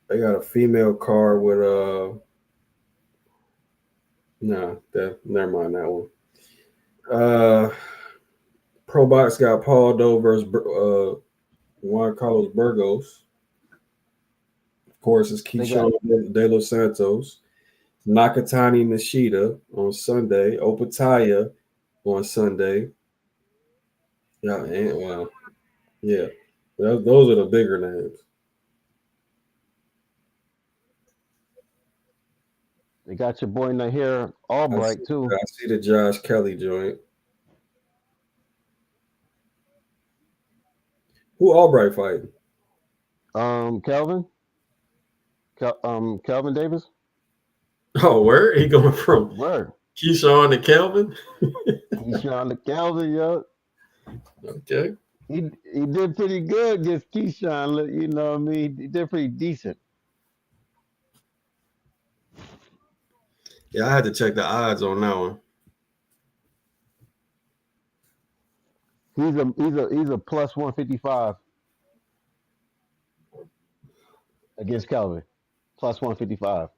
They got a female card with never mind that one. Pro Box got Paul Doe versus Juan Carlos Burgos. Of course, it's Keyshawn De Los Santos. Nakatani Nishida on Sunday. Opataya on Sunday. Yeah, and wow. Yeah. Those are the bigger names. They got your boy Nahir I see, Albright too. I see the Josh Kelly joint. Who Albright fighting? Kelvin. Kelvin Davis. Oh, where he going from? Word. Keyshawn to Kelvin? He's trying to Kelvin, yo. Okay. He did pretty good against Keyshawn. You know what I mean? He did pretty decent. Yeah, I had to check the odds on that one. He's a plus 155 against Kelvin. Plus 155.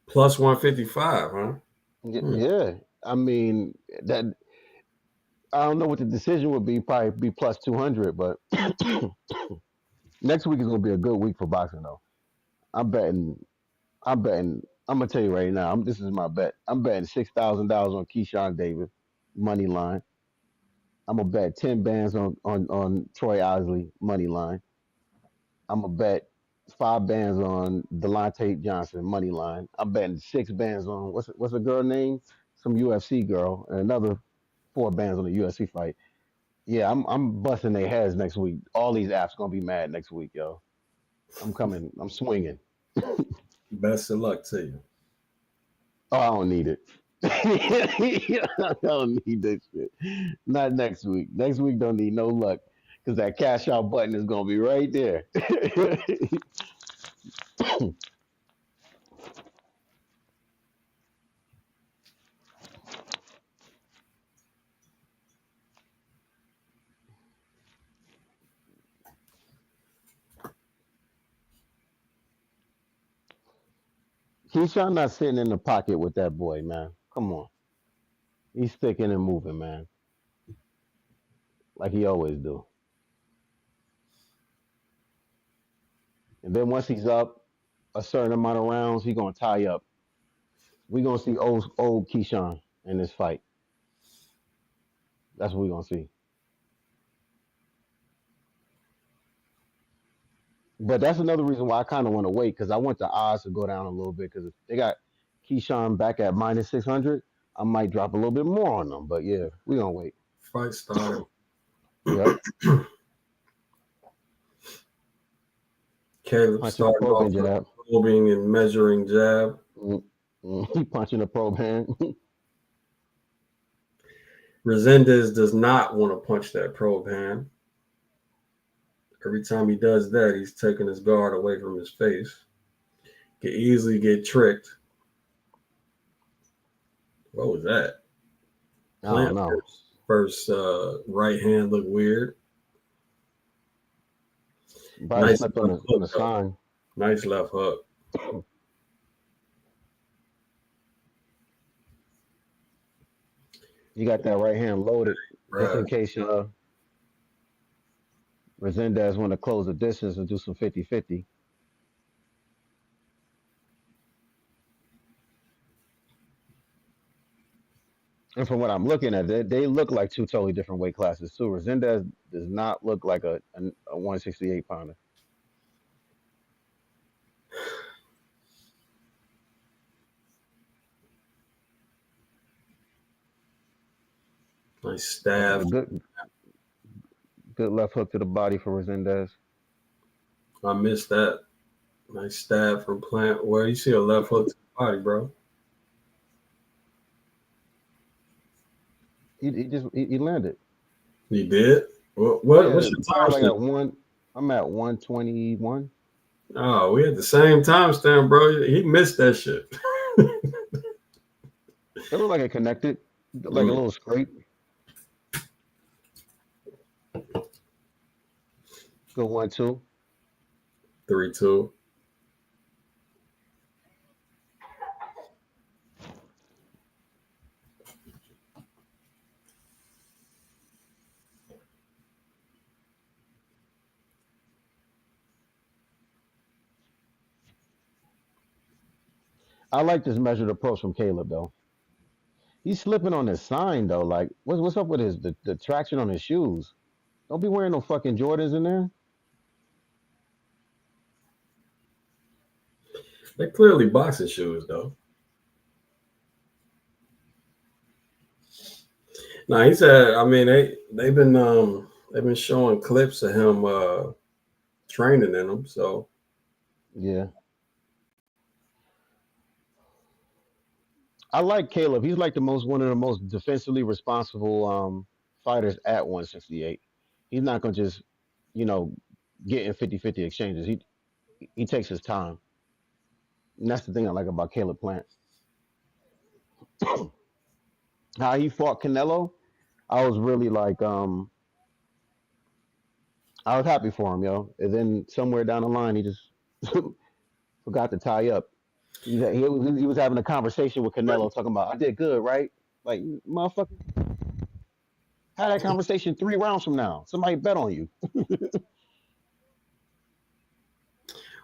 Plus 155, huh? Yeah. I mean that I don't know what the decision would be. Probably be plus 200, but next week is gonna be a good week for boxing though. I'm betting. I'm betting. I'm gonna tell you right now. This is my bet. I'm betting $6,000 on Keyshawn Davis money line. I'm gonna bet 10 bands on Troy Osley money line. I'm gonna bet 5 bands on Delonte Johnson money line. I'm betting 6 bands on what's a girl name? Some UFC girl, and another 4 bands on the UFC fight. Yeah, I'm busting their heads next week. All these apps gonna be mad next week, yo. I'm coming. I'm swinging. Best of luck to you. Oh, I don't need it. I don't need this shit. Not next week. Next week don't need no luck because that cash out button is gonna be right there. Keyshawn not sitting in the pocket with that boy, man. Come on, he's sticking and moving, man, like he always do. And then once he's up a certain amount of rounds, he gonna tie up. We gonna see old Keyshawn in this fight. That's what we gonna see. But that's another reason why I kind of want to wait because I want the odds to go down a little bit because if they got Keyshawn back at minus 600, I might drop a little bit more on them. But yeah, we gonna wait. Fight started. Yep. Caleb Punching a started probe off hand with jab. probing and measuring jab. He punching a probe hand. Rosendez does not want to punch that probe hand. Every time he does that, he's taking his guard away from his face. Can easily get tricked. What was that? I don't Plant know. first right hand looked weird. But Nice slept left on the hook, though. sign. Nice left hook. You got that right hand loaded just in Right. case Resendez want to close the distance and do some 50-50. And from what I'm looking at, they look like two totally different weight classes too. Resendez does not look like a 168 pounder. Nice stab. Good left hook to the body for Resendez. I missed that. Nice stab from Plant. Where you see a left hook to the body, bro? He landed. He did? What? Yeah, What's your time like stamp? I'm at 121. Oh, we had the same time stamp, bro. He missed that shit. It looked like it connected, like a little scrape. Go 1-2. 3-2. I like this measured approach from Caleb though. He's slipping on his sign though. Like, what's up with the traction on his shoes? Don't be wearing no fucking Jordans in there. They're clearly boxing shoes, though. No, he said. I mean, they've been showing clips of him training in them. So Yeah. I like Caleb. He's like one of the most defensively responsible fighters at 168. He's not gonna just, you know, get in 50-50 exchanges. He takes his time. And that's the thing I like about Caleb Plant. How he fought Canelo, I was really like, I was happy for him, yo. And then somewhere down the line, he just forgot to tie up. He was having a conversation with Canelo, talking about, I did good, right? Like, motherfucker, had that conversation 3 rounds from now. Somebody bet on you.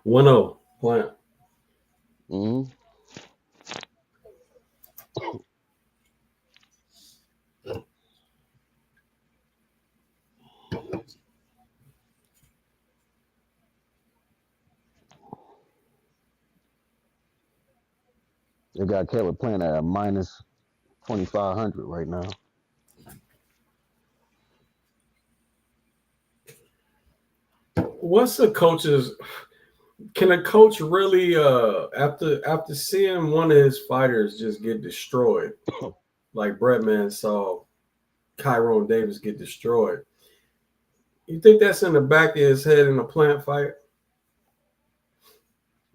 1-0 Plant. Mm-hmm. They got Caleb Plant at a minus 2,500 right now. What's the coach's? Can a coach really, after seeing one of his fighters just get destroyed, like Breadman saw Kyron Davis get destroyed? You think that's in the back of his head in a Plant fight?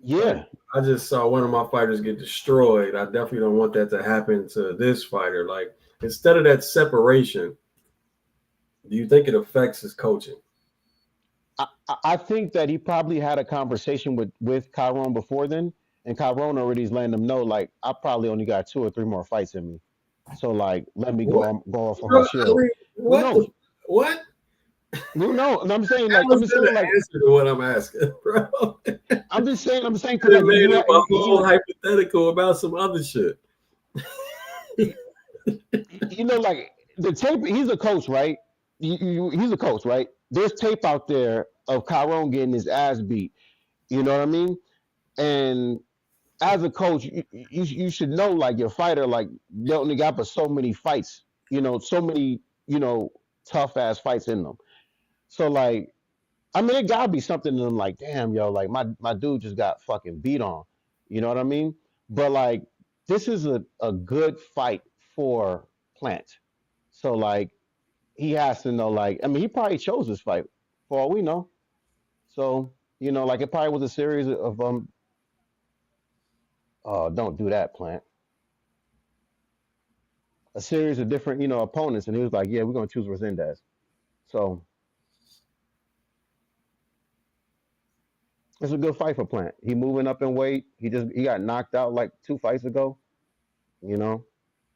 Yeah. Like, I just saw one of my fighters get destroyed. I definitely don't want that to happen to this fighter. Like, instead of that separation, do you think it affects his coaching? I think that he probably had a conversation with Kyron before then, and Kyron already is letting him know, like, I probably only got 2 or 3 more fights in me. So, like, let me go off of my shield. What? No, and I'm saying, That like, was the answer to what I'm asking, bro. I'm just saying, They because made up a whole hypothetical about some other shit. You know, like, the tape, he's a coach, right? He's a coach, right? There's tape out there of Kyron getting his ass beat. You know what I mean? And as a coach, you should know, like, your fighter, like, they only got but so many fights, so many, tough ass fights in them. So, like, I mean, it gotta be something in them, like, damn, yo, like, my dude just got fucking beat on. You know what I mean? But, like, this is a good fight for Plant. So, like, he has to know, like, I mean, he probably chose this fight for all we know. So, like, it probably was a series of oh, don't do that, Plant. A series of different, opponents, and he was like, yeah, we're gonna choose Rosendez. So it's a good fight for Plant. He moving up in weight. He got knocked out like 2 fights ago.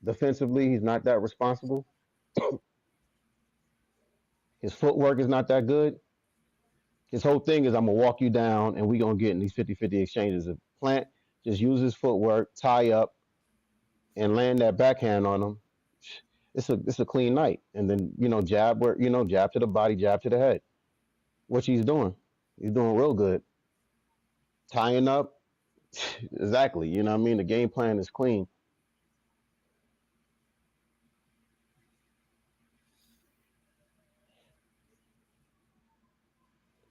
Defensively, he's not that responsible. His footwork is not that good. His whole thing is, I'm gonna walk you down, and we gonna get in these 50-50 exchanges. If Plant just use his footwork, tie up, and land that backhand on him, it's a clean night. And then jab jab to the body, jab to the head. What he's doing real good. Tying up, exactly. You know what I mean? The game plan is clean.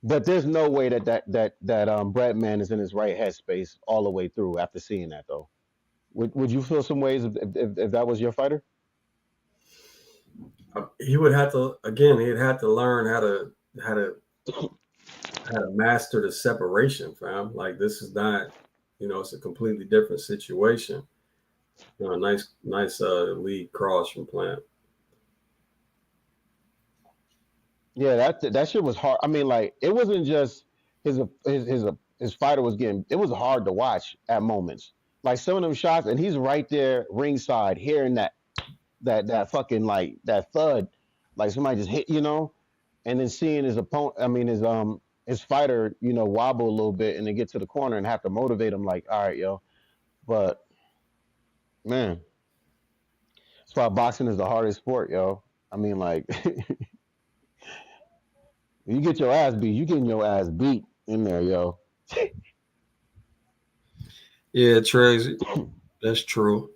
But there's no way that Breadman is in his right headspace all the way through after seeing that, though. Would you feel some ways if that was your fighter? He would have to, again. He'd have to learn how to master the separation, fam. Like, this is not, it's a completely different situation. Nice lead cross from Plant. Yeah, that shit was hard. I mean, like, it wasn't just his fighter was getting. It was hard to watch at moments. Like, some of them shots, and he's right there ringside, hearing that fucking, like, that thud, like somebody just hit, and then seeing his opponent. I mean, his fighter, wobble a little bit, and then get to the corner and have to motivate him. Like, all right, yo, But man, that's why boxing is the hardest sport, yo. I mean, like, you get your ass beat, you getting your ass beat in there, yo. Yeah, Tracy, that's true.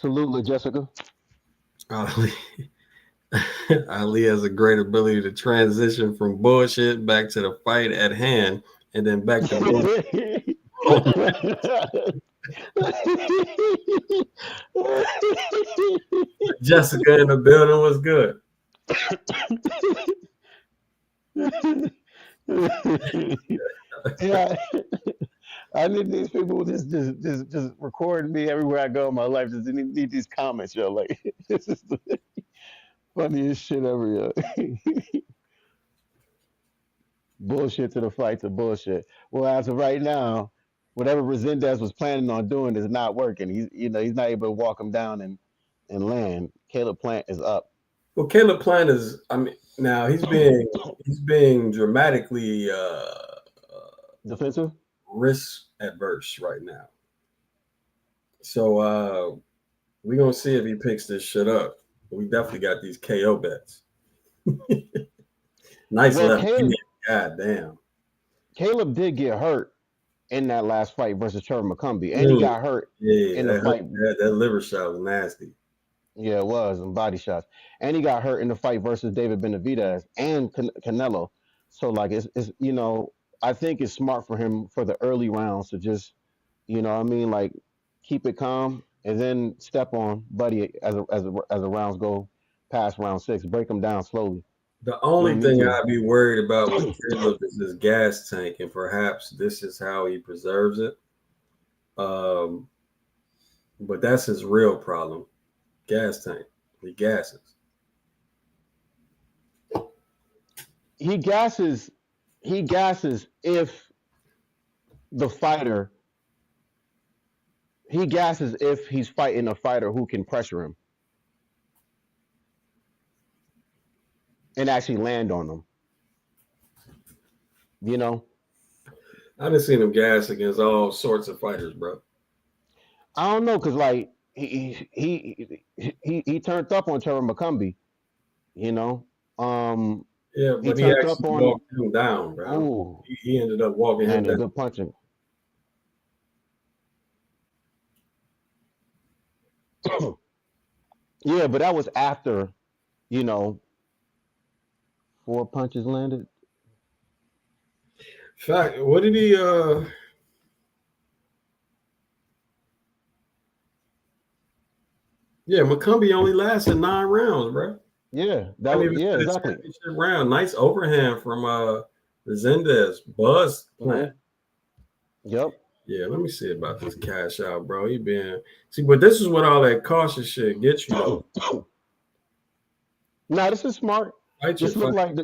Salute, Jessica. Ali, Ali has a great ability to transition from bullshit back to the fight at hand, and then back to bullshit. Jessica in the building was good. Yeah, I need these people just recording me everywhere I go in my life. Just need these comments, yo. Like this is the funniest shit ever, yo. Bullshit to the fight to bullshit. Well, as of right now, whatever Rosendez was planning on doing is not working. He's not able to walk him down and land. Caleb Plant is up. Well, Caleb Plant is. I mean, now he's being dramatically Defensive. risk adverse right now. So we're gonna see if he picks this shit up. We definitely got these KO bets. Nice Well, left hand. God damn. Caleb did get hurt in that last fight versus Trevor McCumbee, and he got hurt in the fight. That liver shot was nasty. Yeah, it was, and body shots. And he got hurt in the fight versus David Benavidez and Canelo. So like it's I think it's smart for him for the early rounds to just, what I mean, like keep it calm and then step on Buddy as the rounds go past round 6, break him down slowly. The only thing I'd be worried about with Caleb is his gas tank, and perhaps this is how he preserves it. But that's his real problem. Gas tank. He gasses. He gasses if the fighter he gasses if he's fighting a fighter who can pressure him and actually land on him. I done seen him gas against all sorts of fighters, bro. I don't know, cause like he turned up on Trevor McCumbee, Yeah, but he actually walked him down, bro. Ooh, he ended up walking him down. Good punching. Yeah, but that was after, 4 punches landed. Fact, what did he Yeah, McCumbee only lasted 9 rounds, bro. Yeah, exactly. Round. Nice overhand from Rosendez. Buzz Plant. Yep. Yeah, let me see about this cash out, bro. But this is what all that cautious shit gets you, though. Nah, this is smart. This look like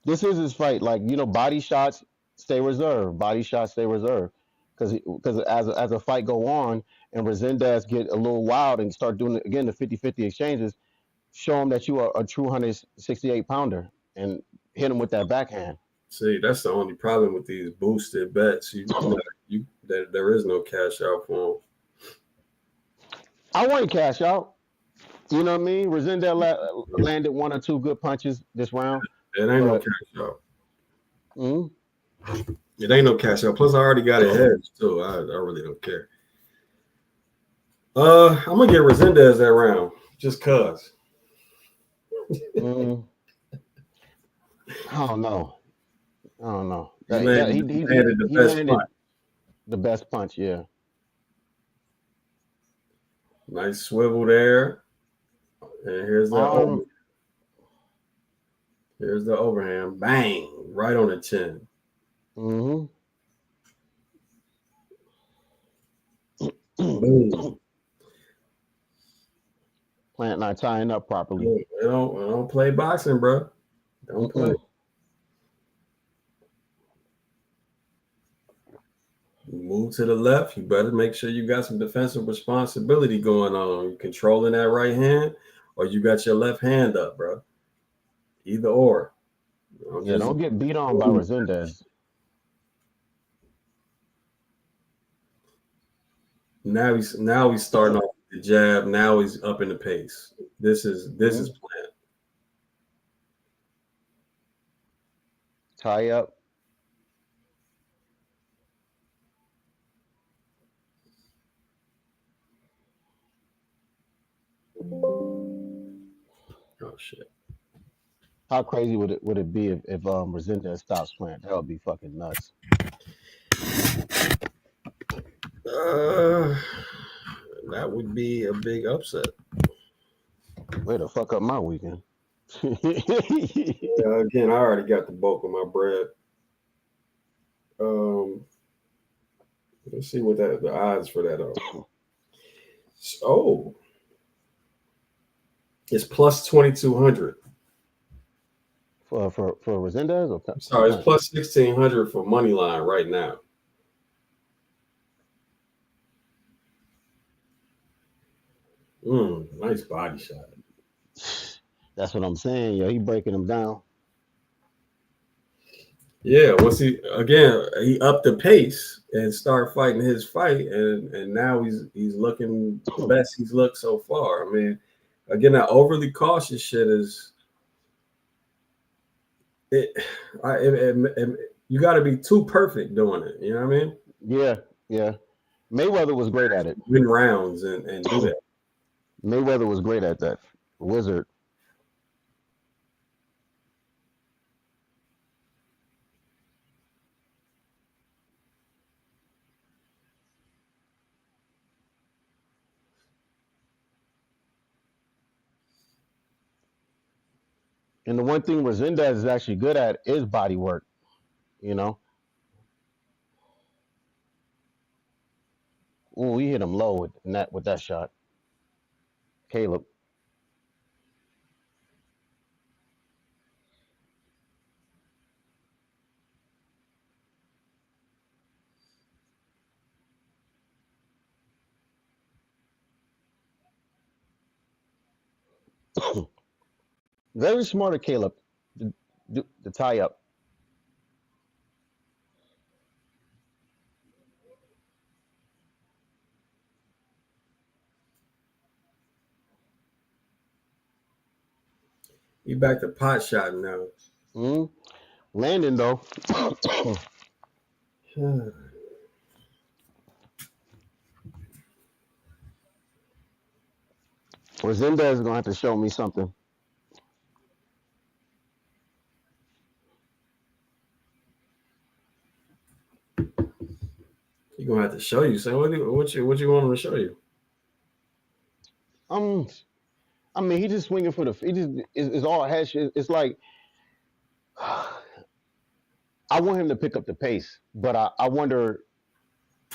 this is his fight. Like, body shots stay reserved. Body shots stay reserved. Because as a fight go on and Rosendez get a little wild and start doing again the 50-50 exchanges, show him that you are a true 168 pounder and hit him with that backhand. See, that's the only problem with these boosted bets. There is no cash out for them. I want cash out. You know what I mean? Rosendez landed 1 or 2 good punches this round. It ain't no cash out. Mm-hmm. It ain't no cash out. Plus, I already got it hedged too. I really don't care. I'm gonna get Rosendez that round just cause. I don't know. He landed the best punch. The best punch, yeah. Nice swivel there. And here's the here's the overhand. Bang! Right on the chin. Mm-hmm. Boom. Plant not tying up properly. I don't play boxing, bro. Don't play. You move to the left. You better make sure you got some defensive responsibility going on. You controlling that right hand. or you got your left hand up, bro. Either or. Yeah, don't get beat on by Rosendez. Now he's starting off with the jab. Now he's up in the pace. This is planned. Tie up. Oh shit. How crazy would it be if Rosendez stops playing? That would be fucking nuts. That would be a big upset. Way to fuck up my weekend. Again, I already got the bulk of my bread. Let's see what the odds for that are. Oh, it's plus 2,200. For Rosendez or sorry, it's plus 1,600 for money line right now. Nice body shot. That's what I'm saying, yo. He breaking him down. Yeah, once he upped the pace and started fighting his fight, and now he's looking the best he's looked so far. I mean, again, that overly cautious shit is you got to be too perfect doing it. You know what I mean? Yeah. Mayweather was great at it. Win rounds and do that. Mayweather was great at that. Wizard. And the one thing Rosendez is actually good at is body work, you know. Ooh, he hit him low with that shot. Caleb. Very smart of Caleb to tie up. He back to pot shot now. Landing though. Rosendez is gonna have to show me something. He's gonna have to show you. So what you want him to show you? I mean, he just swinging for the. He just is all head shit. It's like I want him to pick up the pace, but I wonder.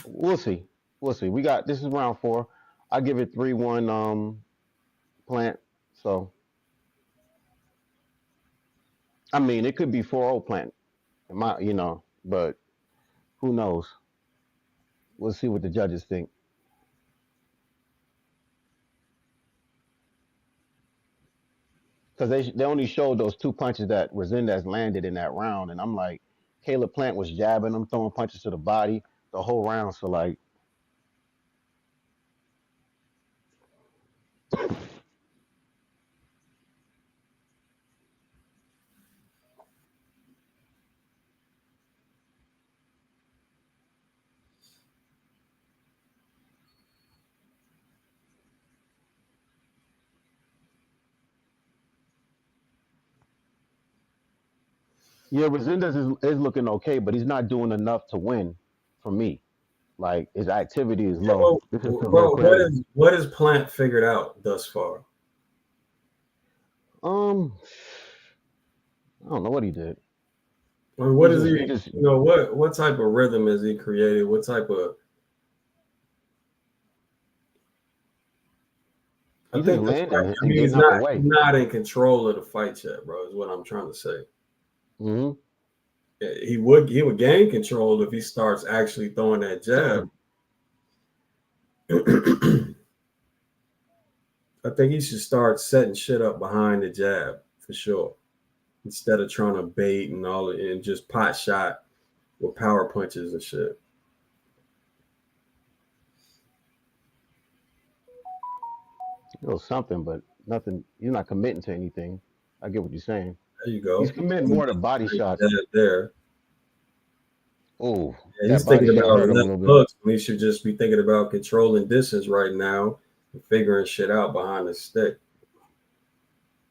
We'll see. We got this is round 4. I give it 3-1 Plant. So I mean, it could be 4-0 Plant. But who knows? We'll see what the judges think. Because they only showed those 2 punches that Rosendez landed in that round, and I'm like, Caleb Plant was jabbing him, throwing punches to the body the whole round. So like, yeah, Rosendez is looking okay, but he's not doing enough to win for me. Like his activity is low. This is Well, what is Plant figured out thus far? I don't know what he did. I mean, what is he? What type of rhythm has he created? What type of? I think he's not in control of the fight yet, bro. Is what I'm trying to say. Mm-hmm. He would gain control if he starts actually throwing that jab. I think he should start setting shit up behind the jab for sure, instead of trying to bait and all and just pot shot with power punches and shit. Something, but nothing. You're not committing to anything. I get what you're saying. There you He's go. committing more to body Nice shots. jab there. Oh, Yeah, that he's body thinking shot about hurt him a left little bit. hooks when he should just be thinking about controlling distance right now and figuring shit out behind the stick.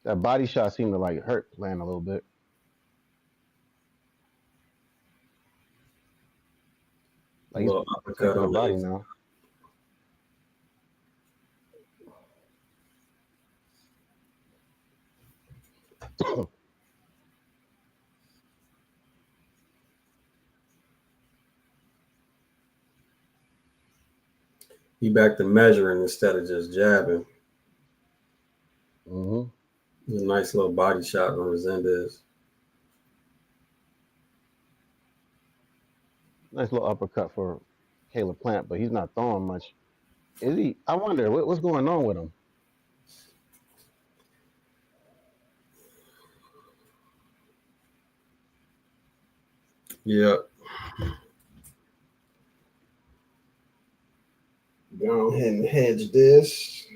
That body shot seemed to like hurt Plant a little bit. A Like he's little uppercut protecting the on the body inside. now. He back to measuring instead of just jabbing. Mm-hmm. A nice little body shot on Rosendez. Nice little uppercut for Caleb Plant, but he's not throwing much. Is he? I wonder what's going on with him. Yep. Go ahead and hedge this.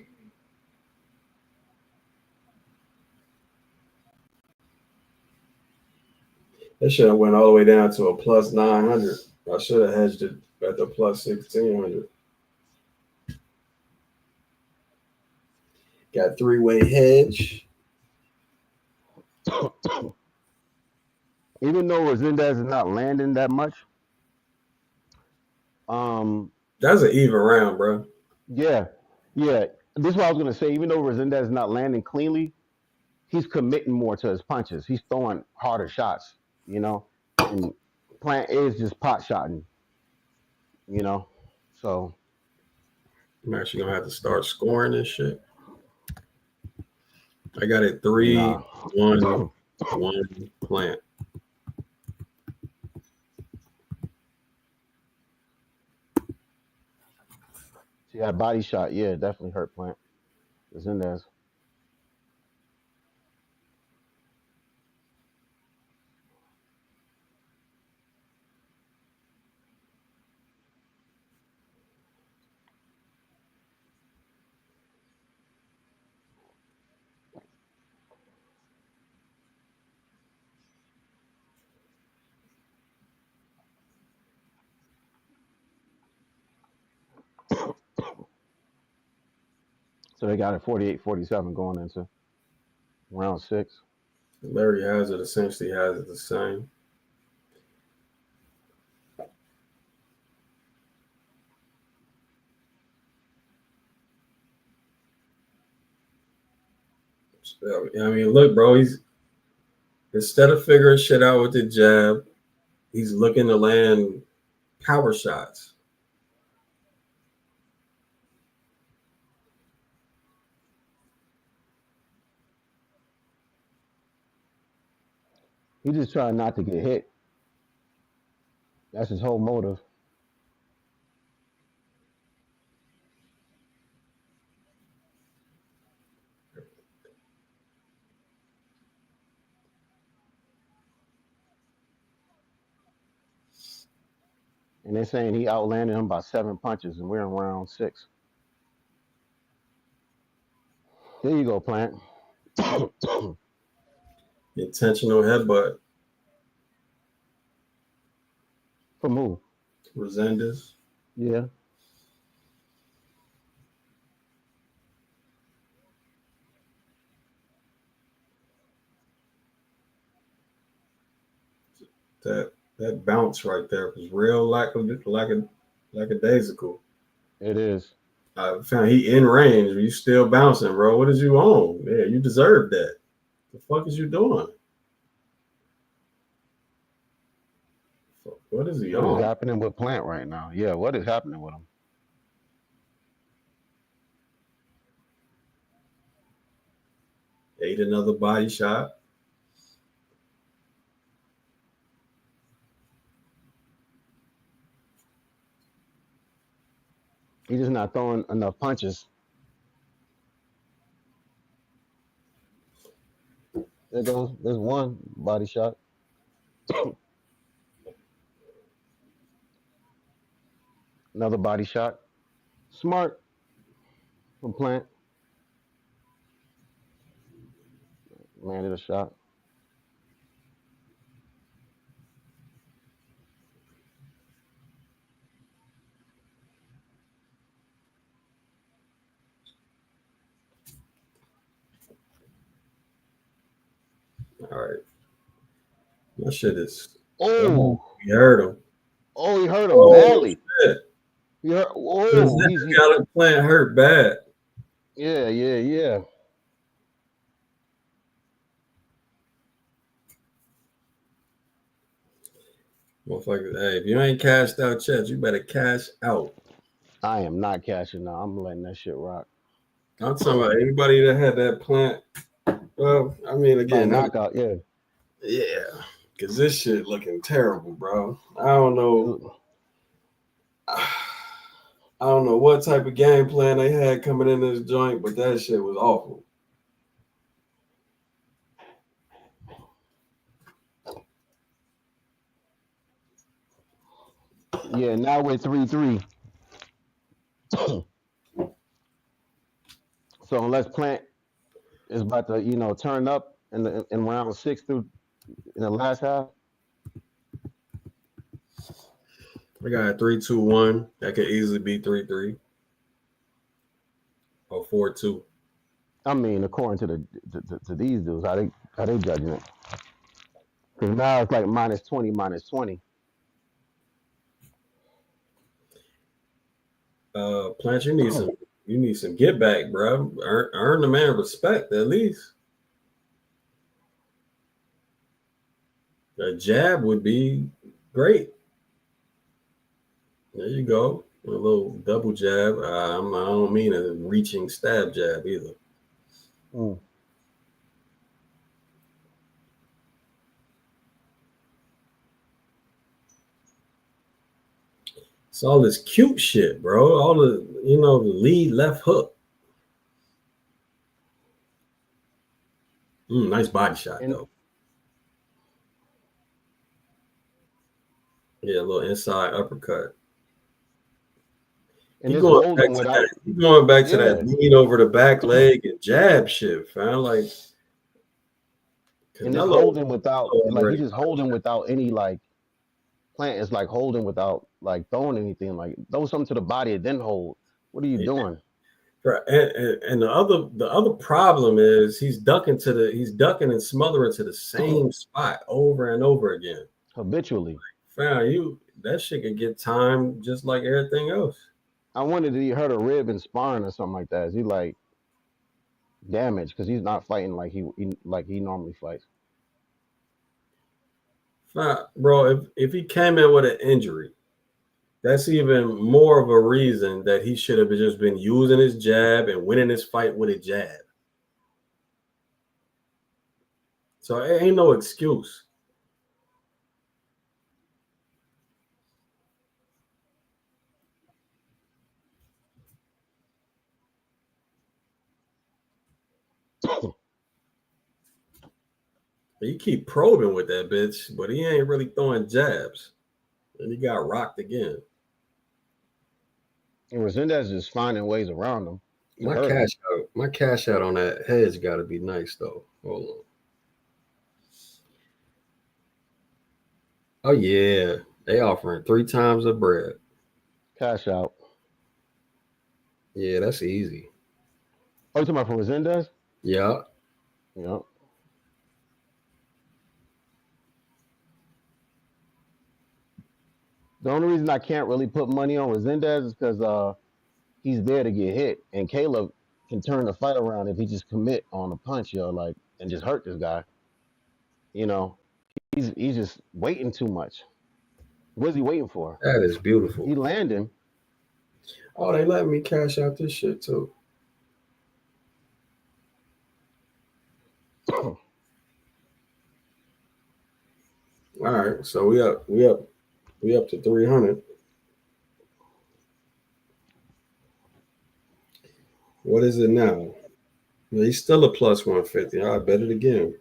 That should have went all the way down to a plus 900. I should have hedged it at the plus 1600. Got three-way hedge. Even though Rosendez is not landing that much, That's an even round, bro. yeah. This is what I was gonna say. Even though Rosendez is not landing cleanly, he's committing more to his punches. He's throwing harder shots, and Plant is just pot shotting, you know. So I'm actually gonna have to start scoring this shit. I got it 3, nah. 1, 1 Plant. See that body shot, yeah, definitely hurt Plant. Rosendez. So they got it 48-47 going into round 6. Larry Hazard essentially has it the same. I mean, look, bro, he's instead of figuring shit out with the jab, he's looking to land power shots. He just trying not to get hit. That's his whole motive. And they're saying he outlanded him by 7 punches, and we're in round 6. There you go, Plant. Intentional headbutt. From who? Rosendez. Yeah. That bounce right there was real lackadaisical. It is. I found he in range, but you still bouncing, bro. What is you on? Yeah, you deserve that. The fuck is you doing? What is he What is on? happening with Plant right now? Yeah, what is happening with him? Ate another body shot. He's just not throwing enough punches. There goes. There's one body shot. Another body shot. Smart from Plant. Landed a shot. All right. That shit is. Oh, You heard him. oh, he hurt him Oh, badly. shit. He hurt. This Oh, he's got a Plant hurt bad. yeah. Motherfucker, hey, if you ain't cashed out checks, you better cash out. I am not cashing out. I'm letting that shit rock. I'm talking about anybody that had that Plant. Well, I mean, By again, knockout, yeah. yeah, because this shit looking terrible, bro. I don't know. I don't know what type of game plan they had coming in this joint, but that shit was awful. Yeah, now we're 3-3. So unless Plant is about to, turn up in round 6 through in the last half. I got 3-2-1. That could easily be 3-3 or 4-2. I mean, according to these dudes, how they judging it? Because now it's like -20, -20. Plant, you need some get back, bro. Earn the man respect at least. A jab would be great. There you go. A little double jab. I don't mean a reaching stab jab either. Mm. It's all this cute shit, bro. All the lead left hook. Nice body shot, though. Yeah, a little inside uppercut. And He's this going holding without. back to that lead over the back leg and jab shit, fam. Like, And this holding without, like, he just holding without any, like, Plant is like holding without, like, throwing anything. Like, throw something to the body and then hold. What are you doing? Right. And the other problem is he's ducking and smothering to the same spot over and over again. Habitually. Fam, that shit could get timed just like everything else. I wondered if he hurt a rib in sparring or something like that. Is he like damaged because he's not fighting like he normally fights? Bro, if he came in with an injury, that's even more of a reason that he should have just been using his jab and winning his fight with a jab. So it ain't no excuse. You keep probing with that bitch, but he ain't really throwing jabs. And he got rocked again. And Rosendez is finding ways around him. My cash out on that hedge got to be nice though. Hold on. Oh yeah, they offering 3 times the bread. Cash out. Yeah, that's easy. Oh, you talking about from Rosendez? Yeah. Yeah. The only reason I can't really put money on Rosendez is because he's there to get hit, and Caleb can turn the fight around if he just commit on a punch, like, and just hurt this guy. He's just waiting too much. What's he waiting for? That is beautiful. He landing. Oh, they let me cash out this shit too. All right, so we up to 300. What is it now? He's still a plus 150. I bet it again.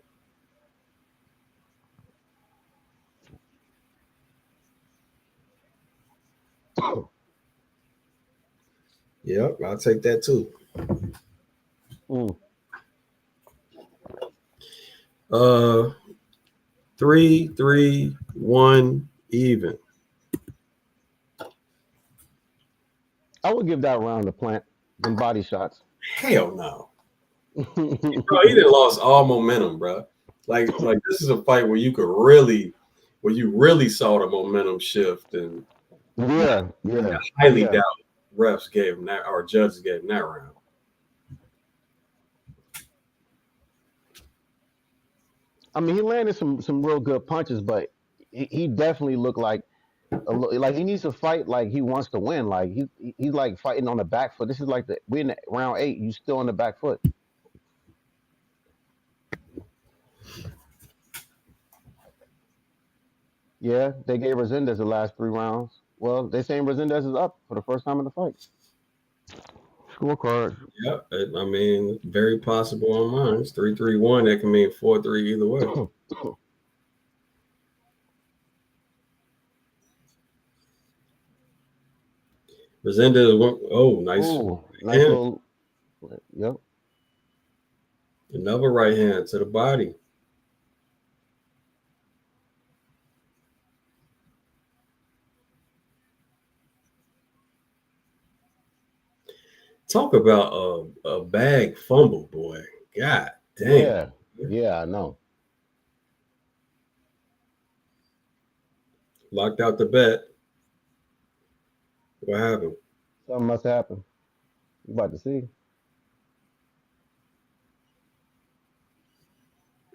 Yep, I'll take that too. Mm. 3-3-1 even. I would give that round to Plant. Them body shots. Hell no. Bro, he done lost all momentum, bro. Like this is a fight where you really saw the momentum shift, and yeah. I highly Yeah. doubt refs gave him that or judges gave him that round. I mean, he landed some real good punches, but he definitely looked like he needs to fight like he wants to win. Like he's like fighting on the back foot. This is like we're in round 8. You still on the back foot. Yeah, they gave Rosendez the last 3 rounds. Well, they saying Rosendez is up for the first time in the fight. Scorecard. Yeah, I mean, very possible on mine. It's 3-3-1. That can mean 4-3 either way. Rosendez went. Oh, nice. Ooh, nice little. Yep. Another right hand to the body. Talk about a bag fumble, boy. God damn. Yeah, I know. Locked out the bet. What happened? Something must happen. You about to see.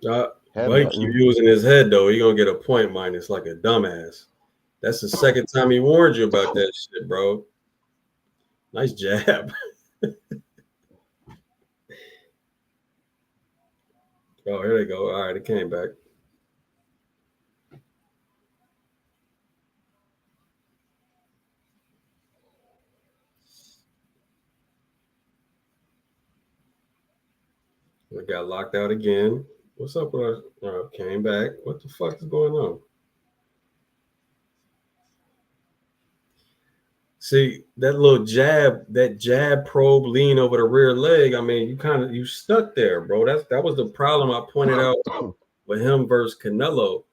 But he keep using his head though. He gonna get a point minus like a dumbass. That's the second time he warned you about that shit, bro. Nice jab. Oh, here they go. All right, it came back. We got locked out again. What's up with us? Came back. What the fuck is going on? See, that little jab, that jab probe lean over the rear leg. I mean, you stuck there, bro. That was the problem I pointed out with him versus Canelo.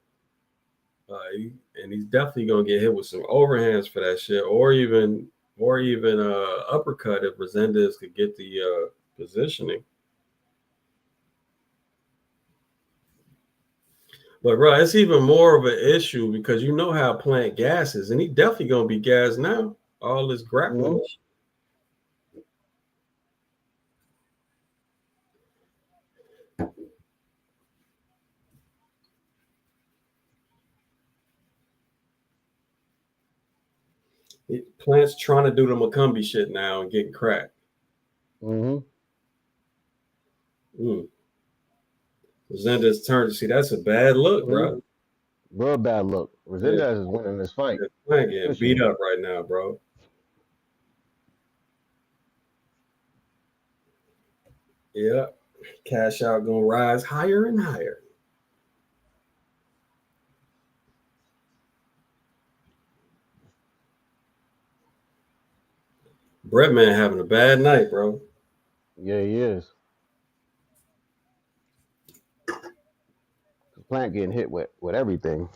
And he's definitely gonna get hit with some overhands for that shit, or even uppercut if Rosendez could get the positioning. But bro, it's even more of an issue because you know how Plant gas is, and he definitely gonna be gassed now. All this grappling. Plant's trying to do the McCumbie shit now and getting cracked. Rosendez turned to see that's a bad look, bro. Real bad look. Rosendez is winning this fight. Plant getting beat up right now, bro. Yeah, cash out gonna rise higher and higher. Breadman having a bad night, bro. Yeah, he is. Plant getting hit with everything.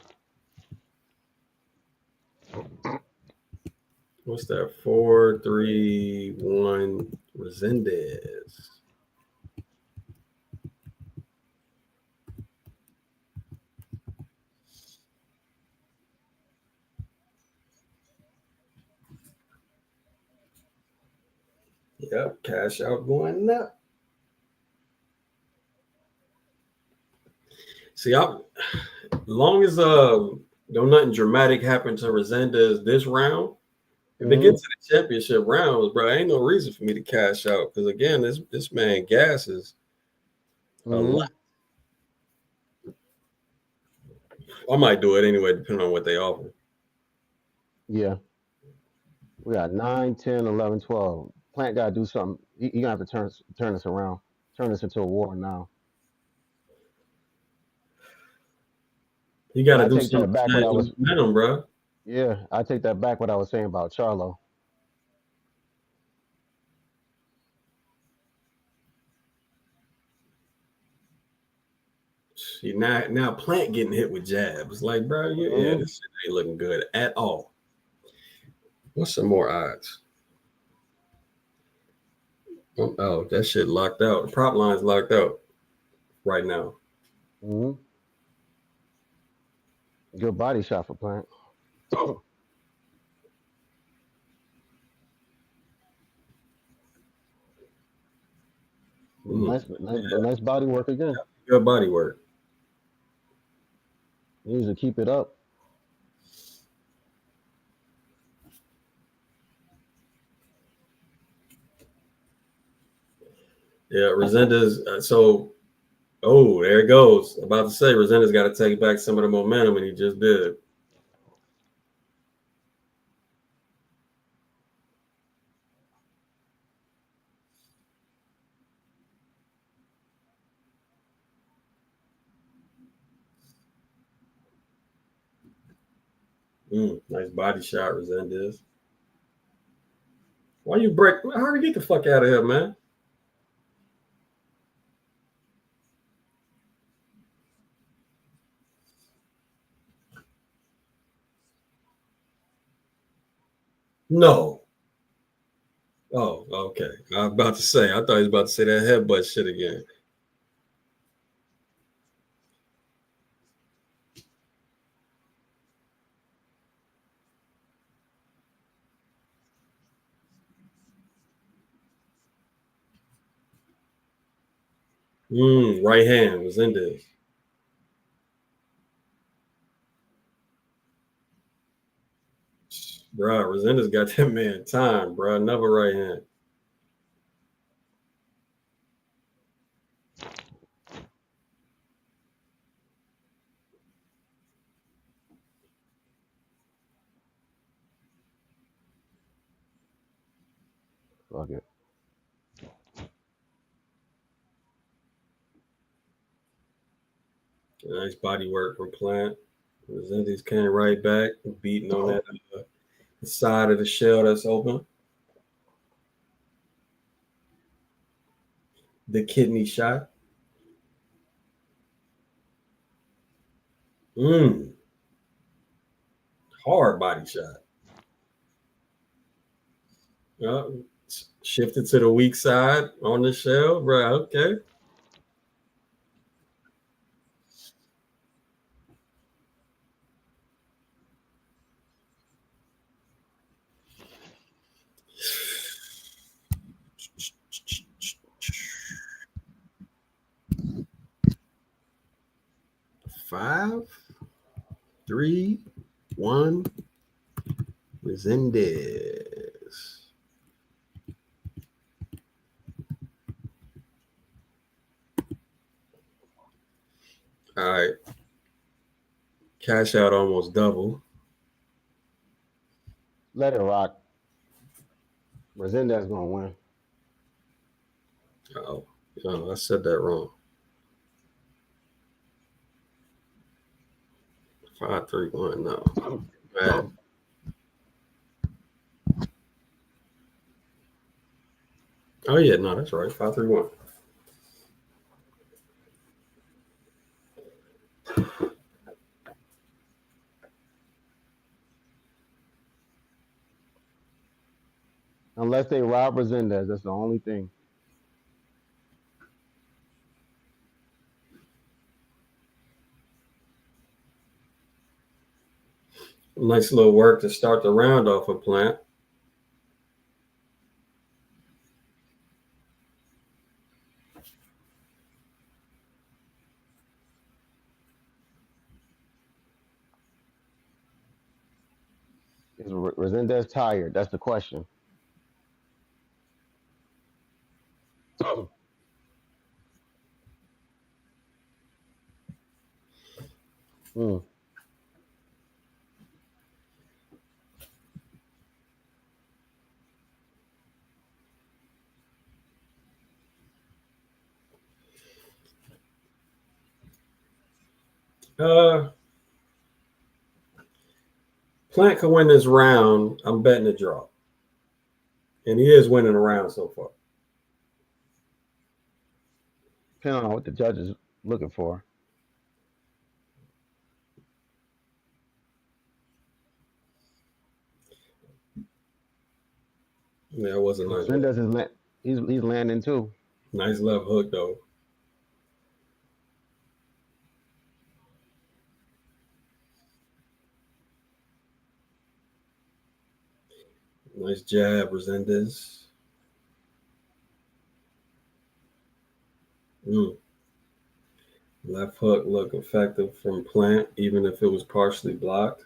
What's that? 4-3-1 Rosendez. Yep, cash out going up. See, long as don't nothing dramatic happen to Rosendez this round, if it gets to the championship rounds, bro, ain't no reason for me to cash out because again, this man gasses a lot. I might do it anyway, depending on what they offer. Yeah. We got 9, 10, 11, 12. Plant got to do something. He going to have to turn this around. Turn this into a war now. You got to do something back when I was momentum, bro. Yeah, I take that back. What I was saying about Charlo. See, now Plant getting hit with jabs. Like, bro, yeah, Mm-hmm. this shit ain't looking good at all. What's some more odds? Oh, that shit locked out. The prop line's locked out right now. Mm-hmm. Good body shot for Plant. Mm, Nice body work again. good body work. He needs to keep it up. Yeah, Rosendez. There it goes. About to say, Rosendez got to take back some of the momentum, and he just did. Nice body shot, Rosendez. Why you break? How you get the fuck out of here, man? No. Oh, okay. I was about to say. I thought he was about to say that headbutt shit again. Right hand was in this. Bro, Rosendez got that man time, bro. Another right hand. Fuck it. Nice body work from Plant. Rosendez came right back, beating on that side of the shell that's open. The kidney shot. Hard body shot. Shifted to the weak side on the shell, bro. Okay. Five, 3, 1. Resendez. All right. Cash out almost double. Let it rock. Rosendez gonna win. Oh, I said that wrong. 5, 3, 1. No. Bad. Oh, yeah. No, that's right. 5, 3, 1. Unless they rob Rosendez, that's the only thing. Nice little work to start the round off of Plant. Is Rosendez tired? That's the question. Hmm. Plant could win this round, I'm betting a draw. And he is winning a round so far. Depending on what the judge is looking for. Yeah, it wasn't nice. Hernandez is he's landing too. Nice left hook though. Nice jab, Rosendez. Left hook look effective from Plant, even if it was partially blocked.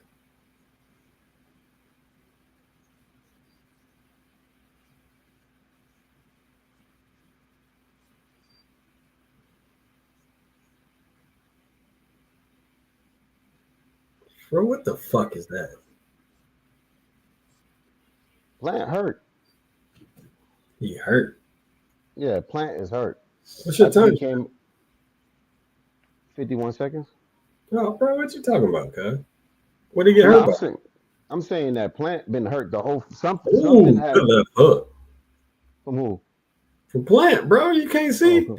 Bro, what the fuck is that? Plant hurt. He hurt. Yeah, Plant is hurt. What's your time? He came 51 seconds. Oh, bro, what you talking about, cuz? What did he get hurt by? I'm saying that Plant been hurt the whole something. Ooh, Something had good left hook. From who? From Plant, bro. You can't see. Oh,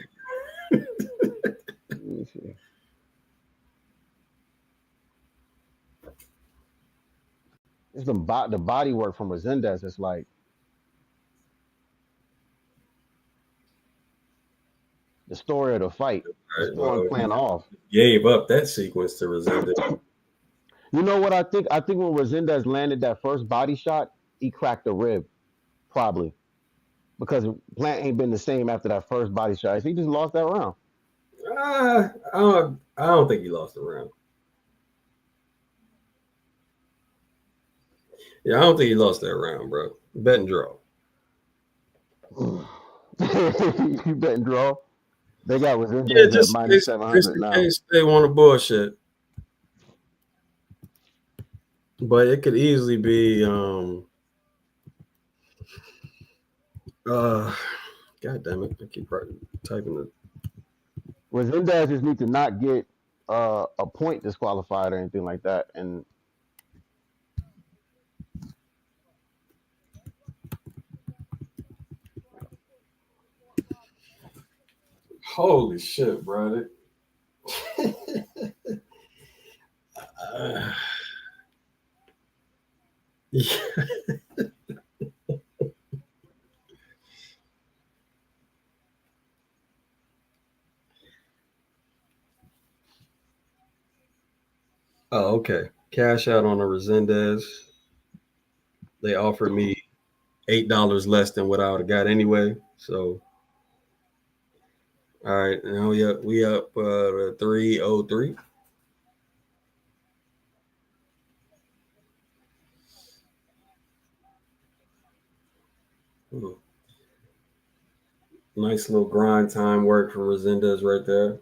let me see. It's the body work from Rosendez. It's like the story of the fight. It's throwing Plant off. Gave up that sequence to Rosendez. You know what I think? I think when Rosendez landed that first body shot, he cracked a rib, probably, because Plant ain't been the same after that first body shot. He just lost that round. I don't think he lost the round. Yeah, I don't think he lost that round, bro. Bet and draw. You bet and draw. They got Rosendez just at minus 700 now. Case they want to bullshit. But it could easily be God damn it. I keep typing it. Rosendez just need to not get a point disqualified or anything like that. And holy shit, brother. Yeah. Oh, okay. Cash out on a Rosendez. They offered me $8 less than what I would have got anyway. So, all right, now we up 303. Nice little grind time work for Rosendez right there.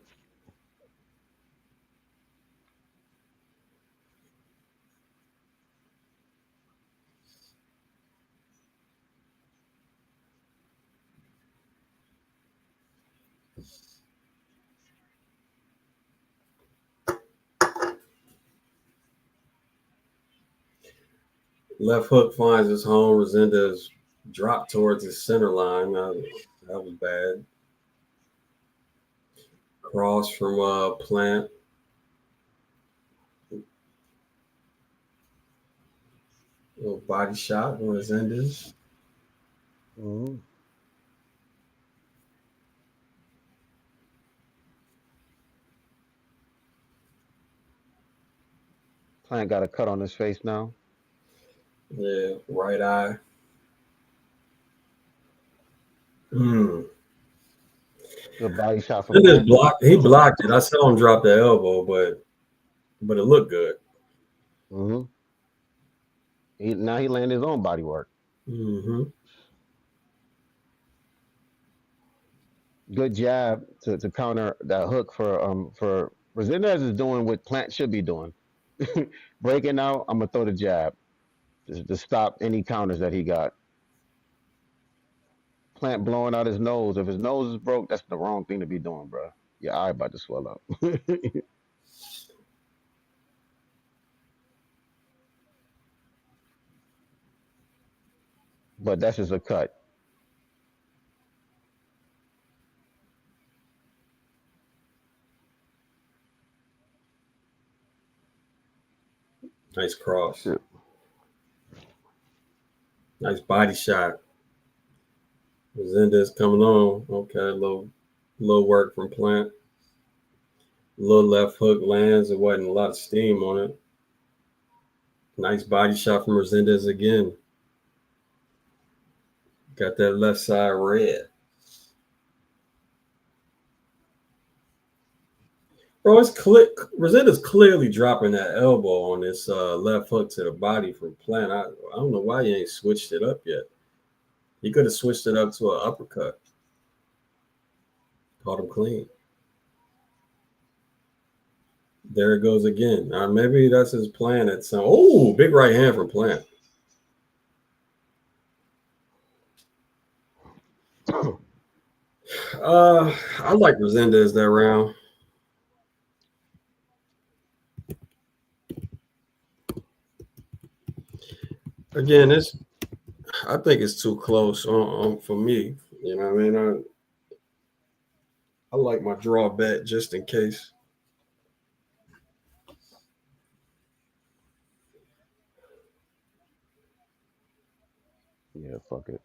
Left hook finds his home. Rosendez dropped towards his center line. That was bad. Cross from Plant. Little body shot from Rosendez. mm-hmm. Plant got a cut on his face now. Yeah, right eye. Hmm. Good body shot from He blocked it. I saw him drop the elbow, but it looked good. Mm-hmm. Now he landed his own body work. Mm-hmm. Good jab to counter that hook for Rosendez is doing what Plant should be doing. Breaking out, I'm gonna throw the jab to stop any counters that he got. Plant blowing out his nose. If his nose is broke, that's the wrong thing to be doing, bro. Your eye about to swell up. but that's just a cut. Nice cross. Shit. Nice body shot. Rosendez coming on. Okay, little work from Plant. Little left hook lands. There wasn't a lot of steam on it. Nice body shot from Rosendez again. Got that left side red. Bro, it's Rosendez clearly dropping that elbow on this left hook to the body from Plant. I don't know why you ain't switched it up yet. You could have switched it up to an uppercut. Caught him clean. There it goes again. Maybe that's his plan at some. Oh, big right hand from Plant. I like Rosendez that round. Again, I think it's too close for me. You know what I mean? I like my draw bet just in case. Yeah, fuck it.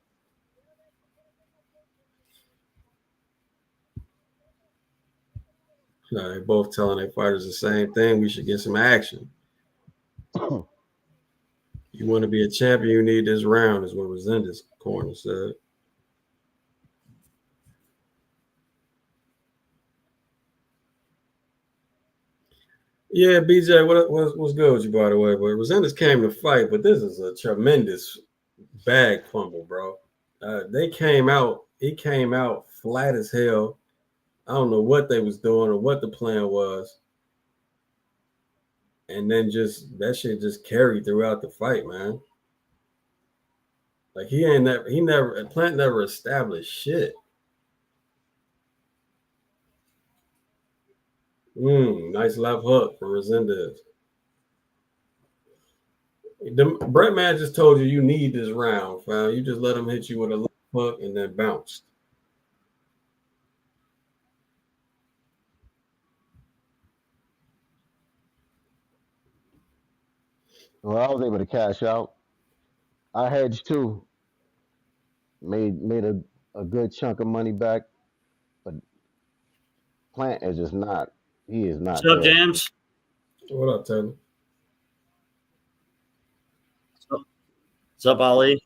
No, they're both telling their fighters the same thing. We should get some action. You want to be a champion, you need this round, is what Rosendez corner said. Yeah, BJ, what's good with you, by the way? But Rosendez came to fight, but this is a tremendous bag fumble, bro. He came out flat as hell. I don't know what they was doing or what the plan was. And then that shit just carried throughout the fight, man. Like Plant never established shit. Nice left hook from Rosendez. Brett Man just told you need this round, fam. You just let him hit you with a left hook and then bounce. Well, I was able to cash out. I hedged too. Made a good chunk of money back, but Plant is just not. He is not. What's up, there. James? What up, Taylor? What's up, Ali?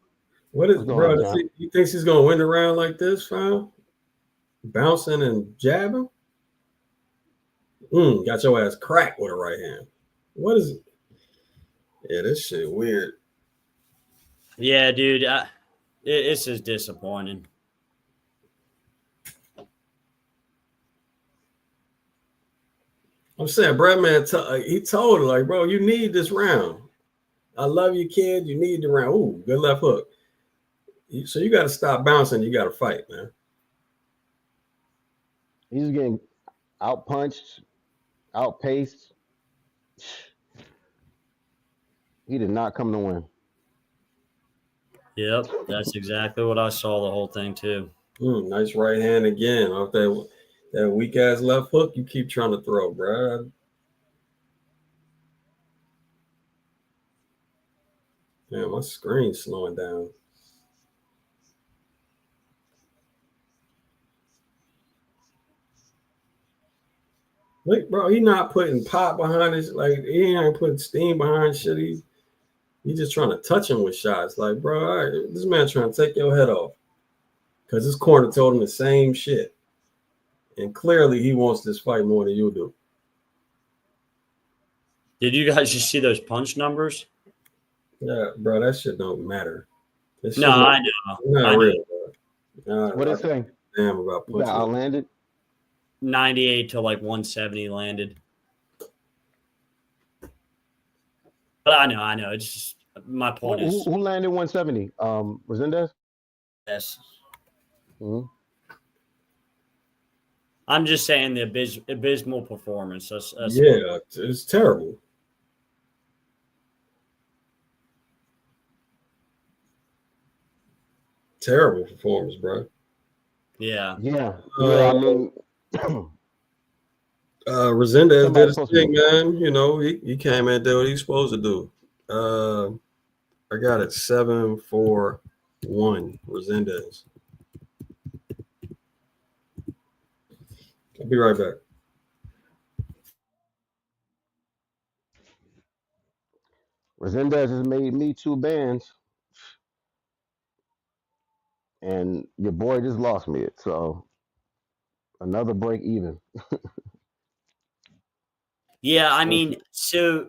What is, What's going bro? on, John? He thinks he's gonna win the round like this, fam? Bouncing and jabbing? Got your ass cracked with a right hand. What is it? Yeah, this shit weird. Yeah, dude. It's just disappointing. I'm saying, Brad Man, he told her, like, bro, you need this round. I love you, kid. You need the round. Ooh, good left hook. So you got to stop bouncing. You got to fight, man. He's getting outpunched, outpaced. He did not come to win. Yep, that's exactly what I saw the whole thing too. Nice right hand again off that weak ass left hook. You keep trying to throw, bro. Damn, my screen's slowing down. Look, bro, he not putting pop behind his, like, he ain't putting steam behind shit. He just trying to touch him with shots. Like, bro, all right, this man trying to take your head off. Because his corner told him the same shit. And clearly he wants this fight more than you do. Did you guys just see those punch numbers? Yeah, bro, that shit don't matter. No, I know. Not real, bro. What is saying? Damn about You got punching. outlanded? 98 to like 170 landed. But I know. It's just my point is Who landed 170? Rosendez? this. Mm-hmm. I'm just saying the abysmal performance. That's Yeah, it's terrible. Terrible performance, bro. Yeah. I mean, Rosendez did somebody's his supposed thing, to. man. You know, he came in and did what he's supposed to do. I got it 7-4-1. Rosendez. I'll be right back. Resediz has made me 2 bands, and your boy just lost me it. So another break even. Yeah, I mean, so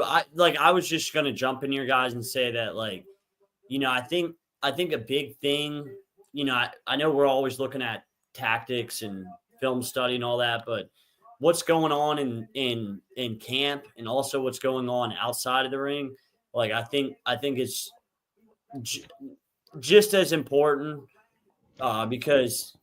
I was just gonna jump in here, guys, and say that, like, I think a big thing, I know we're always looking at tactics and film study and all that, but what's going on in camp and also what's going on outside of the ring, like I think it's just as important, because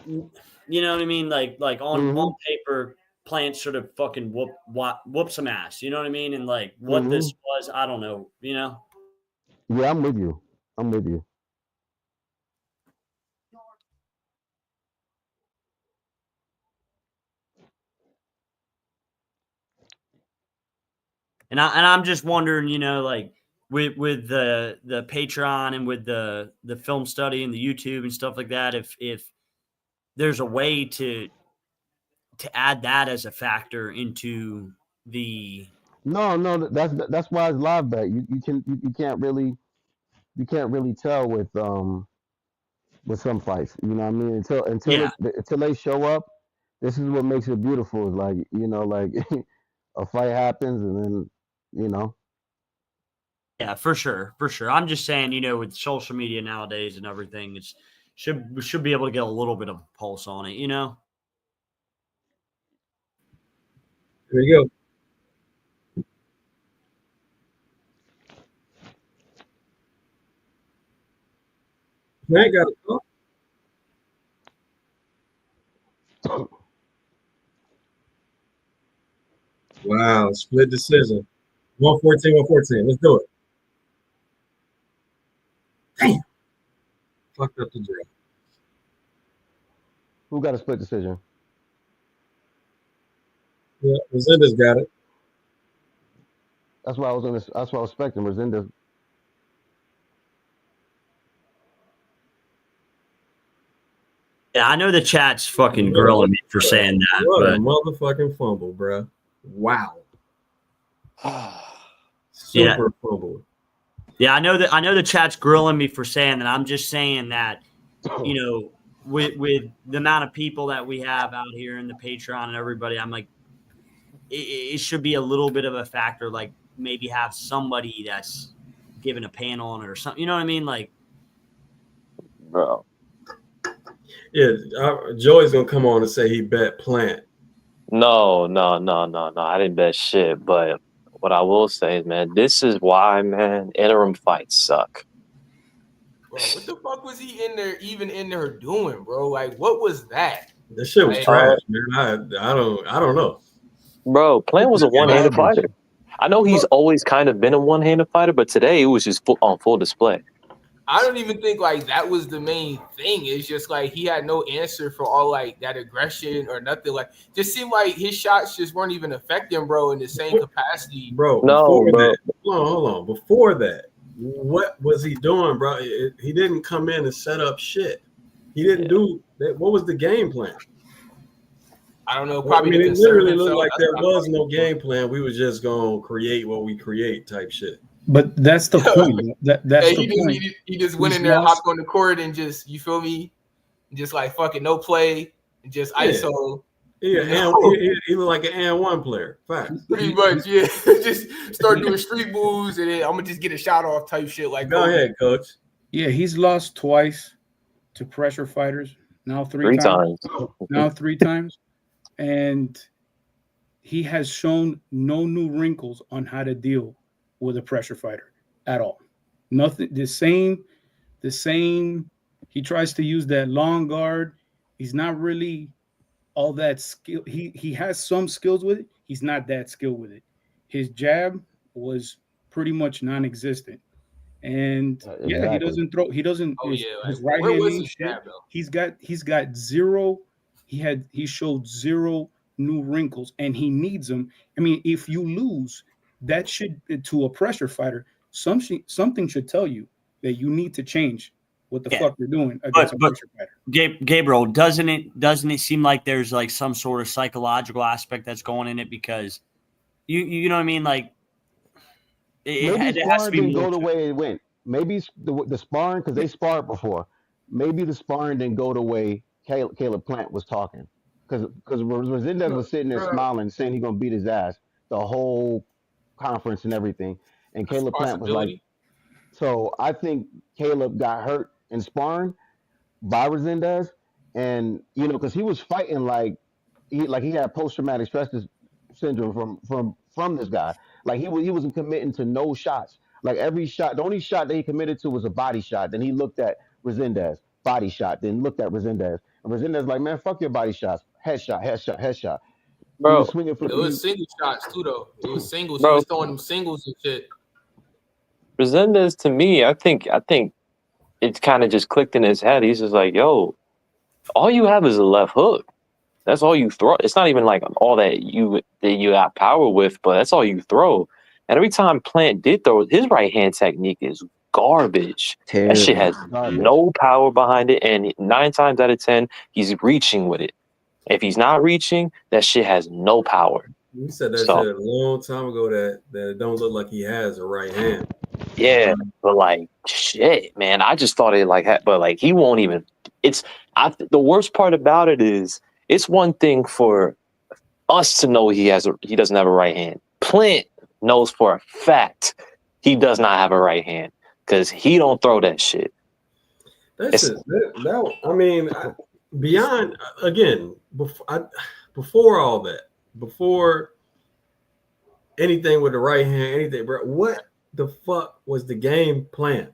you know what I mean, like on paper, Plant should have fucking whoop some ass, you know what I mean, and like what this was, I don't know, Yeah, I'm with you. I'm with you. and I'm just wondering, like with the Patron and with the film study and the YouTube and stuff like that, if there's a way to add that as a factor into the No, that's why it's live bet. You can't really tell with some fights. You know what I mean? yeah. Until they show up, this is what makes it beautiful. Is like like a fight happens and then you know. Yeah, for sure, for sure. I'm just saying, with social media nowadays and everything, we should be able to get a little bit of a pulse on it, There you go. Man got it. Wow, split decision. 114-114. Let's do it. Damn. Fucked up the draw. Who got a split decision? Yeah, Rosendez got it. That's why I was on this. That's why I was expecting Resediz. Yeah, I know the chat's fucking grilling me for saying that, What but a motherfucking fumble, bro. Wow. Yeah. Super fumble. Yeah, I know the chat's grilling me for saying that. I'm just saying that, with the amount of people that we have out here in the Patreon and everybody, I'm like, it should be a little bit of a factor, like maybe have somebody that's giving a panel on it or something. You know what I mean? Like, bro. Yeah, Joey's gonna come on and say he bet Plant. No. I didn't bet shit. But what I will say is, man, this is why, man, interim fights suck. Bro, what the fuck was he even in there doing, bro? Like, what was that? This shit was trash, man. I don't know. Bro, Plant was a one-handed fighter. I know he's always kind of been a one-handed fighter, but today it was just on full display. I don't even think like that was the main thing. It's just like he had no answer for all like that aggression or nothing. Like, just seemed like his shots just weren't even affecting bro in the same capacity. Bro, Bro. Hold on. Before that, what was he doing, bro? He didn't come in and set up shit. He didn't do that. What was the game plan? I don't know. Probably it literally looked like there was no game plan. We was just gonna create what we create type shit. But that's the point. That's the point. He just went in there, hopped on the court, and just, you feel me? Just like fucking no play, and just ISO. Yeah, he looked like an and one player. Fact. Pretty much, yeah. Just start doing street moves, and then I'm gonna just get a shot off type shit. Like, go ahead, coach. Yeah, he's lost twice to pressure fighters. Now three times. Now 3 times. And he has shown no new wrinkles on how to deal with a pressure fighter at all. Nothing. The same. He tries to use that long guard. He's not really all that skill. He has some skills with it. He's not that skilled with it. His jab was pretty much non-existent. And yeah, he Exactly. doesn't throw. He doesn't. Oh His, yeah, his like right where hand was ain't his shit. jab though? He's got zero. He showed zero new wrinkles, and he needs them. I mean, if you lose, that should to a pressure fighter. Something should tell you that you need to change what the fuck you're doing against a pressure fighter. Gabriel, doesn't it seem like there's like some sort of psychological aspect that's going in it because you know what I mean? Like Maybe has to sparring be didn't more go the to it. way it went. Maybe the sparring, because they sparred before. Maybe the sparring didn't go the way Caleb Plant was talking. Because Rosendez was sitting there smiling, saying he's gonna beat his ass the whole conference and everything. And That's a Caleb Plant was like, possibility. so I think Caleb got hurt in sparring by Resendez, and because he was fighting like he had post traumatic stress syndrome from this guy. Like he wasn't committing to no shots. Like every shot, the only shot that he committed to was a body shot. Then he looked at Resendez, body shot. Then looked at Resendez, and Resendez like, man, fuck your body shots, headshot, headshot, headshot. He was bro, swinging for It was single shots too though. It was singles. He bro. was throwing them singles and shit. Resendez to me, I think it's kind of just clicked in his head. He's just like, yo, all you have is a left hook. That's all you throw. It's not even like all that you got power with, but that's all you throw. And every time Plant did throw, his right hand technique is garbage. That shit has garbage. no power behind it, and 9 times out of 10, he's reaching with it. If he's not reaching, that shit has no power. You said that shit a long time ago that it don't look like he has a right hand. Yeah, but like shit, man. I just thought it like that, but like he won't even. The worst part about it is it's one thing for us to know he doesn't have a right hand. Plant knows for a fact he does not have a right hand because he don't throw that shit. I mean, beyond again before all that, before anything with the right hand, anything, bro. What the fuck was the game plan?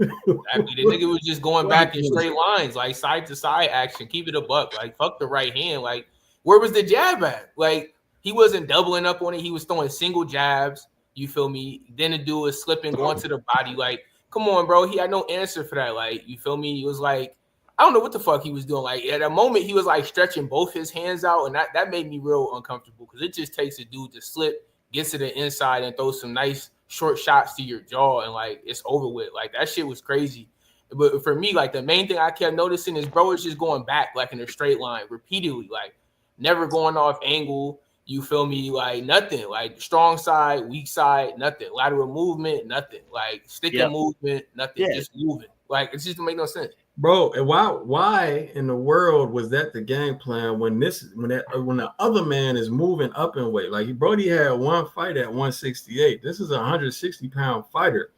I mean, the nigga was just going back in straight lines, like side to side action, keep it a buck, like fuck the right hand. Like, where was the jab at? Like, he wasn't doubling up on it. He was throwing single jabs. You feel me? Then the dude was slipping, going to the body. Like, come on, bro. He had no answer for that. Like, you feel me? He was like, I don't know what the fuck he was doing. Like, at a moment, he was like stretching both his hands out, and that made me real uncomfortable because it just takes a dude to slip, get to the inside, and throw some nice short shots to your jaw, and like it's over with. Like that shit was crazy. But for me, like the main thing I kept noticing is bro is just going back like in a straight line repeatedly, like never going off angle. You feel me? Like nothing. Like strong side, weak side, nothing. Lateral movement, nothing. Like sticking movement, nothing. Yeah. Just moving. Like it just don't make no sense. Bro, and why in the world was that the game plan when the other man is moving up in weight? Like Brody had one fight at 168. This is a 160-pound fighter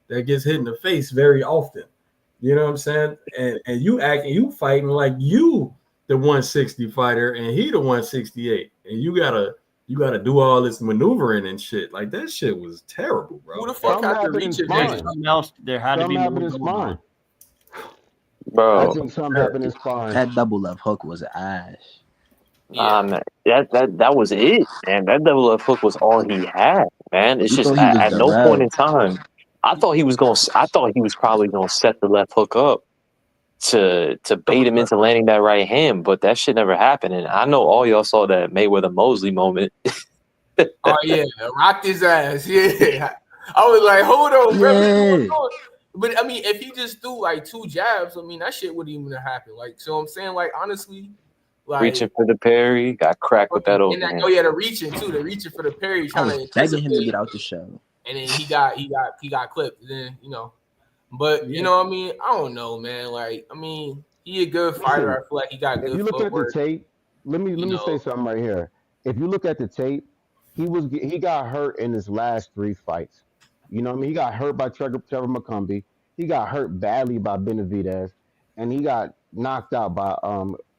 that gets hit in the face very often. You know what I'm saying? And you fighting like you the 160 fighter and he the 168. And you gotta do all this maneuvering and shit. Like that shit was terrible, bro. Who the fuck had to reach it? Something else there had to be more going on. Bro, I think something happened in sparring. That double left hook was ash. Man, that was it, man. That double left hook was all he had, man. It's just at no point in time. I thought he was probably gonna set the left hook up to bait him into landing that right hand, but that shit never happened. And I know all y'all saw that Mayweather Mosley moment. Oh yeah, rocked his ass. Yeah, I was like, hold on, bro. But I mean, if he just threw like 2 jabs, I mean that shit wouldn't even happen. Like, so I'm saying, like honestly, like reaching for the parry, got cracked with that old. Oh yeah, the reaching too. The reaching for the parry, trying to begging him to get out the show. And then he got clipped. And then but you know what I mean? I don't know, man. Like I mean, he a good fighter. I feel like he got good. If you look footwork. at the tape, let me say something right here. If you look at the tape, he got hurt in his last 3 fights. You know what I mean? He got hurt by Trevor McCumbee. He got hurt badly by Benavidez, and he got knocked out by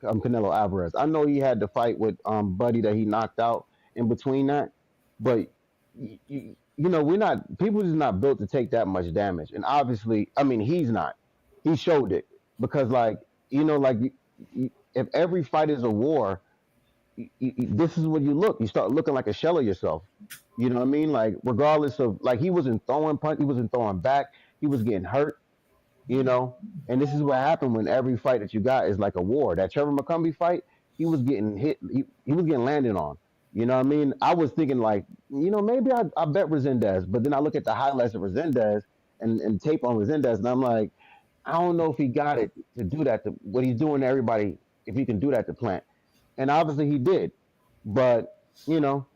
Canelo Alvarez. I know he had to fight with Buddy that he knocked out in between that, but you know people just not built to take that much damage. And obviously, I mean he's not. He showed it because if every fight is a war, this is what you look. You start looking like a shell of yourself. You know what I mean? Like regardless of like he wasn't throwing punch, he wasn't throwing back, he was getting hurt. You know, and this is what happened when every fight that you got is like a war. That Trevor McCumbee fight, he was getting hit, he was getting landed on. You know what I mean? I was thinking like, maybe I bet Rosendez, but then I look at the highlights of Rosendez and tape on Rosendez, and I'm like, I don't know if he got it to do that. To what he's doing to everybody, if he can do that to Plant, and obviously he did. But you know,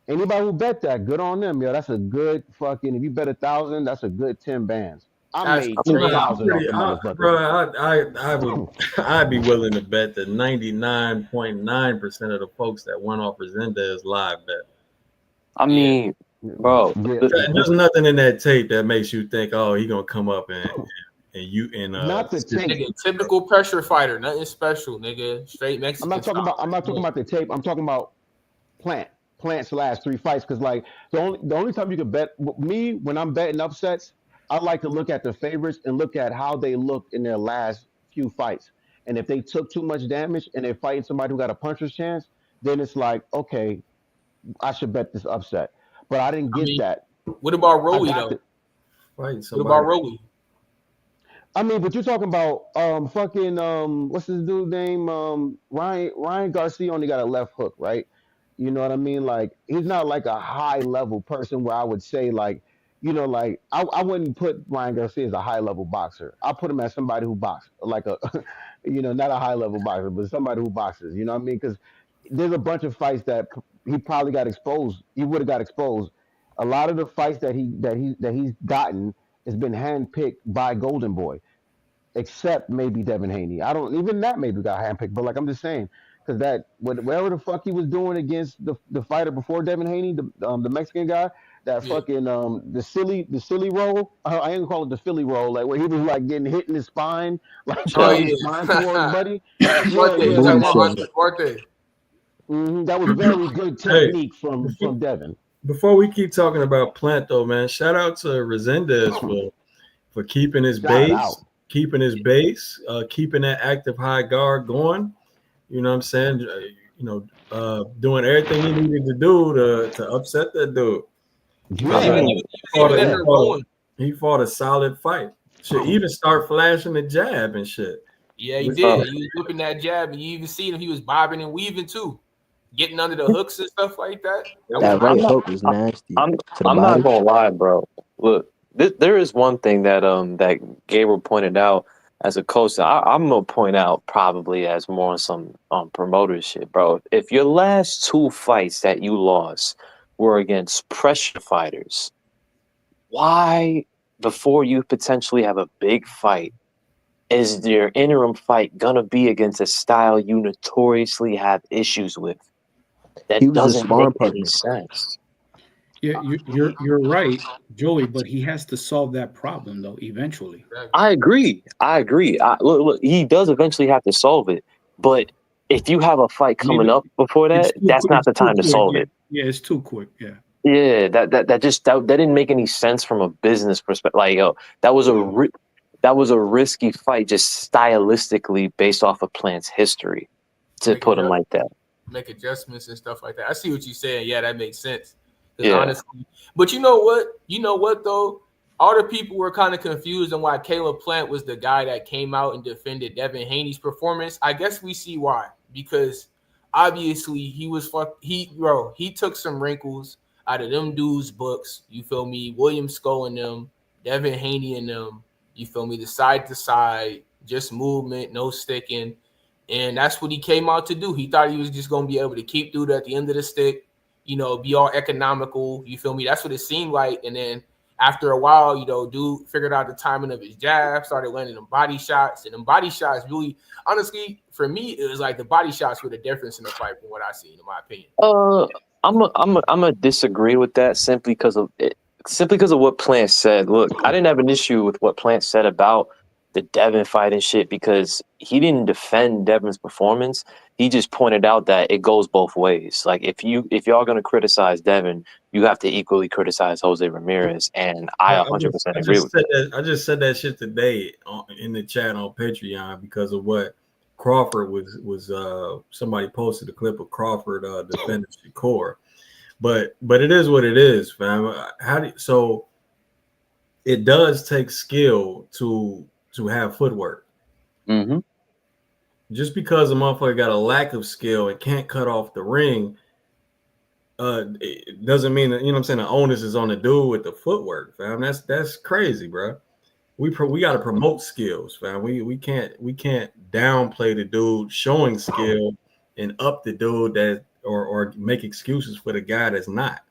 anybody who bet that, good on them, yo. That's a good fucking. If you bet 1,000, that's a good 10 bands. I That's made crazy. 2,000 off the motherfucker. Bro, I would I'd be willing to bet that 99.9% of the folks that went off Resendez live bet. I mean, bro, There's nothing in that tape that makes you think, oh, he gonna come up and not the tape. Nigga, typical pressure fighter, nothing special, nigga. Straight Mexican. I'm not talking about the tape. I'm talking about Plant's last 3 fights. Because like the only time you can bet me when I'm betting upsets, I like to look at the favorites and look at how they looked in their last few fights. And if they took too much damage and they're fighting somebody who got a puncher's chance, then it's like, okay, I should bet this upset. But I didn't get that. What about Rolly though? Right. What about Rolly? I mean, but you're talking about what's his dude's name? Ryan Garcia only got a left hook, right? You know what I mean? Like he's not like a high level person where I would say like, like I wouldn't put Ryan Garcia as a high level boxer. I put him as somebody who boxes, like a not a high level boxer, but somebody who boxes. You know what I mean? Because there's a bunch of fights that he probably got exposed. He would have got exposed. A lot of the fights that he's gotten has been handpicked by Golden Boy, except maybe Devin Haney. I don't even that maybe got handpicked, but like I'm just saying because that whatever the fuck he was doing against the fighter before Devin Haney, the Mexican guy, that fucking the silly roll. I ain't gonna call it the Philly roll, like where he was like getting hit in his spine, like his spine towards buddy. That was very good technique from Devin. Before we keep talking about Plant though, man, shout out to Rosendez for keeping his base, keeping that active high guard going. You know what I'm saying? Doing everything he needed to do to upset that dude. He fought a solid fight. Should even start flashing the jab and shit. Yeah, he did. He was whipping that jab, and you even see him. He was bobbing and weaving too, getting under the hooks and stuff like that. That right hook was nasty. I'm not gonna lie, bro. Look, there is one thing that that Gabriel pointed out as a coach. I'm gonna point out probably as more on some promoter shit, bro. If your last 2 fights that you lost were against pressure fighters, why, before you potentially have a big fight, is your interim fight gonna be against a style you notoriously have issues with? That doesn't make any sense. Yeah, you're right, Joey, but he has to solve that problem though eventually. I agree. Look, he does eventually have to solve it, but if you have a fight coming up before that, that's not the time to solve it. Yeah, it's too quick. Yeah. Yeah, that didn't make any sense from a business perspective. Like, that was a risky fight just stylistically based off of Plant's history to put him like that. Make adjustments and stuff like that. I see what you're saying. Yeah, that makes sense. Yeah. Honestly, but you know what though? All the people were kind of confused on why Caleb Plant was the guy that came out and defended Devin Haney's performance. I guess we see why, because obviously he took some wrinkles out of them dudes' books. You feel me? William Skull and them, Devin Haney and them. You feel me? The side to side, just movement, no sticking, and that's what he came out to do. He thought he was just gonna be able to keep dude at the end of the stick. Be all economical. You feel me? That's what it seemed like. And then after a while, dude figured out the timing of his jab, started landing them body shots. And them body shots really, honestly, for me, it was like the body shots were the difference in the fight from what I seen, in my opinion. I'm gonna disagree with that simply because of what Plant said. Look, I didn't have an issue with what Plant said about the Devin fight and shit because he didn't defend Devin's performance. He just pointed out that it goes both ways. Like if y'all gonna criticize Devin, you have to equally criticize Jose Ramirez, and I 100% agree with that. I just said that shit today in the chat on Patreon because of what Crawford was somebody posted a clip of Crawford defending Shakur. But it is what it is, fam. So it does take skill to have footwork. Mm-hmm. Just because a motherfucker got a lack of skill and can't cut off the ring, it doesn't mean that, you know what I'm saying, the onus is on the dude with the footwork, fam. That's crazy, bro. We got to promote skills, fam. We can't downplay the dude showing skill and up the dude that or make excuses for the guy that's not.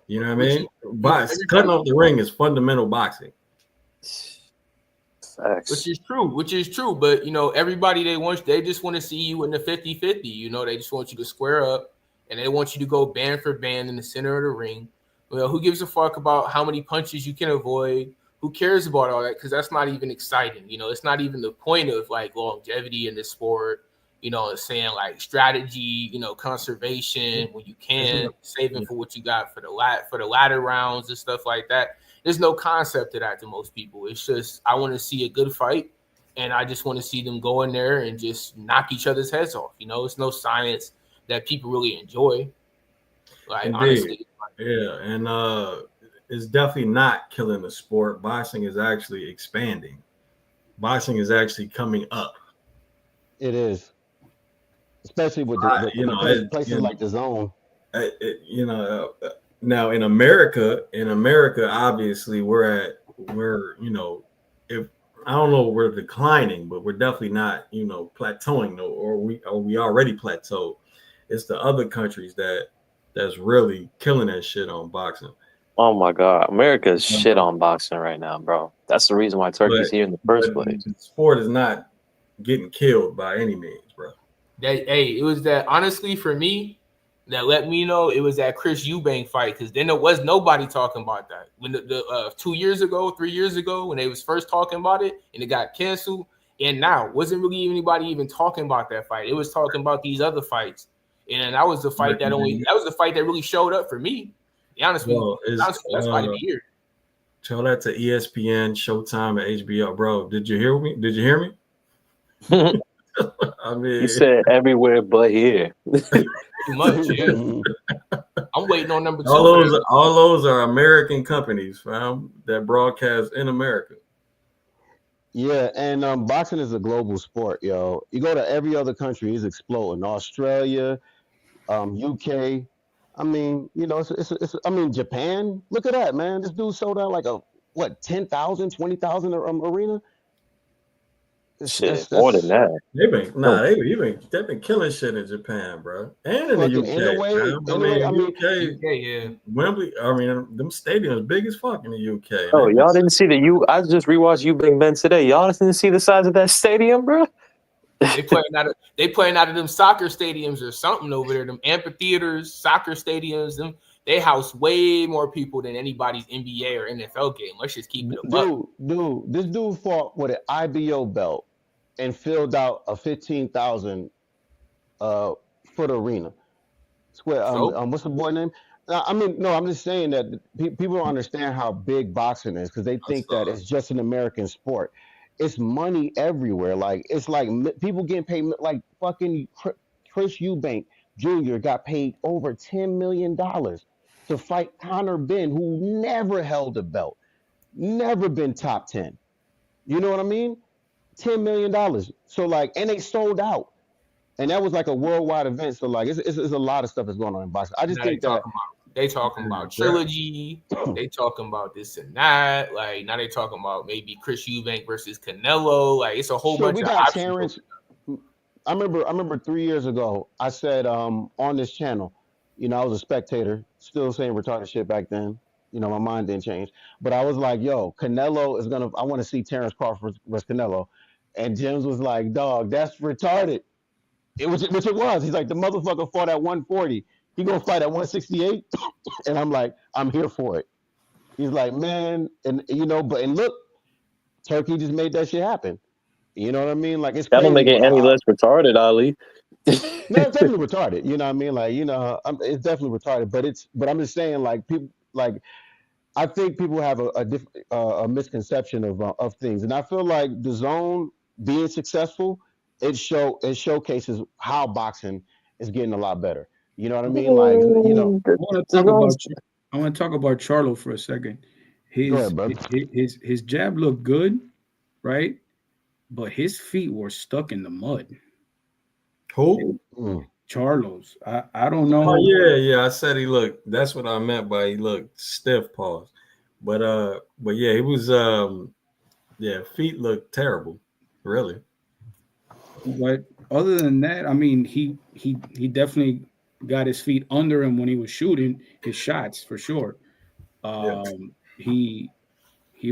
You know what I mean? Cutting off the ring is fundamental boxing. Facts. Which is true. But, you know, everybody they just want to see you in the 50-50. You know, they just want you to square up and they want you to go band for band in the center of the ring. Well, who gives a fuck about how many punches you can avoid? Who cares about all that? Because that's not even exciting. You know, it's not even the point of like longevity in the sport. You know, it's saying like strategy, you know, conservation when you can, saving for what you got for the latter rounds and stuff like that. There's no concept to that to most people. It's just I want to see a good fight, and I just want to see them go in there and just knock each other's heads off. You know, it's no science that people really enjoy. Like, indeed. Honestly, yeah, and it's definitely not killing the sport. Boxing is actually expanding. Boxing is actually coming up. It is, especially with places like the Zone. Now in America, obviously we're if I don't know, we're declining, but we're definitely not, plateauing, or we already plateaued. It's the other countries that's really killing that shit on boxing. Oh my God, America's shit on boxing right now, bro. That's the reason why Turkey's here in the first place. The sport is not getting killed by any means, bro. It was that, honestly, for me, that let me know it was that Chris Eubank fight, because then there was nobody talking about that. When the 3 years ago, when they was first talking about it and it got canceled, and now wasn't really anybody even talking about that fight. It was talking about these other fights, and that was the fight that really showed up for me. To be honest with you, that's fight of the year. Tell that to ESPN, Showtime, and HBO, bro. Did you hear me? I mean, you said everywhere but here. Too much, yeah. I'm waiting on number 2. All those are American companies, fam, that broadcast in America. Yeah, and boxing is a global sport, yo. You go to every other country, it's exploding. Australia, UK. I mean, Japan. Look at that, man. This dude sold out like 10,000, 20,000 arena. Shit, more than that. They've been killing shit in Japan, bro, and in the UK. Yeah. Wembley. I mean, them stadiums big as fuck in the UK. Oh, y'all didn't see I just rewatched Eubank Ben today. Y'all didn't see the size of that stadium, bro. They playing out of them soccer stadiums or something over there. Them amphitheaters, soccer stadiums. They house way more people than anybody's NBA or NFL game. Let's just keep it up. Dude, this dude fought with an IBO belt and filled out a 15,000 foot arena. What's the boy name? I'm just saying that people don't understand how big boxing is, because they think that it's just an American sport. It's money everywhere. Like, it's like people getting paid, like fucking Chris Eubank Jr. got paid over $10 million to fight Conor Benn, who never held a belt, never been top 10. You know what I mean? $10 million. So like, and they sold out. And that was like a worldwide event. So like, it's a lot of stuff that's going on in boxing. I just think that they talking about trilogy. They talking about this and that. Like, now they talking about maybe Chris Eubank versus Canelo. Like, it's a whole bunch of options. Terrence, I remember 3 years ago, I said on this channel, I was a spectator, still saying retarded shit back then. My mind didn't change. But I was like, yo, Canelo is I want to see Terrence Crawford versus Canelo. And James was like, dog, that's retarded. Which it was. He's like, the motherfucker fought at 140. He gonna fight at 168? And I'm like, I'm here for it. He's like, man, and look, Turkey just made that shit happen. You know what I mean? Like, it's that don't make it any less retarded, Ali. No, it's definitely retarded. You know what I mean? Like, it's definitely retarded. But I'm just saying, like, people, like, I think people have a misconception of things, and I feel like the Zone being successful it showcases how boxing is getting a lot better. You know what I mean? Like, you know, I want to talk about Charlo for a second. go ahead, bro. His jab looked good, right? But his feet were stuck in the mud. Who? Charlo's. I don't Oh know. yeah. I said he looked. That's what I meant by he looked stiff. Pause. But yeah, he was. Feet looked terrible. Really. But other than that, I mean, he definitely got his feet under him when he was shooting his shots for sure. He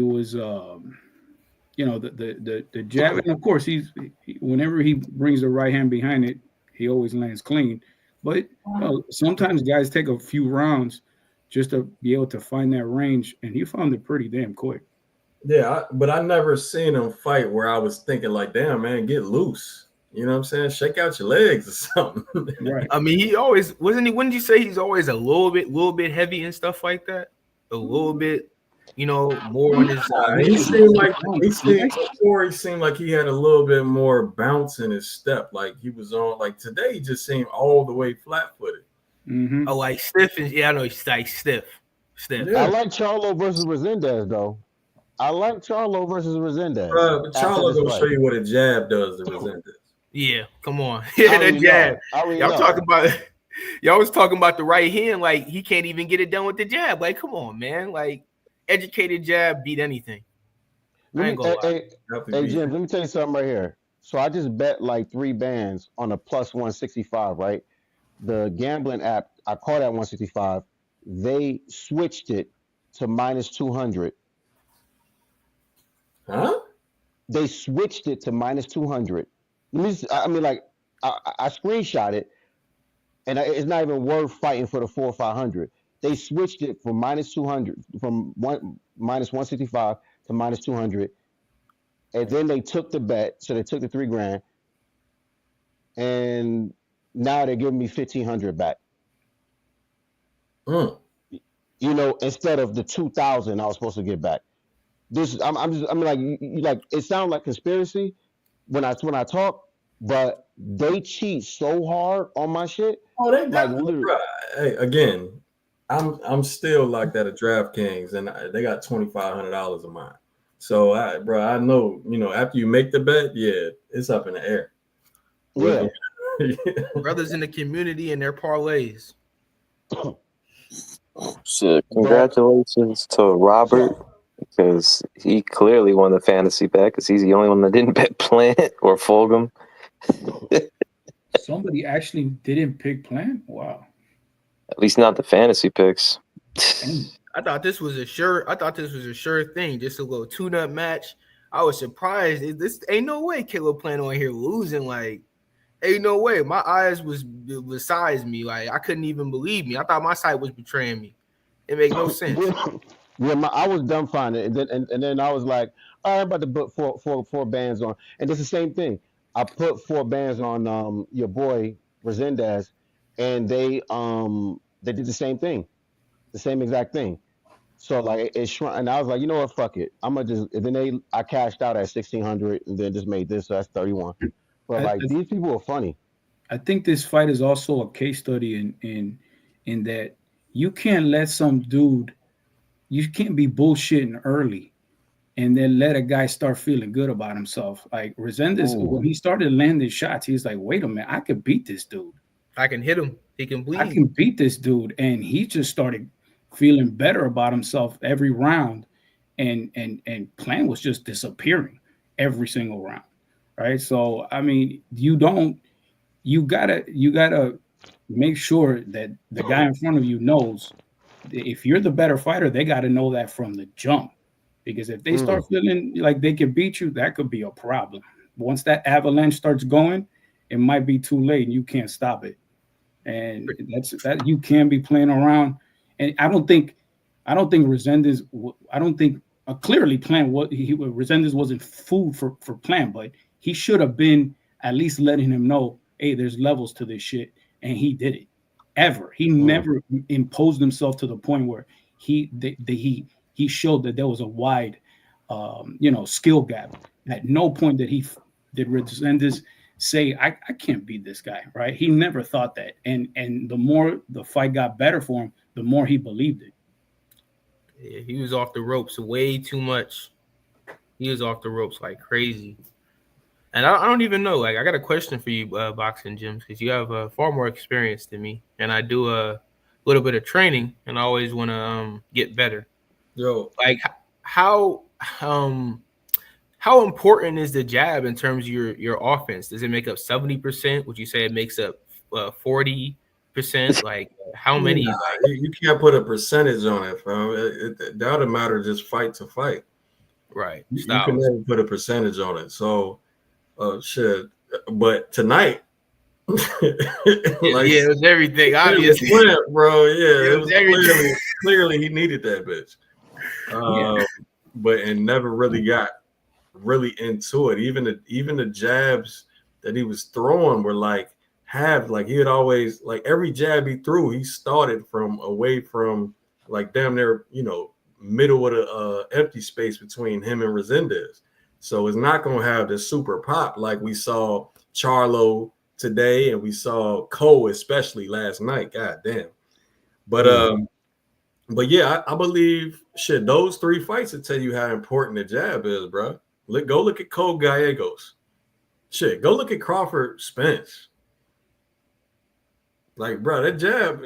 was the jab, and of course whenever he brings the right hand behind it, he always lands clean. But sometimes guys take a few rounds just to be able to find that range, and he found it pretty damn quick. Yeah, but I never seen him fight where I was thinking like, damn man, get loose. You know what I'm saying? Shake out your legs or something. Right. I mean, he always wasn't he. Wouldn't you say he's always a little bit heavy and stuff like that? A little bit, more on his. He seemed like he had a little bit more bounce in his step. Like he was on. Like today, he just seemed all the way flat-footed. Mm-hmm. Oh, like stiff, and I know he's like stiff. Yeah. I like Charlo versus Rosendez though. Resendez. Charlo gonna show you what a jab does to Resendez. Yeah, come on. Yeah, that jab. Y'all was talking about the right hand, like he can't even get it done with the jab. Like, come on, man. Like, educated jab beat anything. I ain't gonna lie. Hey, Jim, let me tell you something right here. So I just bet like 3 bands on a plus 165, right? The gambling app, I called at 165. They switched it to minus 200. Huh? They switched it to minus 200. I screenshot it, and it's not even worth fighting for the 4 or 500. They switched it from minus 200, minus 165 to minus 200, and then they took the bet. So they took the $3,000, and now they're giving me 1,500 back. Instead of the 2,000 I was supposed to get back. It sounds like conspiracy when I talk, but they cheat so hard on my shit. Oh, they got literally. Hey, again, I'm still like that at DraftKings, and they got $2,500 of mine. So, I know, after you make the bet, yeah, it's up in the air. Yeah, brothers in the community and their parlays. Shit, congratulations to Robert. Because he clearly won the fantasy bet because he's the only one that didn't bet Plant or Fulgham. Somebody actually didn't pick Plant? Wow. At least not the fantasy picks. I thought this was a sure thing. Just a little tune-up match. I was surprised. This ain't no way Caleb Plant on here losing. Like, ain't no way. My eyes was besides me. Like, I couldn't even believe me. I thought my site was betraying me. It made no sense. Yeah, I was dumbfounded, and then I was like, all right, I'm about to put four bands on, and it's the same thing. I put 4 bands on your boy Rosendez, and they did the same thing, the same exact thing. So like it shrunk, and I was like, you know what, fuck it, I'm gonna just. And then I cashed out at 1,600, and then just made this, so that's 31. But these people are funny. I think this fight is also a case study in that you can't let some dude. You can't be bullshitting early and then let a guy start feeling good about himself. Like Rosendez, when he started landing shots, he's like, wait a minute, I could beat this dude. I can hit him. He can bleed. I can beat this dude. And he just started feeling better about himself every round. And Plant was just disappearing every single round. Right. So, I mean, you gotta make sure that the guy in front of you knows if you're the better fighter, they got to know that from the jump, because if they start feeling like they can beat you, that could be a problem. Once that avalanche starts going, it might be too late and you can't stop it. And that you can be playing around. And I don't think Resendez. I don't think clearly Plant Resendez wasn't food for Plant, but he should have been at least letting him know, hey, there's levels to this shit, and he did it. He never imposed himself to the point where he showed that there was a wide skill gap. At no point did Resendez say, I can't beat this guy, right? He never thought that. And the more the fight got better for him, the more he believed it. Yeah, he was off the ropes way too much. He was off the ropes like crazy. And I don't even know. Like, I got a question for you, boxing gyms, because you have far more experience than me, and I do a little bit of training, and I always want to get better. Yo, like how important is the jab in terms of your offense? Does it make up 70%? Would you say it makes up 40%? Like, how many? Nah, you can't put a percentage on it, bro. That doesn't matter just fight to fight. Right. You can never put a percentage on it. So, shit. But tonight, like, yeah, it was everything. Obviously, bro. Yeah, it was everything. Clearly, he needed that bitch. But never really got really into it. Even the jabs that he was throwing were like he had always, like, every jab he threw, he started from away from, like, damn near, middle of the empty space between him and Rosendez. So it's not gonna have this super pop like we saw Charlo today, and we saw Cole especially last night. God damn. But yeah, I believe shit. Those 3 fights that tell you how important the jab is, bro. Go look at Cole Gallegos. Shit, go look at Crawford Spence. Like, bro, that jab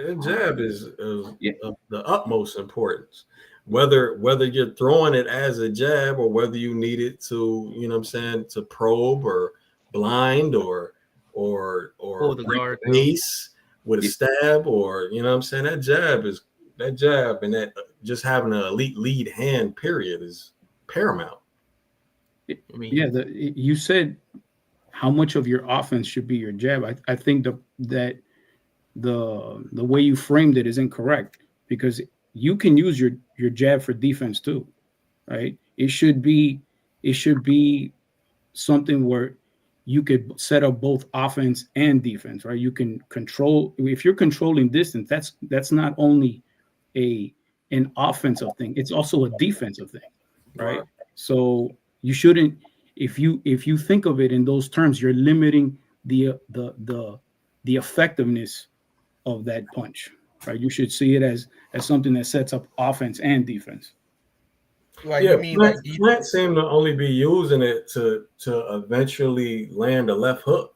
is of the utmost importance. Whether you're throwing it as a jab or whether you need it to, to probe or blind or pull the guard base with a stab, or that jab and that just having an elite lead hand period is paramount. I mean, yeah, you said how much of your offense should be your jab. I think that the way you framed it is incorrect, because you can use your jab for defense too, right? It should be something where you could set up both offense and defense, right? You can control, if you're controlling distance, that's not only an offensive thing, it's also a defensive thing, right? So you shouldn't, if you think of it in those terms, you're limiting the effectiveness of that punch, right? You should see it as something that sets up offense and defense. Like, yeah, Plant seemed to only be using it to eventually land a left hook.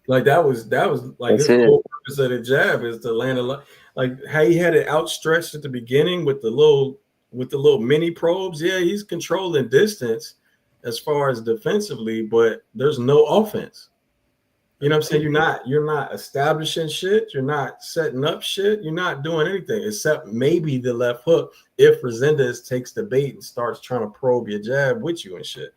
Like that was like his whole purpose of the jab is to land like how he had it outstretched at the beginning with the little mini probes. Yeah, he's controlling distance as far as defensively, but there's no offense. You know what I'm saying? You're not establishing shit. You're not setting up shit. You're not doing anything except maybe the left hook if Rosendez takes the bait and starts trying to probe your jab with you and shit.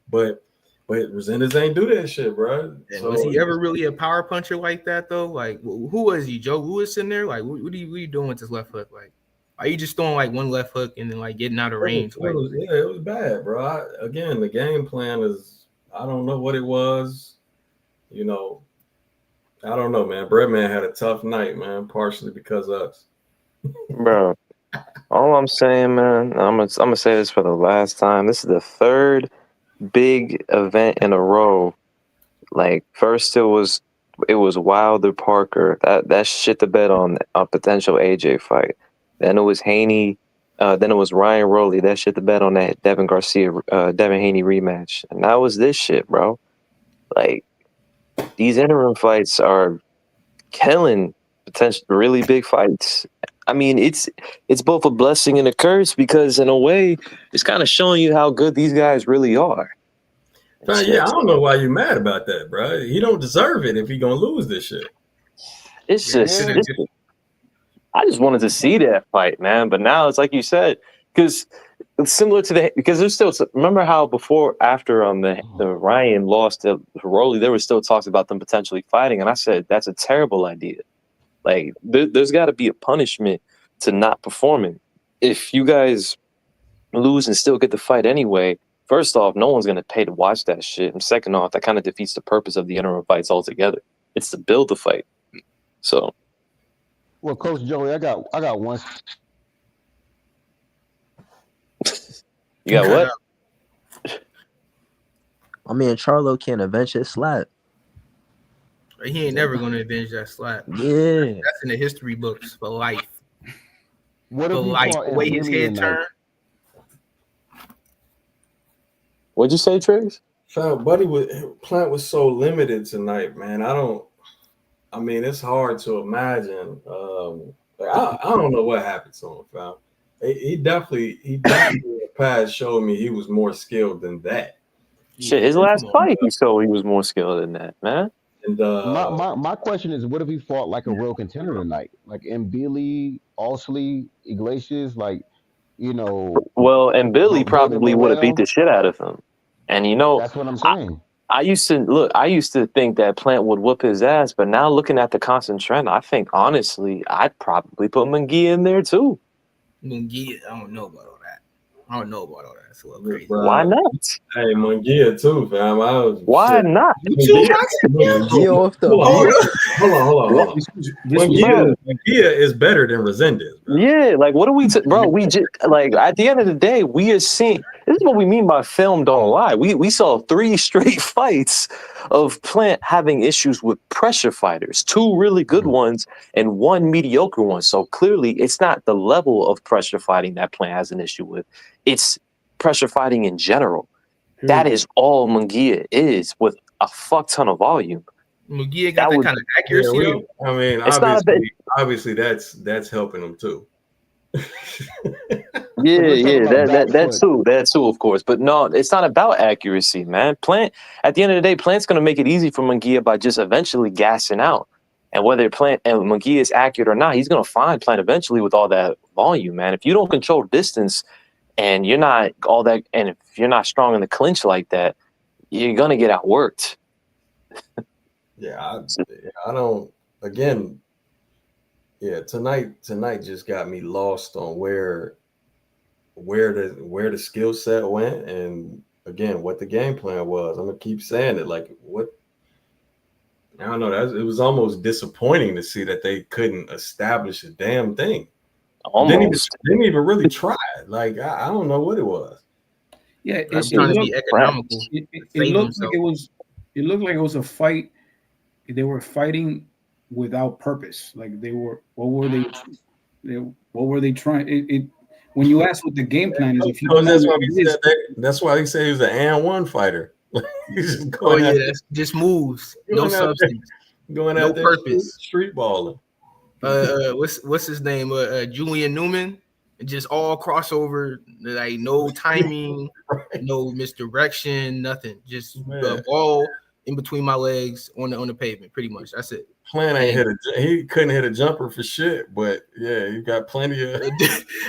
But Rosendez ain't do that shit, bro. So, was he ever really a power puncher like that though? Like, who was he? Joe Louis in there? Like, what are you doing with this left hook? Like, are you just throwing like one left hook and then like getting out of range? It was bad, bro. Again, the game plan is, I don't know what it was. I don't know, man. Breadman had a tough night, man, partially because of us. Bro, all I'm saying, man, I'm gonna say this for the last time. This is the 3rd big event in a row. Like, first it was Wilder Parker. That shit the bet on a potential AJ fight. Then it was Haney. Then it was Ryan Rowley. That shit the bet on that Devin Haney rematch. And that was this shit, bro. Like, these interim fights are killing potential really big fights. I mean, it's both a blessing and a curse, because in a way, it's kind of showing you how good these guys really are. Yeah, I don't know why you're mad about that, bro. He don't deserve it if he gonna lose this shit. It's just, I just wanted to see that fight, man. But now it's like you said, because it's similar to because there's still, remember how after the Ryan lost to Rowley, there was still talks about them potentially fighting, and I said that's a terrible idea. Like, there's got to be a punishment to not performing. If you guys lose and still get the fight anyway, first off, no one's gonna pay to watch that shit, and second off, that kind of defeats the purpose of the interim fights altogether. It's to build the fight. So, well, Coach Joey, I got one. You got what? I mean, Charlo can't avenge his slap. He ain't never gonna avenge that slap. Yeah. That's in the history books for life. What For if he life. fought The way his Billy head tonight? turned. What'd you say, Trace? Plant was so limited tonight, man. I mean, it's hard to imagine. I don't know what happened to him, fam. He definitely in the past showed me he was more skilled than that. Shit, his last fight, he showed he was more skilled than that, man. And My question is, what if he fought like a real contender tonight, like Mbili, Alsley, Iglesias, like Well, and Billy David probably would have beat Morrell? the shit out of him. And That's what I'm saying. I used to think that Plant would whoop his ass, but now looking at the constant trend, I think honestly, I'd probably put Munguia in there too. Munguia, I don't know about all that. It's a little crazy. Why not? Hey, Munguia too, fam. Why not? Munguia off the Hold on. Munguia is better than Rosendez, bro. Yeah, like what are we, bro? We just like at the end of the day, we are seeing. This is what we mean by film don't lie. We saw 3 straight fights of Plant having issues with pressure fighters, 2 really good ones and 1 mediocre one. So clearly, it's not the level of pressure fighting that Plant has an issue with. It's pressure fighting in general. That is all Munguia is with a fuck ton of volume. Munguia got that kind of accuracy. Yeah, I mean, obviously that's helping him too. That too, of course. But no, it's not about accuracy, man. Plant, at the end of the day, Plant's going to make it easy for Munguia by just eventually gassing out. And whether Plant and Munguia is accurate or not, he's going to find Plant eventually with all that volume, man. If you don't control distance and you're not all that, and if you're not strong in the clinch like that, you're going to get outworked. Yeah, I don't. Again, yeah. Tonight just got me lost on where the skill set went, and again, what the game plan was. I'm gonna keep saying it. Like what? I don't know. It was almost disappointing to see that they couldn't establish a damn thing. Almost didn't even really try. Like I don't know what it was. Yeah, it's trying to be economical. It looked like it was. It looked like it was a fight. They were fighting without purpose. Like they were. What were they? What were they trying? When you ask what the game plan is, if you that's why he said he was an and one fitter. That's just moves, no substance, going no out there purpose, street balling. What's his name? Julian Newman. Just all crossover, like no timing, no misdirection, nothing. Just the ball in between my legs on the pavement, pretty much. That's it. Plant he couldn't hit a jumper for shit, but yeah, you got plenty of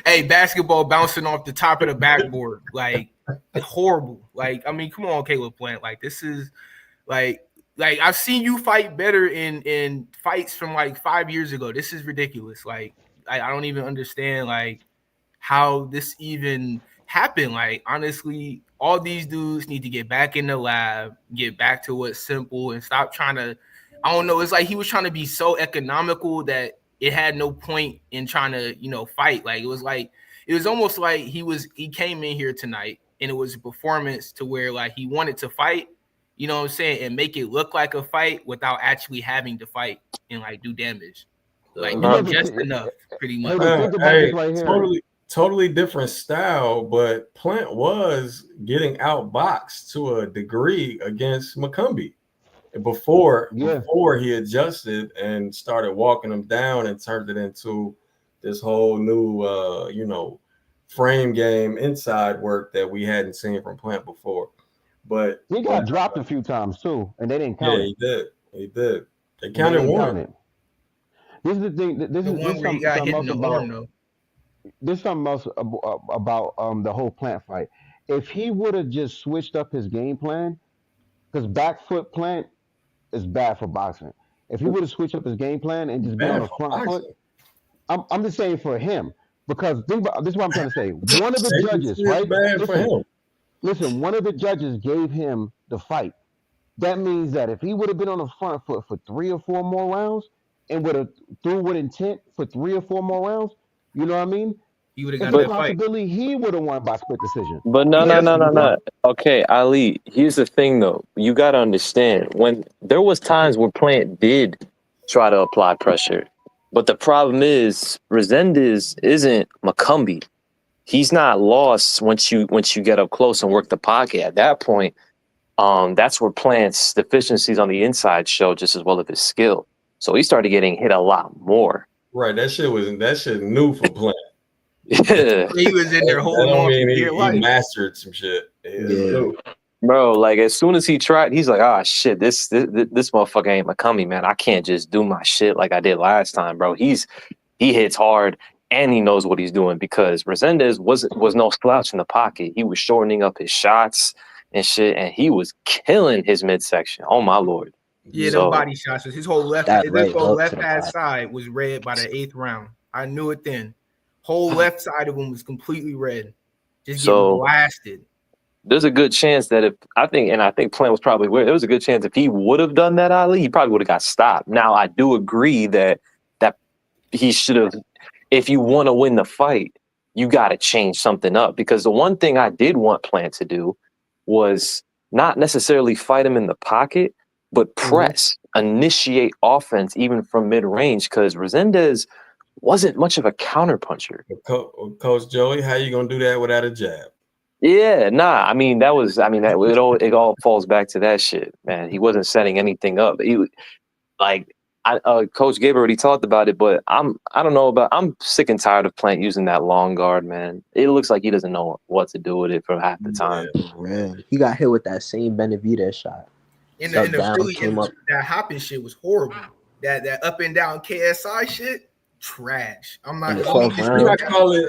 hey, basketball bouncing off the top of the backboard, like horrible. Like, I mean, come on, Caleb Plant. Like, this is like I've seen you fight better in fights from like 5 years ago. This is ridiculous. Like, I don't even understand like how this even happened. Like, honestly, all these dudes need to get back in the lab, get back to what's simple, and stop trying to. I don't know. It's like he was trying to be so economical that it had no point in trying to, fight. Like it was almost like he came in here tonight and it was a performance to where like he wanted to fight, you know what I'm saying, and make it look like a fight without actually having to fight and like do damage. Like just enough, pretty much. Totally different style, but Plant was getting outboxed to a degree against McCumbee. Before he adjusted and started walking him down and turned it into this whole new frame game inside work that we hadn't seen from Plant before. But he got dropped a few times too, and they didn't count it. He did. They counted one. This is the thing. This is something else about the whole Plant fight. If he would have just switched up his game plan, because back foot Plant is bad for boxing. If he would have switched up his game plan and just been on the front foot, I'm just saying for him, because this is what I'm trying to say. One of the judges, right? Listen, one of the judges gave him the fight. That means that if he would have been on the front foot for 3 or 4 more rounds and would have threw with intent for 3 or 4 more rounds, you know what I mean? He would have It's got a that fight. possibility he would have won by split decision. But no, He no, no, definitely no, would. no. Okay, Ali, here's the thing though. You gotta understand when there was times where Plant did try to apply pressure. But the problem is Rosendez isn't McCumbee. He's not lost once you get up close and work the pocket. At that point, that's where Plant's deficiencies on the inside show just as well as his skill. So he started getting hit a lot more. Right. That shit new for Plant. Yeah. He was in there That holding don't on mean for dear he life. mastered some shit. Yeah. Bro, like as soon as he tried, he's like, "Ah, shit, this motherfucker ain't McCumbee, man. I can't just do my shit like I did last time, bro. He hits hard and he knows what he's doing because Rosendez was no slouch in the pocket. He was shortening up his shots and shit, and he was killing his midsection. Oh my lord. Yeah, So- them body shots. His whole left, That his right whole hook left to the hand body. side was red by the 8th round. I knew it then. Whole left side of him was completely red, just So- getting blasted. There's a good chance that I think Plant was probably aware. There was a good chance if he would have done that, Ali, he probably would have got stopped. Now I do agree that he should have. If you want to win the fight, you got to change something up because the one thing I did want Plant to do was not necessarily fight him in the pocket, but press, initiate offense even from mid range because Rosendez wasn't much of a counterpuncher. Coach Joey, how you gonna do that without a jab? Yeah, nah. It all falls back to that shit, man. He wasn't setting anything up. Coach Gabe already talked about it, but I'm sick and tired of Plant using that long guard, man. It looks like he doesn't know what to do with it for half the time. Man, he got hit with that same Benavidez shot. And Sat the down, Philly came up. that hopping shit was horrible. That up and down KSI shit, trash. I'm not In the gonna 12th just round. I call it.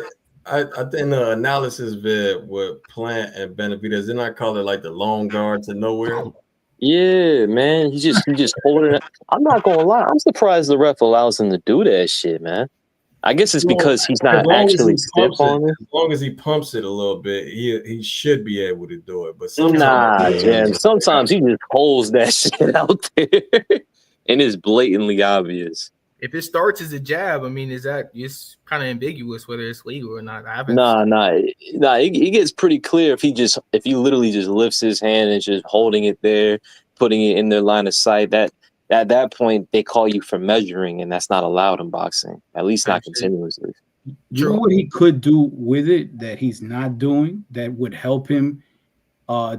I think the analysis vid with Plant and Benavidez, didn't I call it like the long guard to nowhere? Yeah, man. He just holding it. I'm not gonna lie. I'm surprised the ref allows him to do that shit, man. I guess it's because he's not actually stiff on it. As long as he pumps it a little bit, he should be able to do it. But Nah, Jim. Sometimes he just holds that shit out there, and it's blatantly obvious. if it starts as a jab, I mean, it's kind of ambiguous whether it's legal or not. I haven't. Nah. It gets pretty clear if he literally just lifts his hand and just holding it there, putting it in their line of sight. That at that point they call you for measuring, and that's not allowed in boxing. At least not continuously. You know what he could do with it that he's not doing that would help him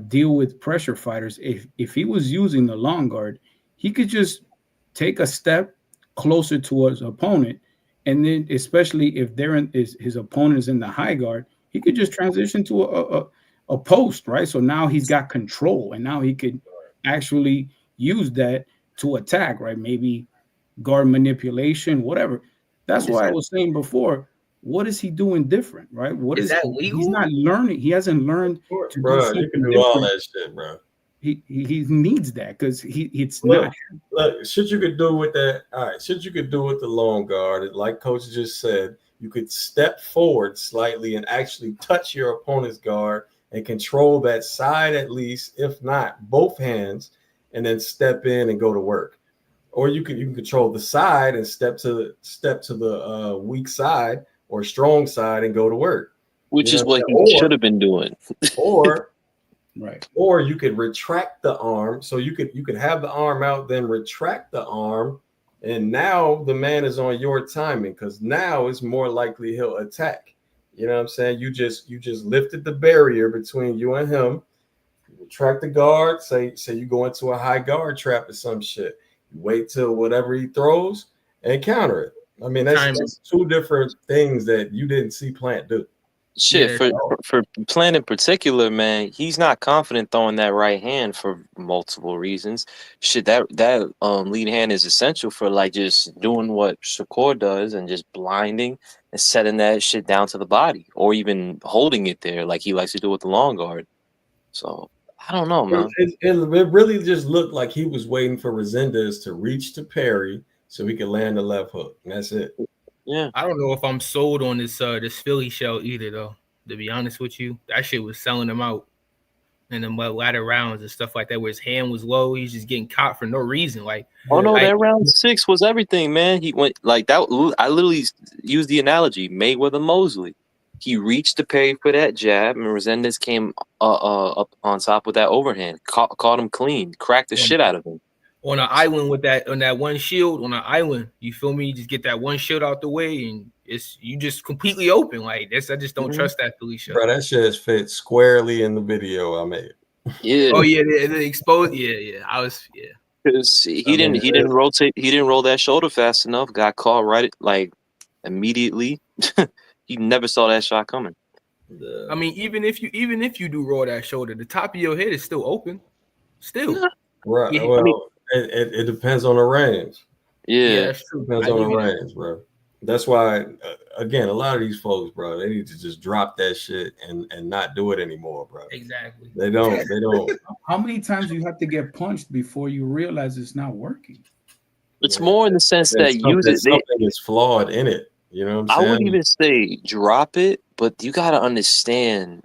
deal with pressure fighters. If he was using the long guard, he could just take a step closer to his opponent, and then especially if his opponent is in the high guard, he could just transition to a post, right? So now he's got control, and now he could actually use that to attack, right? Maybe guard manipulation, whatever. That's why I was saying before, what is he doing different, right? What Is that legal? He's not learning. He hasn't learned to bro, do you can something do all different. that shit, bro. He needs that because it's Look, not. Look, shit you could do with that. All right, shit you could do with the long guard. Like Coach just said, you could step forward slightly and actually touch your opponent's guard and control that side at least, if not both hands, and then step in and go to work. Or you can control the side and step to the weak side or strong side and go to work. Which You is know what what I'm saying? he should have been doing. Or Right. Or you could retract the arm. So you could have the arm out, then retract the arm, and now the man is on your timing because now it's more likely he'll attack. You know what I'm saying? You just lifted the barrier between you and him. You retract the guard. Say you go into a high guard trap or some shit. You wait till whatever he throws and counter it. I mean, that's two different things that you didn't see Plant do. Shit, for Plant in particular, man, he's not confident throwing that right hand for multiple reasons. Shit, that lead hand is essential for like just doing what Shakur does and just blinding and setting that shit down to the body, or even holding it there like he likes to do with the long guard. So I don't know, man. It really just looked like he was waiting for Rosendez to reach to parry so he could land the left hook, and that's it. Yeah, I don't know if I'm sold on this Philly shell either, though. To be honest with you, that shit was selling him out in the latter rounds and stuff like that, where his hand was low. He's just getting caught for no reason. Like, that round 6 was everything, man. He went like that. I literally used the analogy Mayweather Mosley. He reached to pay for that jab, and Rosendez came up on top with that overhand, caught him clean, cracked the shit out of him. On an island with that, on that one shield, on an island, you feel me? You just get that one shield out the way, and you just completely open. Like this, I just don't trust that Philly shot. Bro, that shit is fit squarely in the video I made. Yeah. Oh yeah, the exposed. Yeah. I was Because he didn't roll that shoulder fast enough. Got caught right like immediately. He never saw that shot coming. I mean, even if you do roll that shoulder, the top of your head is still open. Still. Right. Yeah, Well, I mean, it depends on the range. Yeah, that's true. Depends on the range, bro. That's why, again, a lot of these folks, bro, they need to just drop that shit and not do it anymore, bro. Exactly. They don't. How many times do you have to get punched before you realize it's not working? it's more in the sense that something is flawed in it. You know what I'm saying? I wouldn't even say drop it, but you got to understand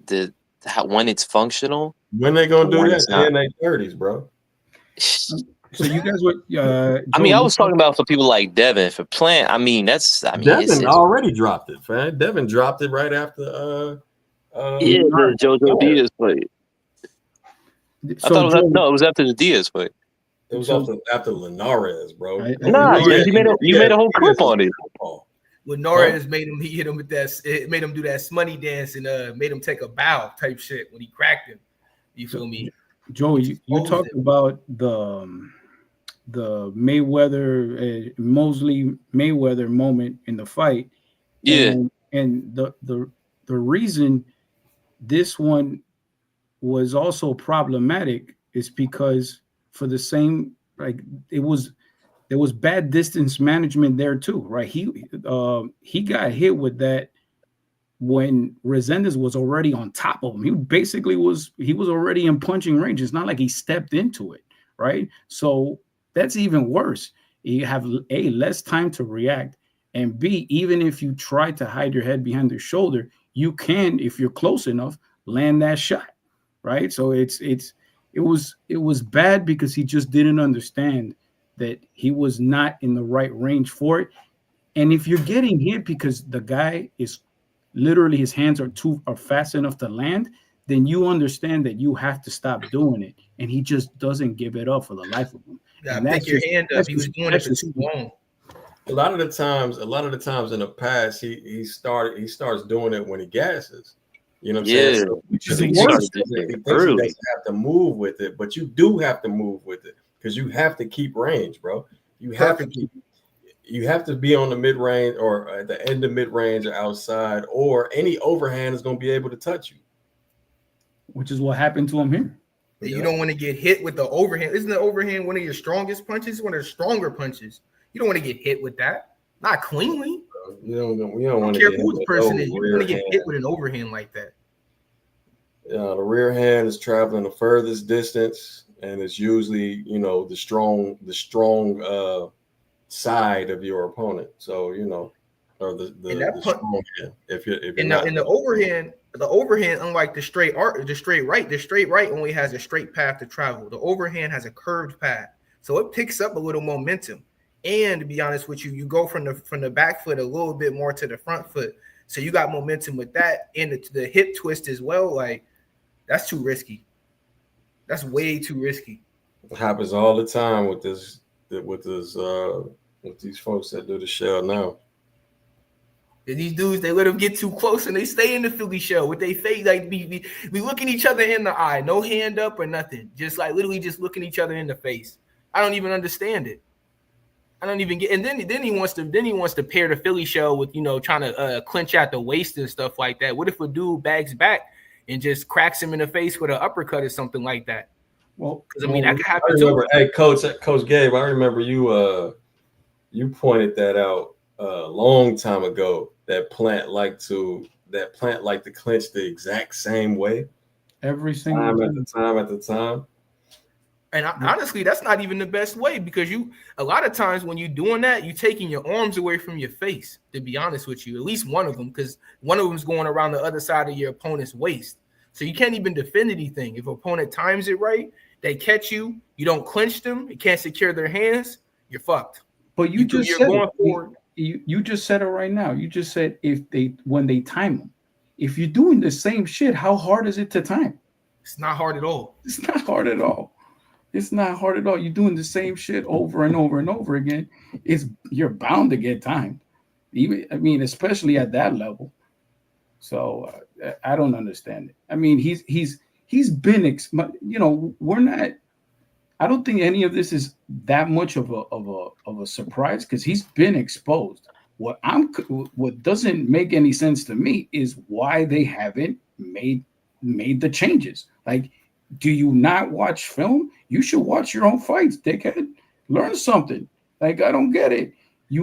when it's functional. When they gonna do that? They're in their 30s, bro. So you guys were. I mean, I was talking about for people like Devin. For Plant, Devin already dropped it, man. Devin dropped it right after. The JoJo Diaz fight. So I thought it was after the Diaz fight. It was after Linares, bro. Nah, you made a whole clip on it. Linares made him. He hit him with that. It made him do that smutty dance and made him take a bow type shit when he cracked him. You feel me? Joey, you talked about the Mayweather Mosley Mayweather moment in the fight. Yeah. And the reason this one was also problematic is because for the same, like there was bad distance management there too, right? He got hit with that when Rosendez was already on top of him. He basically was already in punching range. It's not like he stepped into it, right? So that's even worse. You have A, less time to react, and B, even if you try to hide your head behind the shoulder, you can, if you're close enough, land that shot, right? So it was bad because he just didn't understand that he was not in the right range for it. And if you're getting hit because the guy is literally his hands are fast enough to land, then you understand that you have to stop doing it. And he just doesn't give it up for the life of him. Yeah, pick your hand up. He was doing it for too long. A lot of the times in the past, he starts doing it when he gasses. You know what I'm saying? So he thinks he doesn't have to move with it, but you do have to move with it because you have to keep range, bro. You have to be on the mid range or at the end of mid range or outside, or any overhand is going to be able to touch you. Which is what happened to him here. You don't want to get hit with the overhand. Isn't the overhand one of your strongest punches? One of the stronger punches. You don't want to get hit with that. Not cleanly. You don't want to care who the person is. You don't want to get hit with an overhand like that. Yeah, the rear hand is traveling the furthest distance, and it's usually the strong side of your opponent. So or the strong hand. If you're not in the overhand. The overhand, unlike the straight right only has a straight path to travel. The overhand has a curved path, so it picks up a little momentum. And to be honest with you, you go from the back foot a little bit more to the front foot, so you got momentum with that, and the hip twist as well. Like that's too risky. That's way too risky. It happens all the time with these folks that do the shell now. And these dudes, they let them get too close and they stay in the Philly shell with their face. Like we looking each other in the eye, no hand up or nothing. Just like literally just looking each other in the face. I don't even understand it. I don't even get. And then he wants to pair the Philly shell with trying to clinch out the waist and stuff like that. What if a dude bags back and just cracks him in the face with an uppercut or something like that? Well, because that could happen too. Hey, Coach Gabe, I remember you pointed that out a long time ago. That plant like to clinch the exact same way every single time at the time. And honestly, that's not even the best way because a lot of times when you're doing that, you're taking your arms away from your face. To be honest with you, at least one of them, because one of them's going around the other side of your opponent's waist, so you can't even defend anything. If opponent times it right, they catch you. You don't clinch them. You can't secure their hands. You're fucked. But you're going forward. you just said it right now. You just said when they time them. If you're doing the same shit, how hard is it to time? It's not hard at all. It's not hard at all. It's not hard at all. You're doing the same shit over and over and over again. You're bound to get timed. Especially at that level. So I don't understand it. I mean, he's been, we're not. I don't think any of this is that much of a surprise because he's been exposed. What doesn't make any sense to me is why they haven't made the changes. Like, do you not watch film? You should watch your own fights, dickhead. Learn something. Like, I don't get it. Do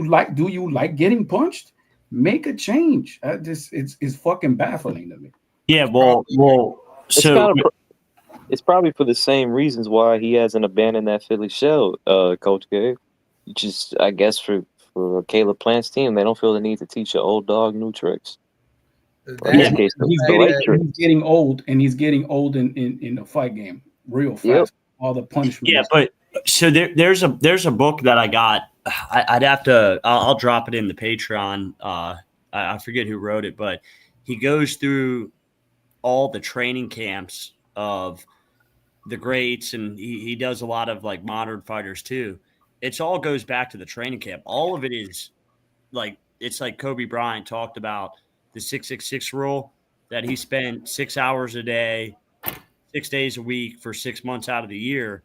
you like getting punched? Make a change. It's fucking baffling to me. Yeah, well, it's probably for the same reasons why he hasn't abandoned that Philly shell, Coach Gabe. Just, I guess, for Caleb Plant's team, they don't feel the need to teach an old dog new tricks. He's getting old, and he's getting old in the fight game real fast. Yep. All the punishments. Yeah, but so there's a book that I got. I'd have to. I'll drop it in the Patreon. I forget who wrote it, but he goes through all the training camps of the greats, and he does a lot of like modern fighters too. It all goes back to the training camp. All of it is like, it's like Kobe Bryant talked about the 666 rule, that he spent 6 hours a day, 6 days a week for 6 months out of the year.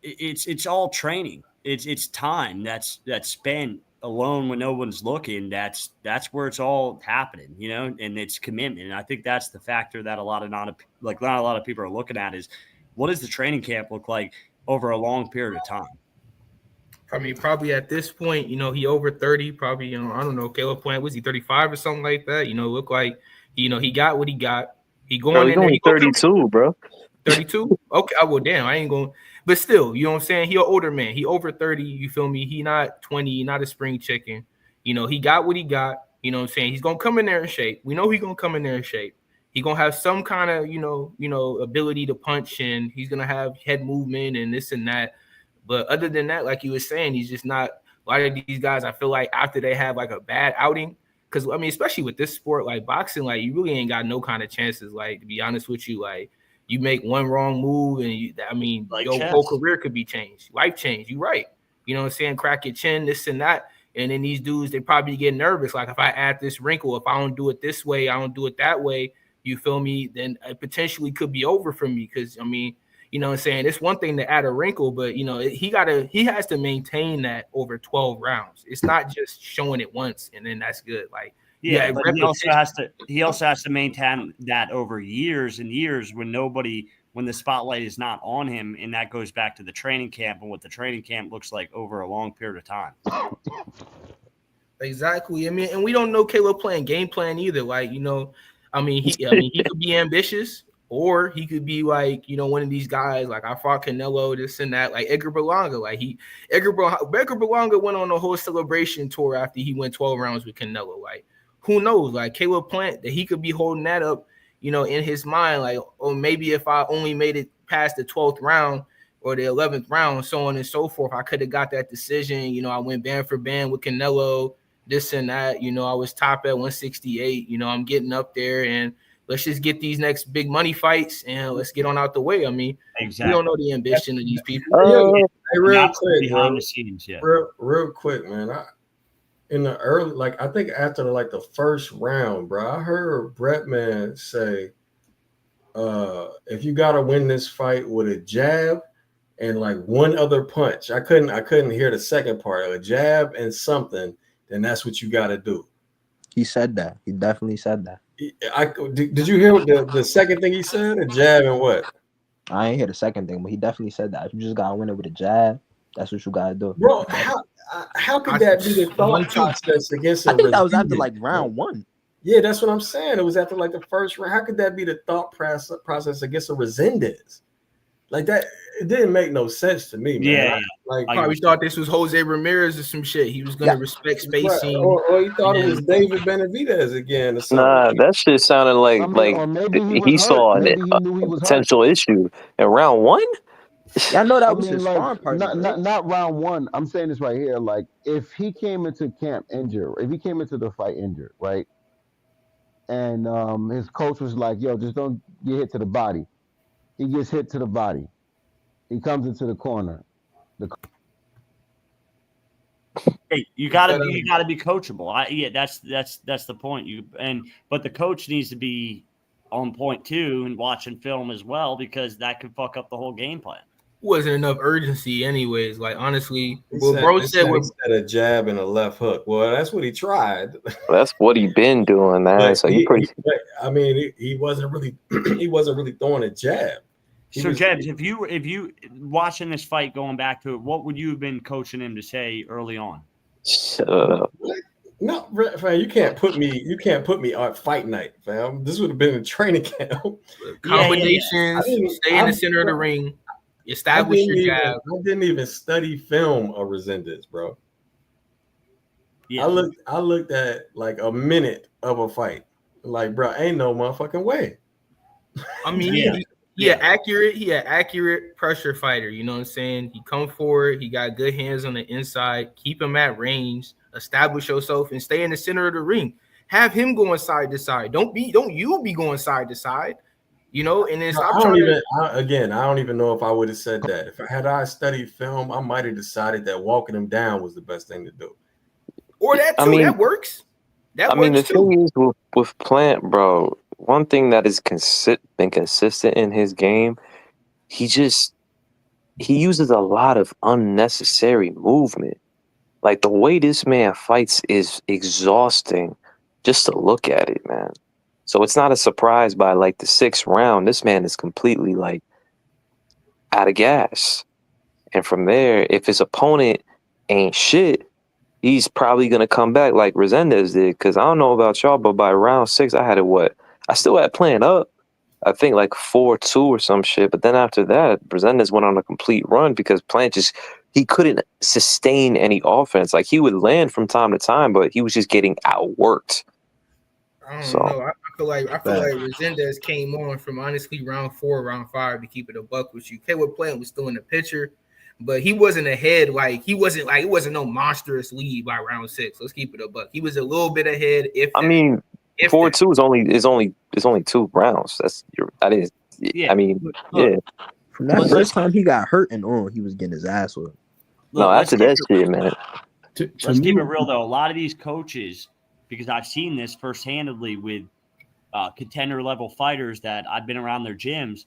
It's all training. It's time that's spent alone when no one's looking. That's where it's all happening, and it's commitment. And I think that's the factor that not a lot of people are looking at is, what does the training camp look like over a long period of time? I mean, probably at this point, he over 30, probably, I don't know, Caleb Plant, was he 35 or something like that? Look like, he got what he got. He's only 32, bro. 32? Okay, well, damn, I ain't going. But still, you know what I'm saying? He an older man. He over 30, you feel me? He not 20, not a spring chicken. He got what he got. You know what I'm saying? He's going to come in there in shape. We know he's going to come in there in shape. He's going to have some kind of, ability to punch, and he's going to have head movement and this and that. But other than that, like you were saying, he's just not. A lot of these guys, I feel like after they have like a bad outing, because I mean, especially with this sport like boxing, like you really ain't got no kind of chances. Like, to be honest with you, like you make one wrong move and your whole career could be changed, life change. You right? You know what I'm saying? Crack your chin, this and that, and then these dudes, they probably get nervous. Like, if I add this wrinkle, if I don't do it this way, I don't do it that way. You feel me? Then it potentially could be over for me. Because I mean. You know what I'm saying? It's one thing to add a wrinkle, but he has to maintain that over 12 rounds. It's not just showing it once and then that's good. Like, but he also has to maintain that over years and years when the spotlight is not on him, and that goes back to the training camp and what the training camp looks like over a long period of time. Exactly. I mean, and we don't know Caleb playing game plan either. Like, he could be ambitious. Or he could be like, one of these guys, like I fought Canelo, this and that, like Edgar Berlanga. Like Edgar Berlanga went on a whole celebration tour after he went 12 rounds with Canelo. Like, who knows? Like Caleb Plant, that he could be holding that up, in his mind. Like, or maybe if I only made it past the 12th round or the 11th round, so on and so forth, I could have got that decision. I went band for band with Canelo, this and that. I was top at 168. I'm getting up there and let's just get these next big money fights and let's get on out the way. I mean, We don't know the ambition of these people. Real quick, behind the scenes, real quick, man. In the early, like I think after like the first round, bro, I heard Bretman say, if you gotta win this fight with a jab and like one other punch, I couldn't hear the second part, a jab and something, then that's what you gotta do. He said that. He definitely said that. Did you hear the second thing he said? A jab and what? I ain't hear the second thing, but he definitely said that. If you just gotta win it with a jab, that's what you gotta do. Bro, how could that be the thought process against? I think that was after like round one. Yeah, that's what I'm saying. It was after like the first round. How could that be the thought process against a Rosendez? Like that, it didn't make no sense to me, man. Yeah, like probably thought this was Jose Ramirez or some shit. He was gonna respect spacing, or he thought it was David Benavidez again. Or something. Nah, that shit sounded like he saw a potential issue in round one. Yeah, I know that I was mean, his like, sparring partner, right? not round one. I'm saying this right here. Like, if he came into camp injured, if he came into the fight injured, right, and his coach was like, "Yo, just don't get hit to the body." He gets hit to the body. He comes into the corner. Hey, you gotta be coachable. Yeah, that's the point. But the coach needs to be on point too and watching film as well, because that could fuck up the whole game plan. Wasn't enough urgency, anyways. Like, honestly, He what said, bro he said said, he was, said a jab and a left hook. Well, that's what he tried. That's what he been doing, man. But So he pretty. I mean, he wasn't really he wasn't really throwing a jab. So, Jebs, if you watching this fight, going back to it, what would you have been coaching him to say early on? Shut up. No, fam, you can't put me on fight night, fam. This would have been a training camp. combinations, stay in the center of the ring, establish your jab. I didn't even study film of Rosendez, bro. Yeah. I looked at like a minute of a fight. Like, bro, ain't no motherfucking way. I mean, he had accurate pressure fighter. You know what I'm saying? He come forward. He got good hands on the inside. Keep him at range. Establish yourself and stay in the center of the ring. Have him going side to side. Don't you be going side to side. You know, and then stop trying to. I don't even know if I would have said that. If I studied film, I might have decided that walking him down was the best thing to do. Or that too. That works. The thing is with Plant, bro, one thing that is been consistent in his game, he uses a lot of unnecessary movement. Like, the way this man fights is exhausting just to look at it, man. So it's not a surprise by like the 6th round, this man is completely like out of gas. And from there, if his opponent ain't shit, he's probably going to come back like Rosendez did. Because I don't know about y'all, but by round 6, I had I still had Plant up. I think like 4-2 or some shit. But then after that, Rosendez went on a complete run because Plant he couldn't sustain any offense. Like, he would land from time to time, but he was just getting outworked. I don't know. I feel like Rosendez came on from honestly round 4, round 5 to keep it a buck with you. Caleb Plant was still in the picture, but he wasn't ahead. Like, it wasn't no monstrous lead by round 6. Let's keep it a buck. He was a little bit ahead. 4-2 is only 2 rounds. From that first time he got hurt and on, he was getting his ass whipped. No, after that shit, man. Let's keep it real though. A lot of these coaches, because I've seen this first-handedly with contender level fighters that I've been around their gyms,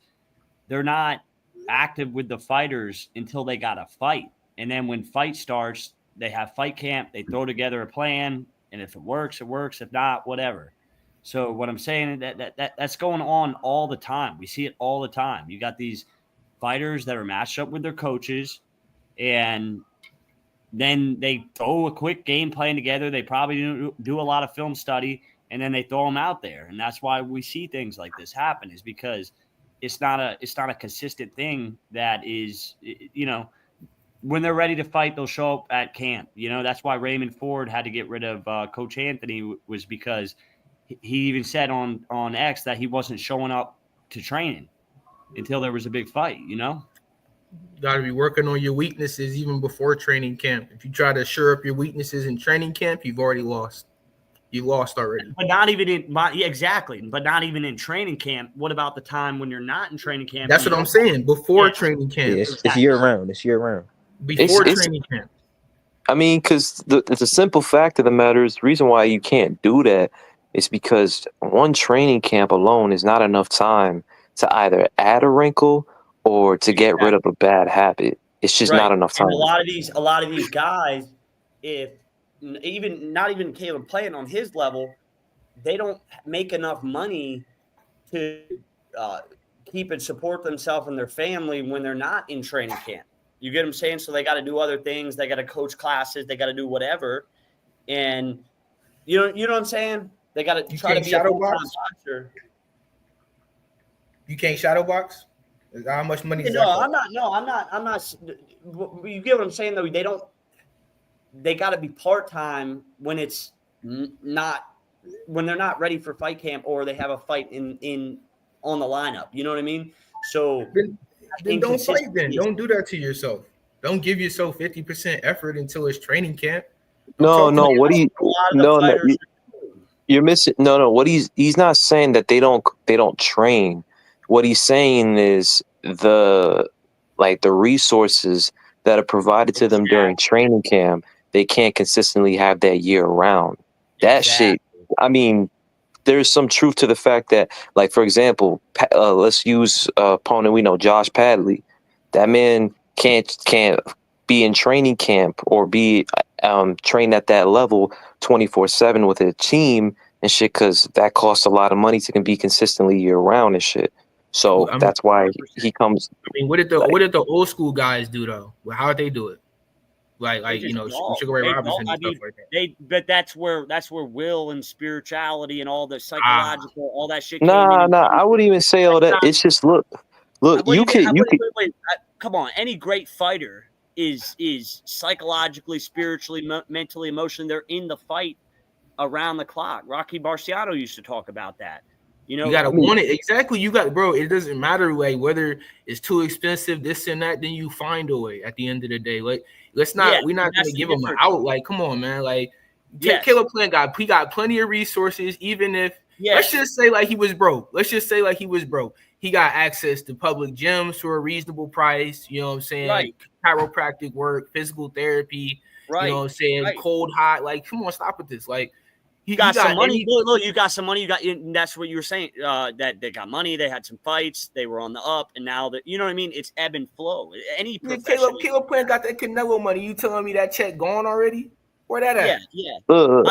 they're not active with the fighters until they got a fight. And then when fight starts, they have fight camp, they throw together a plan, and if it works, it works. If not, whatever. So what I'm saying is that's going on all the time. We see it all the time. You got these fighters that are matched up with their coaches, and then they throw a quick game plan together. They probably do a lot of film study, and then they throw them out there. And that's why we see things like this happen, is because it's not a consistent thing that is, when they're ready to fight, they'll show up at camp. That's why Raymond Ford had to get rid of Coach Anthony, was because he even said on X that he wasn't showing up to training until there was a big fight, You got to be working on your weaknesses even before training camp. If you try to shore up your weaknesses in training camp, you've already lost. You lost already. But not even exactly. But not even in training camp. What about the time when you're not in training camp? That's what I'm saying. Before training camp. Yeah, it's year round. It's year round. Before training camp. I mean, because the simple fact of the matter is, the reason why you can't do that is because one training camp alone is not enough time to either add a wrinkle or to get rid of a bad habit. It's just not enough time. And a lot of these guys, if not even Caleb Plant on his level, they don't make enough money to keep and support themselves and their family when they're not in training camp. You get what I'm saying? So they got to do other things. They got to coach classes. They got to do whatever. And you know what I'm saying? They got to try to be shadow box. Boxer. You can't shadow box? How much money is that? I'm not. You get what I'm saying, though? They got to be part-time when it's not, when they're not ready for fight camp or they have a fight in on the lineup. You know what I mean? So Then don't fight. Then don't do that to yourself. Don't give yourself 50% effort until it's training camp. No. What he? No. You're missing. No. What he's not saying that they don't train. What he's saying is the resources that are provided to them during training camp, they can't consistently have that year round. That shit. I mean, there's some truth to the fact that, like, for example, let's use opponent we know, Josh Padley. That man can't be in training camp or be trained at that level 24/7 with a team and shit, because that costs a lot of money to be consistently year round and shit. So that's why he comes. I mean, what did the old school guys do though? Well, how did they do it? Like Sugar Ray Robinson and stuff like that. But that's where will and spirituality and all the psychological, all that shit. Nah. I wouldn't even say all that. It's just look. You can. Come on, any great fighter is psychologically, spiritually, mentally, emotionally. They're in the fight around the clock. Rocky Marciano used to talk about that. You gotta want it. Exactly. You got, bro. It doesn't matter whether it's too expensive, this and that. Then you find a way. At the end of the day, let's not. We're not gonna give him an out. Come on, man. Caleb Plant got plenty of resources. Even if let's just say he was broke. He got access to public gyms for a reasonable price. You know what I'm saying? Right. Chiropractic work, physical therapy. Right. You know what I'm saying? Right. Cold, hot. Come on, stop with this. You got some money. Look, you got some money. That's what you were saying. That they got money. They had some fights. They were on the up, and now that you know what I mean. It's ebb and flow. Any Caleb Plant got that Canelo money. You telling me that check gone already? Where that at? Yeah. I'm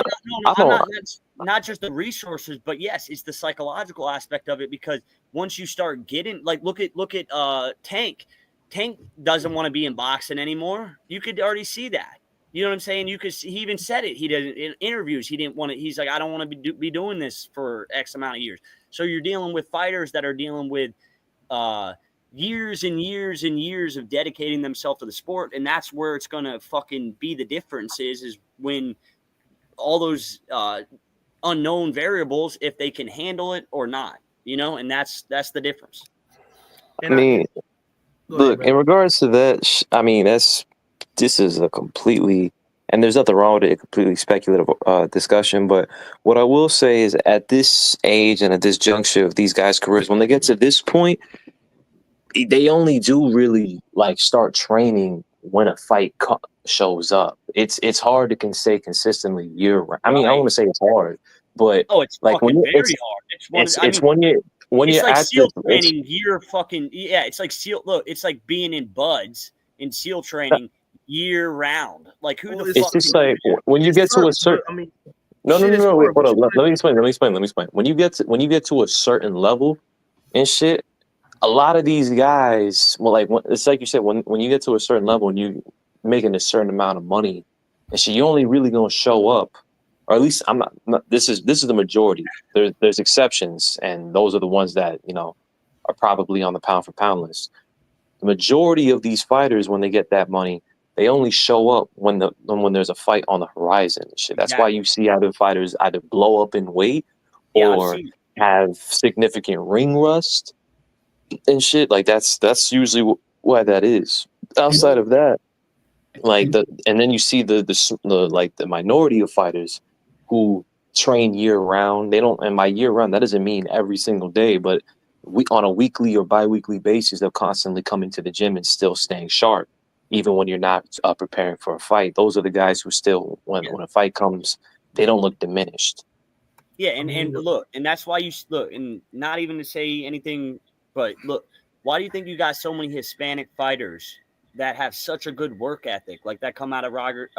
not. That's not just the resources, but yes, it's the psychological aspect of it. Because once you start getting look at Tank. Tank doesn't want to be in boxing anymore. You could already see that. You know what I'm saying? You could see, he even said it. He did in interviews. He didn't want to. He's like, I don't want to be doing this for X amount of years. So you're dealing with fighters that are dealing with years and years and years of dedicating themselves to the sport, and that's where it's gonna fucking be the difference is when all those unknown variables, if they can handle it or not, and that's the difference. I mean, look, in regards to that, I mean, this is a completely, and there's nothing wrong with it, a completely speculative discussion. But what I will say is, at this age and at this juncture of these guys' careers, when they get to this point, they only do really start training when a fight shows up. It's hard to say consistently year round. I mean, I don't want to say it's hard, but it's fucking very hard. It's when you're like at SEAL training year fucking it's like SEAL. Look, it's like being in buds in SEAL training year round. Who the fuck? It's just when you get to a certain. No. Wait, hold on. Let me explain. When you get to a certain level and shit, a lot of these guys, it's like you said, when you get to a certain level and you making a certain amount of money and shit, you're only really gonna show up, or at least I'm not. This is the majority. There's exceptions, and those are the ones that are probably on the pound for pound list. The majority of these fighters, when they get that money, they only show up when there's a fight on the horizon and shit. That's why you see other fighters either blow up in weight or have significant ring rust and shit. That's usually why that is. Outside of that, and then you see the minority of fighters who train year round. They don't, and by year round, that doesn't mean every single day, but on a weekly or bi-weekly basis, they'll constantly come into the gym and still staying sharp, even when you're not preparing for a fight. Those are the guys who still, when a fight comes, they don't look diminished. Yeah, and look, and that's why you look, and not even to say anything, but look, why do you think you got so many Hispanic fighters that have such a good work ethic, that come out of Robert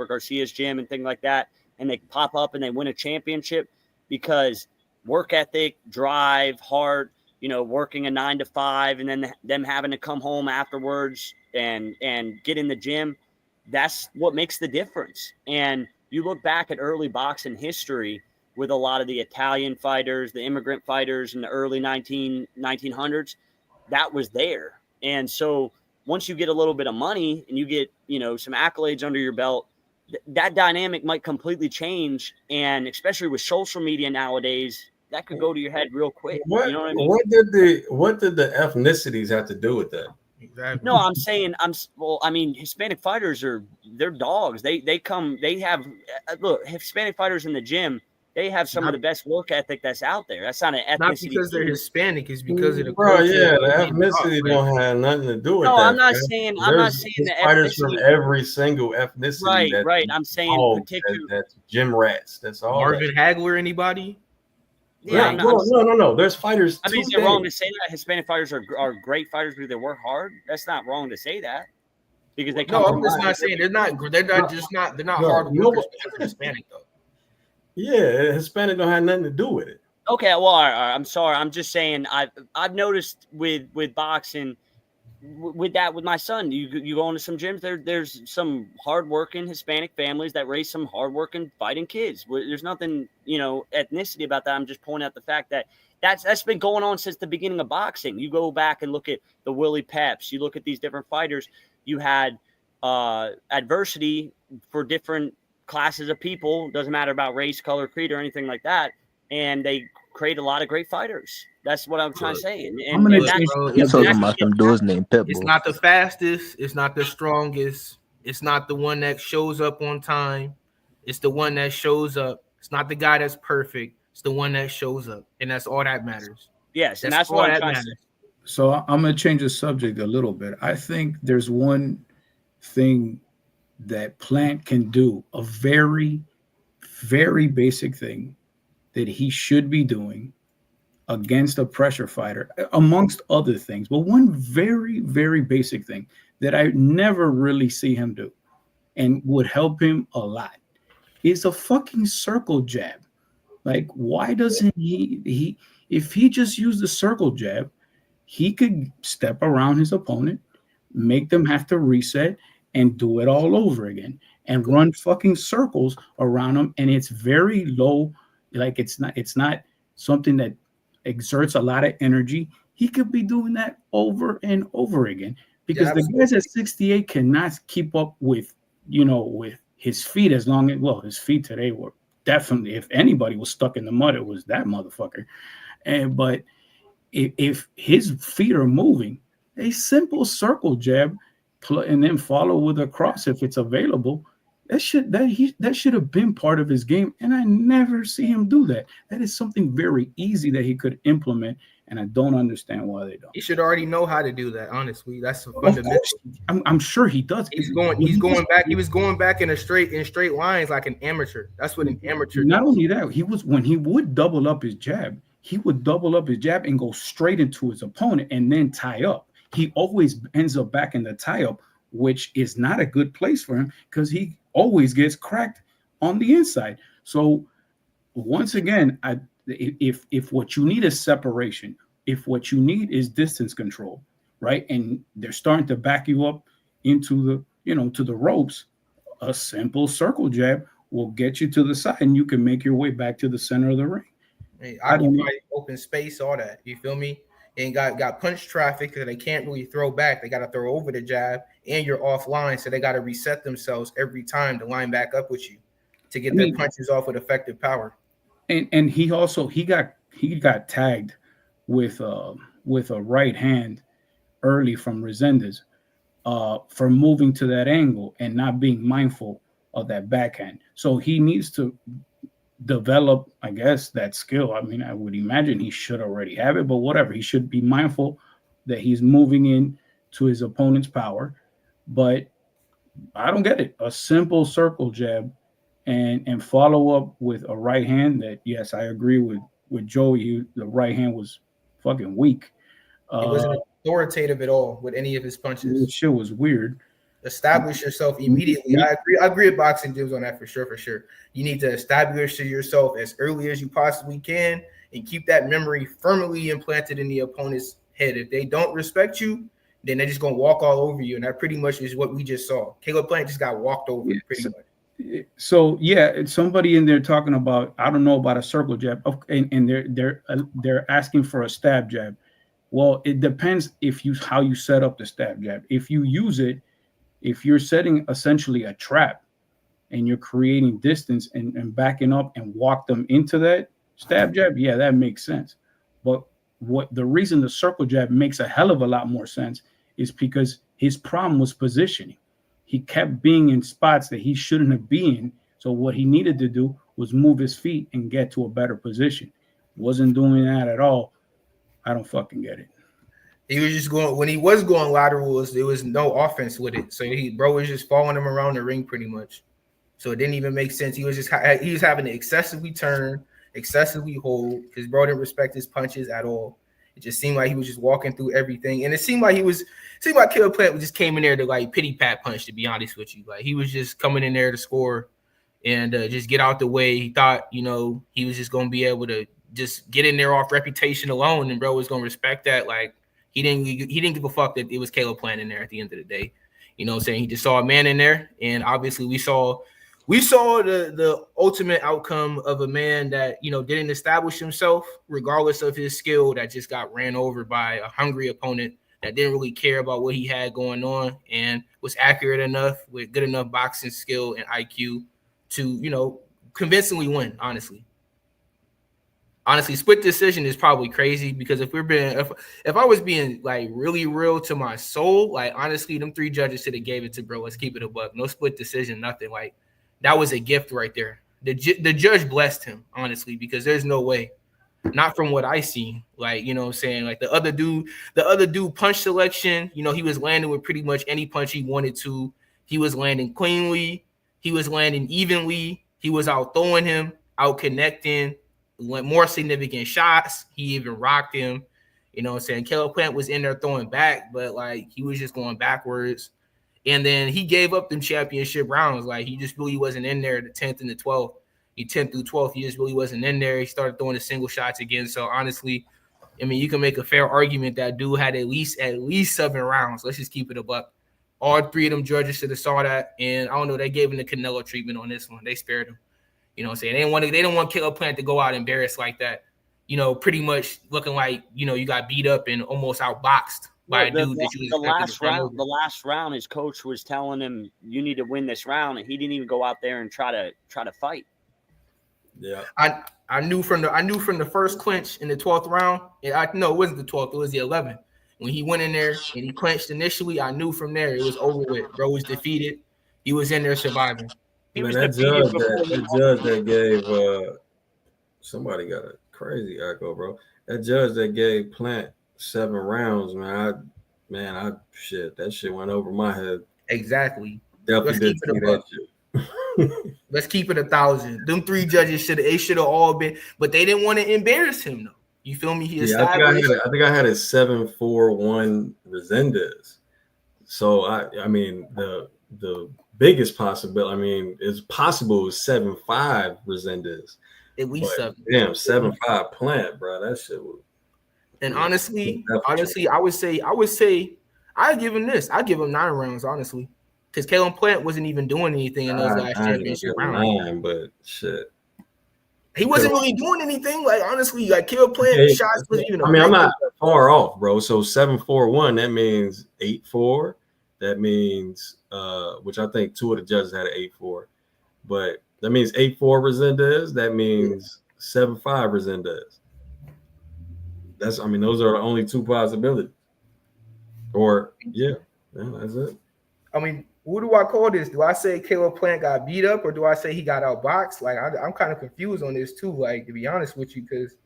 Garcia's gym and things like that, and they pop up and they win a championship? Because work ethic, drive, heart, working a 9 to 5, and then them having to come home afterwards and get in the gym, that's what makes the difference. And you look back at early boxing history with a lot of the Italian fighters, the immigrant fighters in the early 1900s, that was there. And so once you get a little bit of money and you get, some accolades under your belt, that dynamic might completely change. And especially with social media nowadays, that could go to your head real quick. What You know what I mean? what did the ethnicities have to do with that? Exactly. No, I'm saying I mean, Hispanic fighters they're dogs. They have look, Hispanic fighters in the gym. They have some of the best work ethic that's out there. That's not an ethnicity. Not because they're Hispanic, it's because of the Bro, culture. yeah, the ethnicity don't have nothing to do with that. No, I'm not saying the fighters ethnicity. from every single ethnicity. Right. I'm saying particular. That's gym rats. That's all. Marvin Hagler, anybody? Yeah, no. There's fighters. I mean, is it wrong to say that Hispanic fighters are great fighters because they work hard? That's not wrong to say that because they come. No, I'm just not saying they're not hard workers because they're Hispanic though. Yeah, Hispanic don't have nothing to do with it. Okay, well, all right, I'm sorry. I'm just saying I've noticed with boxing, with my son, you go into some gyms. There's some hardworking Hispanic families that raise some hardworking fighting kids. There's nothing ethnicity about that. I'm just pointing out the fact that that's been going on since the beginning of boxing. You go back and look at the Willie Peps. You look at these different fighters. You had adversity for different classes of people. Doesn't matter about race, color, creed, or anything like that. And they create a lot of great fighters. That's what I'm trying to say. I'm talking about some dudes named Pitbull. It's not the fastest. It's not the strongest. It's not the one that shows up on time. It's the one that shows up. It's not the guy that's perfect. It's the one that shows up, and that's all that matters. Yes, and that's what I'm trying to say. So I'm going to change the subject a little bit. I think there's one thing that Plant can do, a very, very basic thing that he should be doing against a pressure fighter, amongst other things. But one very, very basic thing that I never really see him do and would help him a lot is a fucking circle jab. Like, why doesn't he if he just used the circle jab, he could step around his opponent, make them have to reset and do it all over again and run fucking circles around him. And it's very low. Like it's not something that exerts a lot of energy. He could be doing that over and over again because the guys at 68 cannot keep up with his feet as long as, his feet today were definitely, if anybody was stuck in the mud, it was that motherfucker. But if his feet are moving, a simple circle jab and then follow with a cross if it's available, that should have been part of his game, and I never see him do that. That is something very easy that he could implement, and I don't understand why they don't. He should already know how to do that. Honestly, that's a fundamental. I'm sure he does. He's going back. He was going back in straight lines like an amateur. That's what an amateur. Not only that, when he would double up his jab, he would double up his jab and go straight into his opponent and then tie up. He always ends up back in the tie up, which is not a good place for him because he always gets cracked on the inside. So once again, if what you need is separation, if what you need is distance control, right, and they're starting to back you up into to the ropes, a simple circle jab will get you to the side and you can make your way back to the center of the ring. Hey, occupy open space, all that. You feel me? And got punch traffic because they can't really throw back. They got to throw over the jab, and you're offline, so they got to reset themselves every time to line back up with you to get their punches off with effective power. And he got tagged with a right hand early from Rosendez for moving to that angle and not being mindful of that backhand. So he needs to develop, I guess, that skill. I mean, I would imagine he should already have it, but whatever. He should be mindful that he's moving in to his opponent's power. But I don't get it. A simple circle jab and follow up with a right hand that, yes, I agree with Joey. The right hand was fucking weak. It wasn't authoritative at all with any of his punches. This shit was weird. Establish yourself immediately. I agree with boxing gyms on that for sure. You need to establish yourself as early as you possibly can and keep that memory firmly implanted in the opponent's head. If they don't respect you, then they're just gonna walk all over you, and that pretty much is what we just saw. Caleb Plant just got walked over pretty much. So yeah, somebody in there talking about, I don't know about a circle jab, and they're asking for a stab jab. Well, it depends how you set up the stab jab. If you use it, if you're setting essentially a trap and you're creating distance and backing up and walk them into that Stab jab, yeah, that makes sense. But what the reason the circle jab makes a hell of a lot more sense is because his problem was positioning. He kept being in spots that he shouldn't have been in. So what he needed to do was move his feet and get to a better position. Wasn't doing that at all. I don't fucking get it. He was just going when he was going laterals, there was no offense with it. So bro was just following him around the ring pretty much. So it didn't even make sense. He was having to excessively turn, excessively hold. His bro didn't respect his punches at all. It just seemed like he was just walking through everything, and it seemed like Caleb Plant just came in there to like pity pat punch. To be honest with you, like he was just coming in there to score and just get out the way. He thought he was just gonna be able to just get in there off reputation alone, and bro was gonna respect that. Like he didn't give a fuck that it was Caleb Plant in there at the end of the day. You know what I'm saying? He just saw a man in there, and obviously we saw the ultimate outcome of a man that didn't establish himself regardless of his skill, that just got ran over by a hungry opponent that didn't really care about what he had going on and was accurate enough with good enough boxing skill and IQ to convincingly win. Honestly, split decision is probably crazy because if I was being like really real to my soul, like honestly, them 3 judges should have gave it to bro. Let's keep it a buck. No split decision, nothing. Like that was a gift right there. The judge blessed him, honestly, because there's no way, not from what I see. Like, you know what I'm saying? Like the other dude punch selection, he was landing with pretty much any punch he wanted to. He was landing cleanly. He was landing evenly. He was out throwing him, out connecting, went more significant shots. He even rocked him. You know what I'm saying? Caleb Plant was in there throwing back, but like he was just going backwards. And then he gave up them championship rounds. Like he just really wasn't in there the 10th and the 12th. 10th through 12th, he just really wasn't in there. He started throwing the single shots again. So honestly, I mean, you can make a fair argument that dude had at least 7 rounds. Let's just keep it a buck. All 3 of them judges should have saw that. And I don't know, they gave him the Canelo treatment on this one. They spared him. You know what I'm saying? They didn't want Caleb Plant to go out embarrassed like that. Pretty much looking like, you got beat up and almost outboxed by a dude that you the last round, his coach was telling him, you need to win this round, and he didn't even go out there and try to fight. Yeah. I knew from the first clinch in the 12th round. It wasn't the 12th, it was the 11th. When he went in there and he clinched initially, I knew from there it was over with. Bro was defeated. He was in there surviving. That judge that gave somebody got a crazy echo, bro. That judge that gave Plant 7 rounds, man. That shit went over my head. Exactly. Definitely did see that shit. Let's keep it 1,000. Them 3 judges should have all been, but they didn't want to embarrass him though. You feel me? I think I had a 7-4-1 Rosendez. So I mean the biggest possibility. I mean, it's possible 7-5 Rosendez. At least 7. Damn, 7-5 Plant, bro. That shit was. And honestly, I would say I give him this. I give him 9 rounds, honestly, because Caleb Plant wasn't even doing anything in those last championship rounds. But shit, he wasn't really doing anything. Like honestly, like Caleb Plant shots was even. I'm not far off, bro. So 7-4-1. That means 8-4. That means which I think 2 of the judges had an 8-4, but that means 8-4 Rosendez. That means 7-5 Rosendez. Those are the only 2 possibilities. Or that's it. I mean, what do I call this? Do I say Caleb Plant got beat up, or do I say he got outboxed? Like I'm kind of confused on this too. Like to be honest with you, because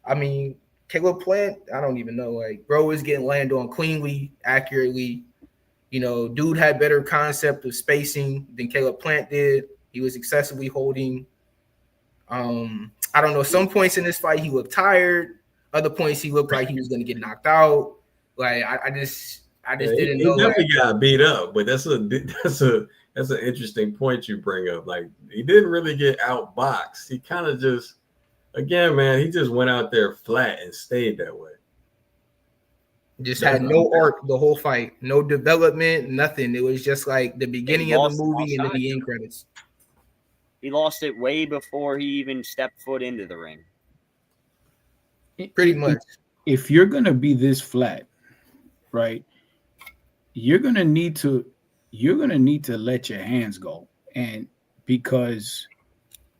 I mean Caleb Plant, I don't even know. Like bro is getting landed on cleanly, accurately. Dude had better concept of spacing than Caleb Plant did. He was excessively holding. I don't know. Some points in this fight he looked tired. Other points he looked like he was going to get knocked out. Like I just didn't know. He definitely got beat up, but that's an interesting point you bring up. Like he didn't really get outboxed. He kind of just, again, man, he just went out there flat and stayed that way. Just had no arc the whole fight, no development, nothing. It was just like the beginning of the movie and then the end credits. He lost it way before he even stepped foot into the ring. Pretty much. If you're gonna be this flat, right, you're gonna need to let your hands go, and because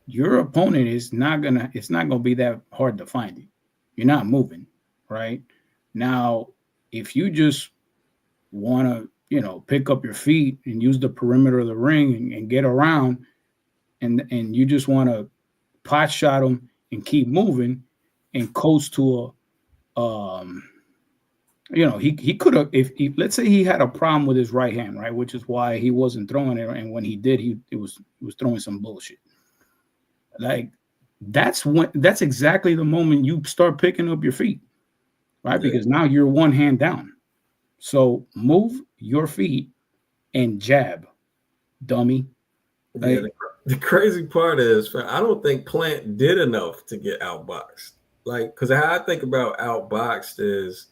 your opponent is not gonna. It's not gonna be that hard to find you. You're not moving, right? Now, if you just want to, pick up your feet and use the perimeter of the ring and get around, and you just want to pot shot him and keep moving and coast to he could have, if let's say he had a problem with his right hand, right, which is why he wasn't throwing it, and when he did, he was throwing some bullshit. Like that's exactly the moment you start picking up your feet, right? Yeah. Because now you're one hand down. So move your feet and jab, dummy. Like, yeah, the crazy part is, I don't think Plant did enough to get outboxed. Like, because how I think about outboxed is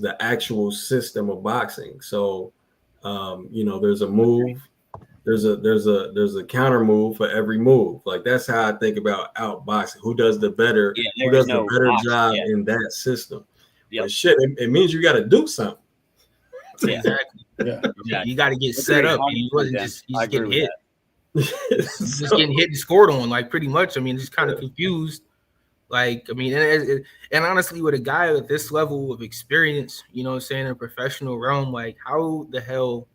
the actual system of boxing. So, there's a move, there's a counter move for every move. Like that's how I think about outboxing. Who does the better? Who does the better job in that system? Yep. But shit, it means you got to do something. Yeah. Exactly. Yeah. You got to get set up. He wasn't just getting hit. He's just getting hit and scored on, like pretty much. I mean, just kind of confused. Like, I mean, and honestly, with a guy with this level of experience, you know what I'm saying, in a professional realm, like how the hell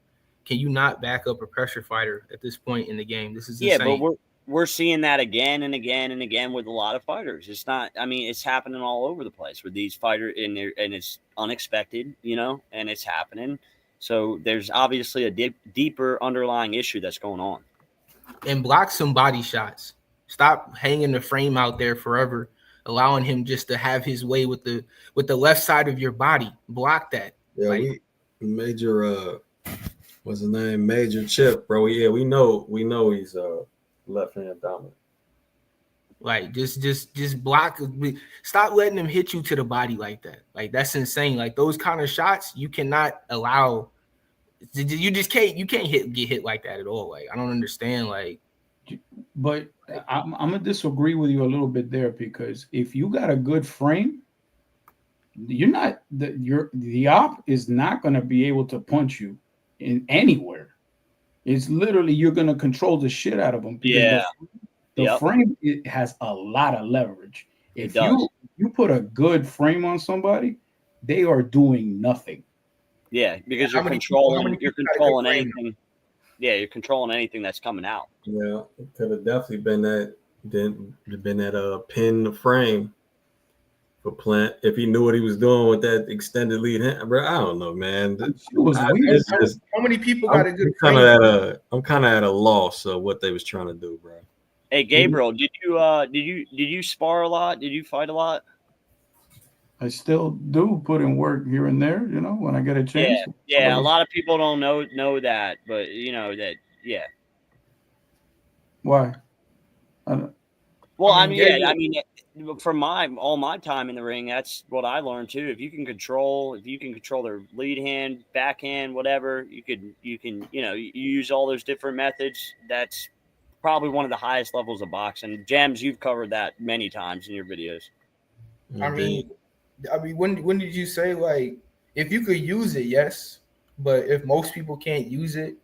can you not back up a pressure fighter at this point in the game? This is insane. But we're seeing that again and again and again with a lot of fighters. It's not, I mean, it's happening all over the place with these fighters, and it's unexpected, and it's happening. So there's obviously a deeper underlying issue that's going on. And block some body shots. Stop hanging the frame out there forever, allowing him just to have his way with the left side of your body. Block that. Yeah, like, Major what's his name? Major Chip, bro. Yeah, we know he's left hand dominant. Like just block. Stop letting him hit you to the body like that. Like that's insane. Like those kind of shots you cannot allow. You just can't. You can't get hit like that at all. Like I don't understand. Like, but I'm gonna disagree with you a little bit there, because if you got a good frame, you're not the op is not gonna be able to punch you in anywhere. It's literally you're gonna control the shit out of them. Yeah, the frame, it has a lot of leverage. If you put a good frame on somebody, they are doing nothing. Yeah, because you're controlling anything. Yeah, you're controlling anything that's coming out. Yeah, it could have definitely been that pin the frame for Plant if he knew what he was doing with that extended lead hand. Bro, I don't know, man. It was weird. How many people got a good frame? I'm kind of at a loss of what they was trying to do, bro. Hey, Gabriel, did you spar a lot? Did you fight a lot? I still do put in work here and there, when I get a chance. Yeah. A lot of people don't know that, but that. Why? From all my time in the ring, that's what I learned too. If you can control their lead hand, backhand, whatever, you use all those different methods. That's probably one of the highest levels of boxing. Jams, you've covered that many times in your videos. I mean, when did you say, like, if you could use it, yes, but if most people can't use it,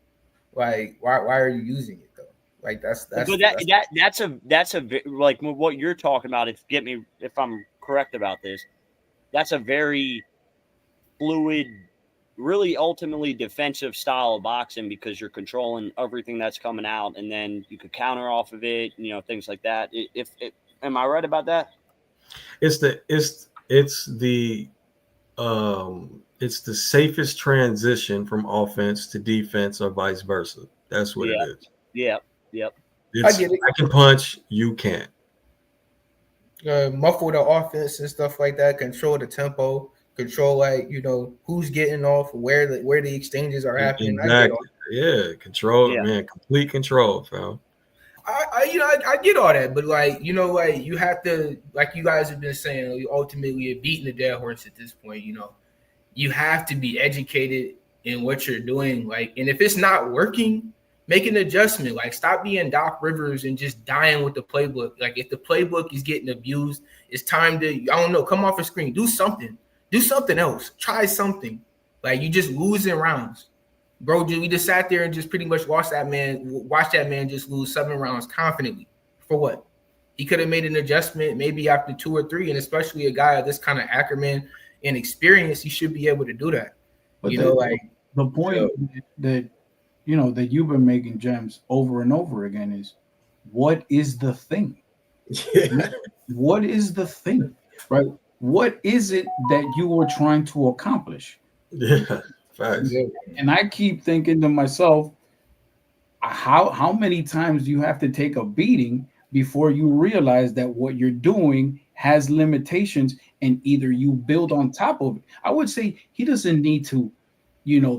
like, why are you using it though? Like that's like what you're talking about. If I'm correct about this, that's a very fluid, really ultimately defensive style of boxing, because you're controlling everything that's coming out, and then you could counter off of it, things like that. Am I right about that? It's the safest transition from offense to defense or vice versa. That's what it is. Yep. I get it. I can punch, you can't. Muffle the offense and stuff like that. Control the tempo. Control who's getting off, where the exchanges are happening. Exactly. Control, man. Complete control, fam. I get all that, but you have to, like you guys have been saying, ultimately you're beating the dead horse at this point. You have to be educated in what you're doing. And if it's not working, make an adjustment. Stop being Doc Rivers and just dying with the playbook. If the playbook is getting abused, it's time to, come off a screen, do something else, try something. You just losing rounds. Bro, we just sat there and just pretty much watched that man just lose 7 rounds confidently For what? He could have made an adjustment maybe after 2 or 3, and especially a guy of this kind of acumen and experience, he should be able to do that. But the point that that you've been making, Gems, over and over again is, what is the thing? Yeah. What is the thing, right? What is it that you were trying to accomplish? Yeah, facts. And I keep thinking to myself, how many times do you have to take a beating before you realize that what you're doing has limitations, and either you build on top of it? I would say he doesn't need to,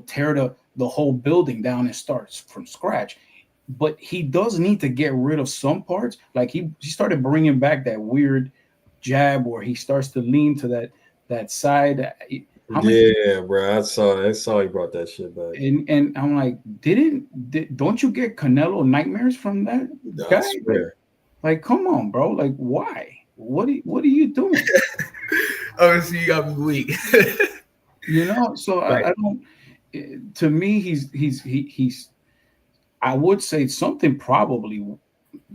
tear the whole building down and start from scratch, but he does need to get rid of some parts. Like he started bringing back that weird jab where he starts to lean to that side. Yeah, bro. I saw he brought that shit back. And I'm like, don't you get Canelo nightmares from that guy? I swear. Like, come on, bro. Like, why? What are you doing? Obviously, you got me weak. So right. I don't. To me, he's. I would say something probably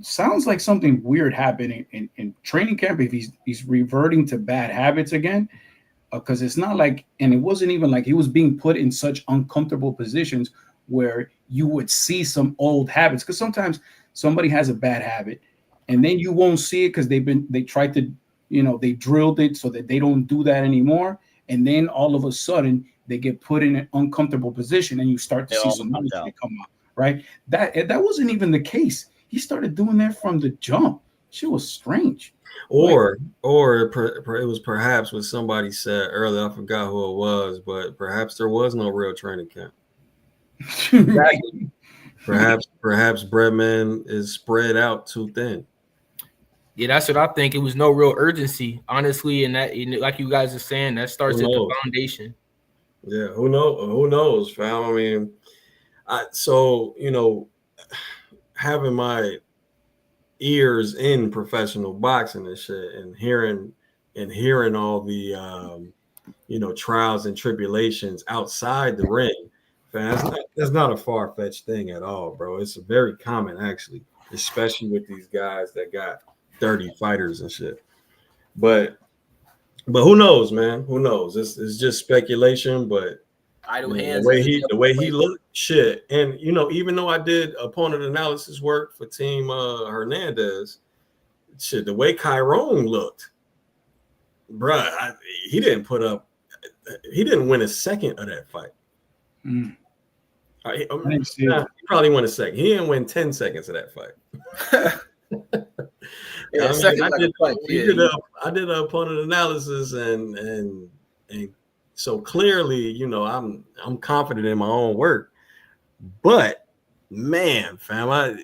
sounds like something weird happening in training camp if he's reverting to bad habits again. Because it's not like, and it wasn't even like he was being put in such uncomfortable positions where you would see some old habits. Because sometimes somebody has a bad habit and then you won't see it because they tried to, they drilled it so that they don't do that anymore. And then all of a sudden they get put in an uncomfortable position and you start to see some money come out, right? That wasn't even the case. He started doing that from the jump. Shit was strange. Or it was perhaps what somebody said earlier. I forgot who it was, but perhaps there was no real training camp. Exactly. Perhaps Breadman is spread out too thin. Yeah, that's what I think. It was no real urgency, honestly, and that, like you guys are saying, that starts at the foundation. Yeah, who knows, fam? I mean, having my ears in professional boxing and shit, and hearing all the trials and tribulations outside the ring, fam, that's not a far-fetched thing at all, bro. It's very common, actually, especially with these guys that got 30 fighters and shit. But who knows, man? Who knows? It's just speculation, but the way he looked, shit. And even though I did opponent analysis work for Team Hernandez, shit, the way Chiron looked, bruh, he didn't win a second of that fight. He probably won a second. He didn't win 10 seconds of that fight. I did an opponent analysis, and so clearly, I'm confident in my own work. But man, fam, I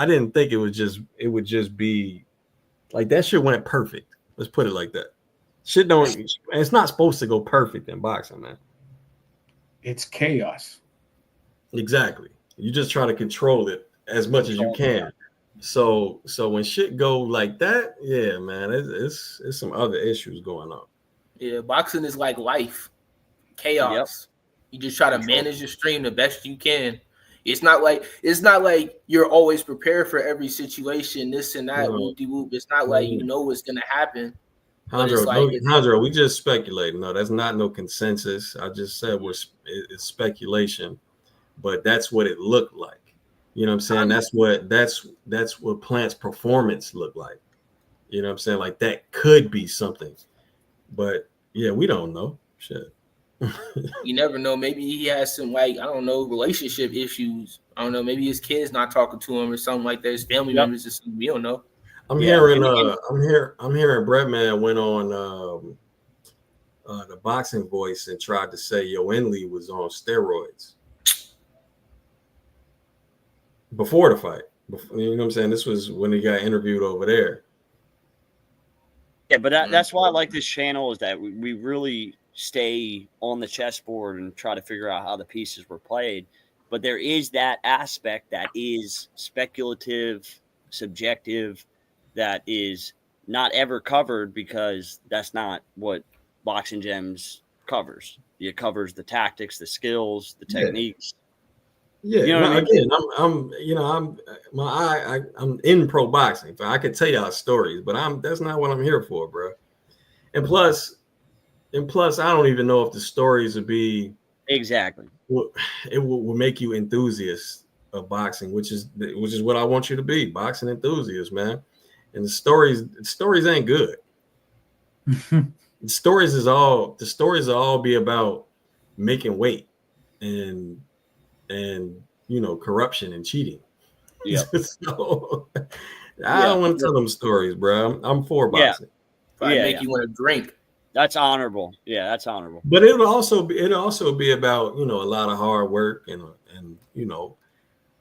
didn't think it would just be like that. Shit went perfect. Let's put it like that. It's not supposed to go perfect in boxing, man. It's chaos. Exactly. You just try to control it as much as you can. So when shit go like that, yeah, man, it's some other issues going on. Yeah, boxing is like life. Chaos. Yep. You just try to manage your stream the best you can. It's not like you're always prepared for every situation, this and that, whoop-de-whoop. It's not like you know what's gonna happen. Hondro, we just speculating. No, that's not no consensus. I just said it's speculation, but that's what it looked like. You know what I'm saying? That's what Plant's performance looked like. You know what I'm saying? Like that could be something. But yeah, we don't know. Shit. You never know. Maybe he has some, like, I don't know, relationship issues. I don't know. Maybe his kid's not talking to him or something like that. His family members or something. We don't know. I'm hearing Breadman went on the Boxing Voice and tried to say Yoenli was on steroids before the fight. You know what I'm saying? This was when he got interviewed over there. Yeah, but that's why I like this channel, is that we really stay on the chessboard and try to figure out how the pieces were played. But there is that aspect that is speculative, subjective, that is not ever covered, because that's not what Boxing Gems covers. It covers the tactics, the skills, the techniques. Yeah, You know what I mean? again, I'm in pro boxing. I could tell y'all stories, but that's not what I'm here for, bro. And plus, I don't even know if the stories would be Exactly. it will make you enthusiasts of boxing, which is what I want you to be, boxing enthusiasts, man. And the stories ain't good. The stories will all be about making weight and corruption and cheating. Yeah. So I don't want to tell them stories, bro. I'm for Yeah. boxing. Probably make you want to drink. That's honorable. Yeah, that's honorable. But it'll also be about a lot of hard work and a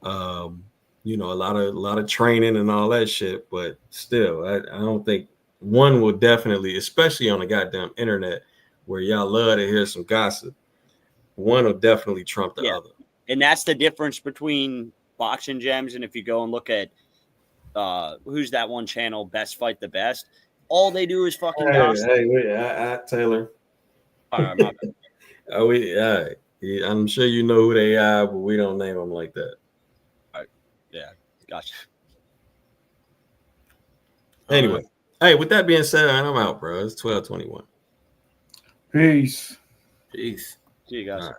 lot of training and all that shit. But still, I don't think one will definitely, especially on the goddamn internet where y'all love to hear some gossip, one will definitely trump the other. And that's the difference between Boxing Gems and if you go and look at who's that one channel, Best Fight the Best. All they do is fucking gossip. Hey, wait, Taylor. All right, my bad. I'm sure you know who they are, but we don't name them like that. All right. Yeah, gotcha. Anyway, hey, with that being said, I'm out, bro. It's 12:21. Peace. Peace. See you guys. All right.